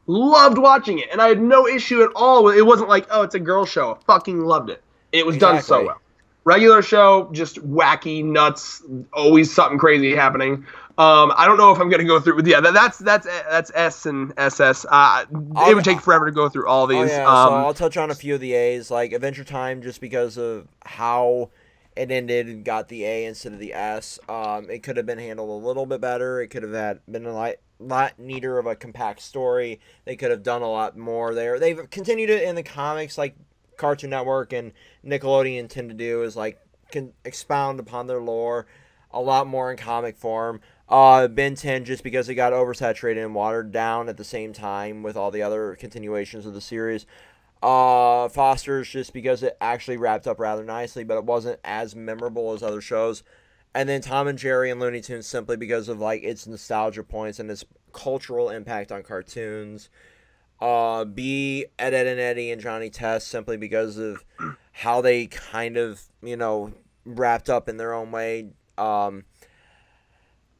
loved watching it, and I had no issue at all with it. Wasn't like, oh, it's a girl show. I fucking loved it. It was done so well. Regular show, just wacky, nuts, always something crazy happening. I don't know if I'm gonna go through. Yeah, that's S and SS. It would take forever to go through all these. Oh, yeah, so I'll touch on a few of the A's, like Adventure Time, just because of how it ended and got the A instead of the S. It could have been handled a little bit better. It could have been a lot neater of a compact story. They could have done a lot more there. They've continued it in the comics, like Cartoon Network and Nickelodeon tend to do, is like can expound upon their lore a lot more in comic form. Ben 10, just because it got oversaturated and watered down at the same time with all the other continuations of the series. Foster's, just because it actually wrapped up rather nicely, but it wasn't as memorable as other shows. And then Tom and Jerry and Looney Tunes, simply because of like its nostalgia points and its cultural impact on cartoons. B, Ed, Ed and Eddie and Johnny Test, simply because of how they kind of, wrapped up in their own way.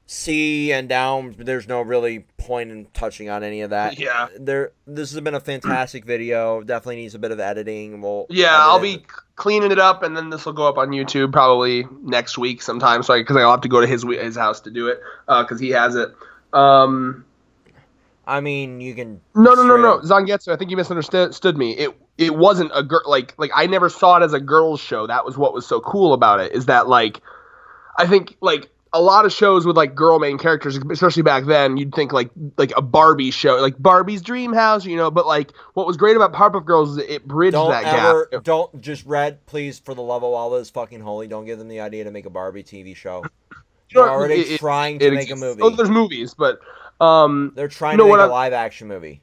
C and down, there's no really point in touching on any of that. Yeah. This has been a fantastic video. Definitely needs a bit of editing. I'll be cleaning it up, and then this will go up on YouTube probably next week sometime. So because I'll have to go to his house to do it because he has it. I mean, you can No, straight up. Zangetsu, I think you misunderstood me. It wasn't a girl like I never saw it as a girls show. That was what was so cool about it, is that like I think like a lot of shows with like girl main characters, especially back then, you'd think like a Barbie show, like Barbie's Dream House, you know. But like what was great about Powerpuff Girls is it bridged Don't that ever, gap. don't just Red, please, for the love of Allah is fucking holy. Don't give them the idea to make a Barbie TV show. You They're know, already trying to make a exists. movie. Oh, there's movies, but They're trying you to know make what? a live action movie.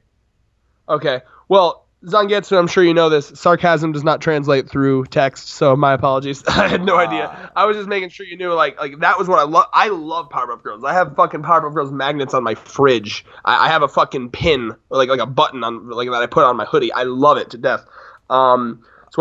Okay, well, Zangetsu, I'm sure you know this. Sarcasm does not translate through text, so my apologies. I had no idea. I was just making sure you knew. Like that was what I love. I love Powerpuff Girls. I have fucking Powerpuff Girls magnets on my fridge. I have a fucking pin, like a button on like that I put on my hoodie. I love it to death. It's one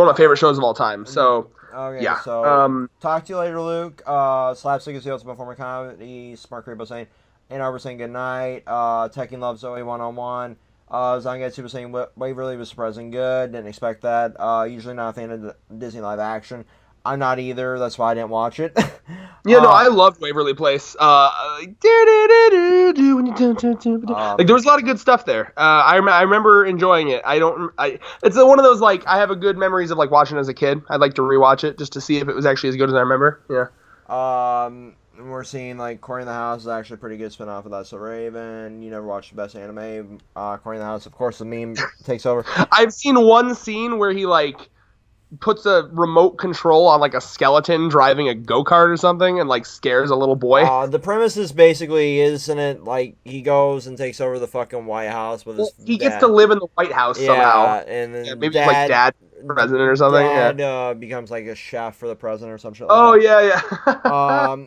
of my favorite shows of all time. So Okay, yeah. so talk to you later, Luke. Slapstick is the ultimate form of comedy. Smart Creepo saying, Ann Arbor saying good night. Tekken loves Zoe 101. Zangetsu was saying Waverly was surprising good. Didn't expect that. Usually not a fan of Disney live action. I'm not either. That's why I didn't watch it. Yeah, no, I loved Waverly Place. Like there was a lot of good stuff there. I remember enjoying it. It's one of those like I have a good memories of like watching as a kid. I'd like to rewatch it just to see if it was actually as good as I remember. Yeah. We're seeing like Cory in the House is actually a pretty good spin-off of That's So Raven. You never watched the best anime. Cory in the House, of course, the meme takes over. I've seen one scene where he like puts a remote control on like a skeleton driving a go-kart or something and like scares a little boy. The premise is basically, isn't it, like he goes and takes over the fucking White House with his he dad. gets to live in the White House somehow. And then maybe he's like dad president or something. Dad becomes like a chef for the president or some shit.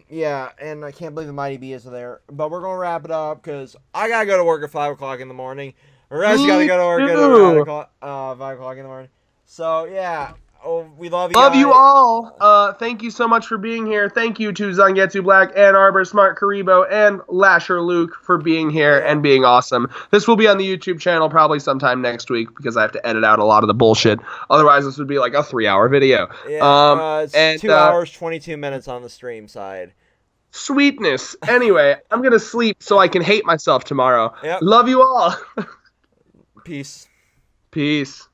Yeah, and I can't believe the Mighty Bee isn't there. But we're gonna wrap it up because I gotta go to work at 5:00 in the morning. The rest gotta go to work at 5:00 in the morning. So yeah. Oh, we love you. Love you all. Thank you so much for being here. Thank you to Zangetsu Black, Ann Arbor, Smart Karibo, and Lasher Luke for being here and being awesome. This will be on the YouTube channel probably sometime next week because I have to edit out a lot of the bullshit. Otherwise, this would be like a 3-hour video. Yeah, it's 2 hours, 22 minutes on the stream side. Sweetness. Anyway, I'm going to sleep so I can hate myself tomorrow. Yep. Love you all. Peace. Peace.